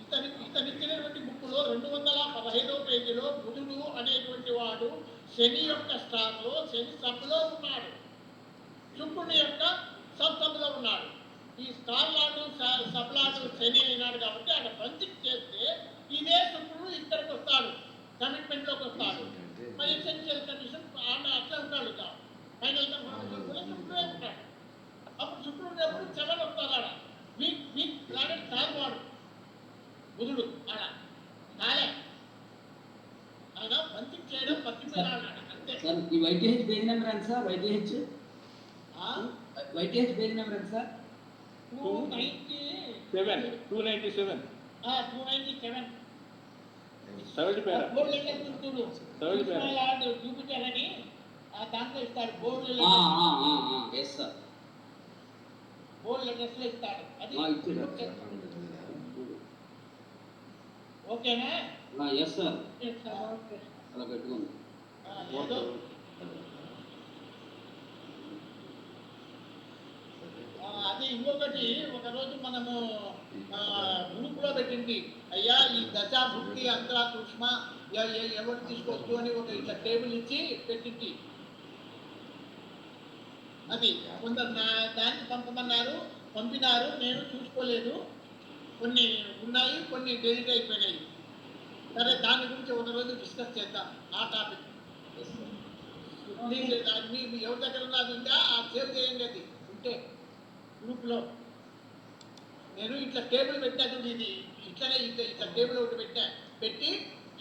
ఇతనిచ్చినటువంటి బుక్కులో 215వ పేజీలో బుధుడు అనేటువంటి వాడు శని యొక్క స్టార్లో శని సబ్లో ఉన్నాడు, శుక్రుడి యొక్క సబ్లో ఉన్నాడు. ఈ స్టార్లాడు సబ్లాడు శని అయినాడు కాబట్టి ఆయన పంచింగ్ చేస్తే ఇదే శుక్రుడు ఇక్కడికి వస్తాడు, కమిట్మెంట్లోకి వస్తాడు. మరి ఎసెన్షియల్ కండిషన్ అట్లా ఉంటాడు. ఫైనల్ శుక్రుడే ఉంటాడు. అప్పుడు శుక్రుడు ఎప్పుడు 7 వస్తాడు. ఆడ వీక్ ప్లానెట్ కాదు వాడు బుధుడు. ఆడ కాలే ఆయన పంచింగ్ చేయడం పచ్చిపోయినాడు అంతే. ఈ వైటీహెచ్ పేజ్ నెంబర్ ఎంత సార్? వైటీహెచ్ పేజ్ నెంబర్ ఎంత సార్? 297. 297 థర్డ్ పేరా బోర్డు లెక్క చూడు. జూపిటర్ అని దాంట్లో ఇస్తాడు bold yes sir. Bold letters లో ఇస్తాడు. అది ఓకేనా? Yes sir. అలా పెట్టుకోండి. అది ఇంకొకటి ఒకరోజు మనము గ్రూప్ లో పెట్టింది, అయ్యా ఈ దశా భుక్తి అంతరా సూక్ష్మ ఎవరు తీసుకోవచ్చు అని ఒక ఇట్లా టేబుల్ ఇచ్చి పెట్టింది. అది కొందరు దానికి పంపినారు, నేను చూసుకోలేదు. కొన్ని ఉన్నాయి, కొన్ని డెలిట్ అయిపోయినాయి. సరే దాని గురించి గురించి ఒక రోజు డిస్కస్ చేద్దాం ఆ టాపిక్. ప్లీజ్ మీ ఎవరి దగ్గర ఉన్నది ఉందా సేవ్ చేయండి, అది ఉంటే గ్రూప్లో. నేను ఇట్లా టేబుల్ పెట్టా చూడు, ఇది ఇట్లనే ఇట్లా టేబుల్ ఒకటి పెట్టి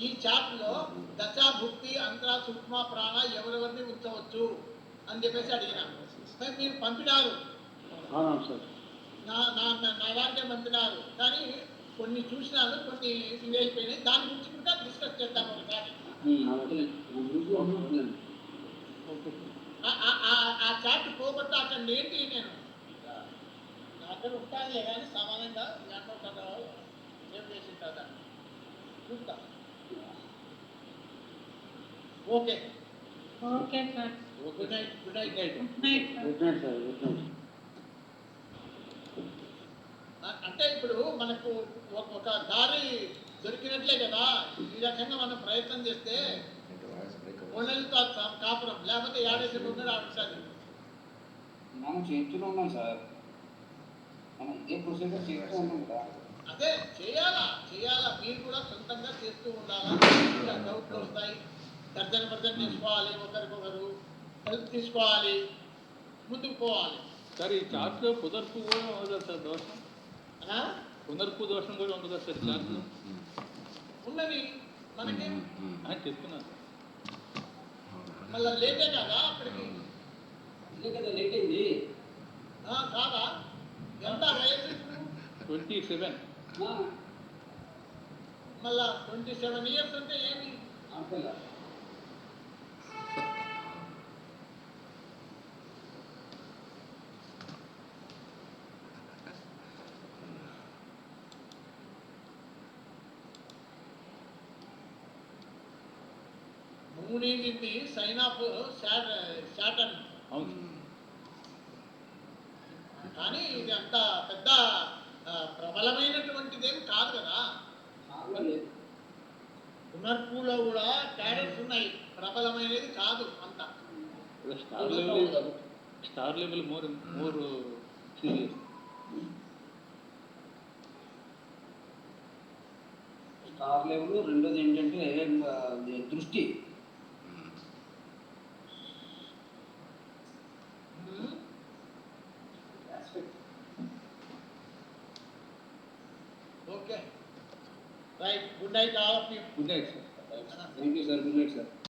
ఈ చార్ట్లో దశ భుక్తి అంతర సూక్ష్మ ప్రాణ ఎవరెవరిని ఉంచవచ్చు అని చెప్పేసి అడిగిన. మీరు పంపినారు, అవును సార్. నా దాంట్లో పంపినారు, కానీ కొన్ని చూసినాను, కొన్ని ఇవి అయిపోయినాయి. దాని గురించి కూడా డిస్కస్ చేద్దాం ఒకసారి. ఆ చార్ట్ పోగొట్టాకండి ఏంటి, నేను అక్కడ ఉంటానులే కానీ సమానంగా దాంట్లో కదా సేవ్ చేసి కదా చూస్తా. Okay, okay sir. Good night. Good night. Good night sir. Good night sir. Good night. అంటే ఇప్పుడు మనకు ఒక దారి దొరికినట్లే కదా. ఈ రకంగా మనం ప్రయత్నం చేస్తే ఓనర్లతో కాపురం, లేకపోతే ఏడేసి ఉన్నాడు ఆడుతుంది. మనం చేస్తూనే ఉన్నాం సార్, మనం ఏ ప్రొసీజర్ చేస్తూ ఉన్నాం కదా. అదే చేయాలా. మీరు కూడా సొంతంగా చేస్తూ ఉండాలా. డౌట్లు వస్తాయి, తర్జన చేసుకోవాలి, ఒకరికొకరు హెల్ప్ తీసుకోవాలి, ముందుకు పోవాలి. సార్ ఈ చార్ట్లో పునర్పు కూడా ఉండదు సార్, దోషం ఆ? పునర్పు దోషం కూడా ఉండదు సార్ చార్ట్లో. ఉన్నది మనకి చెప్తున్నాను. మళ్ళీ లేటే కదా అక్కడికి. ఇదే కదా లేట్ అయింది. కాదా, ఎంత వయసు ఇప్పుడు? 27. మళ్ళా 27 ఇయర్స్ అంటే ఏమి? అంతేలా moon in the sign of Saturn. అవును. కానీ ఇది అంత పెద్ద ప్రబలమైనటువంటిదేమి కాదు కదా. పునర్పులో కూడా క్యారెట్స్ ఉన్నాయి, ప్రబలమైనది కాదు అంత. Star level more serious. Star level. రెండోది ఏంటంటే దృష్టి. Okay, right. Good night all of you. Good night sir. Thank you sir. Good night sir.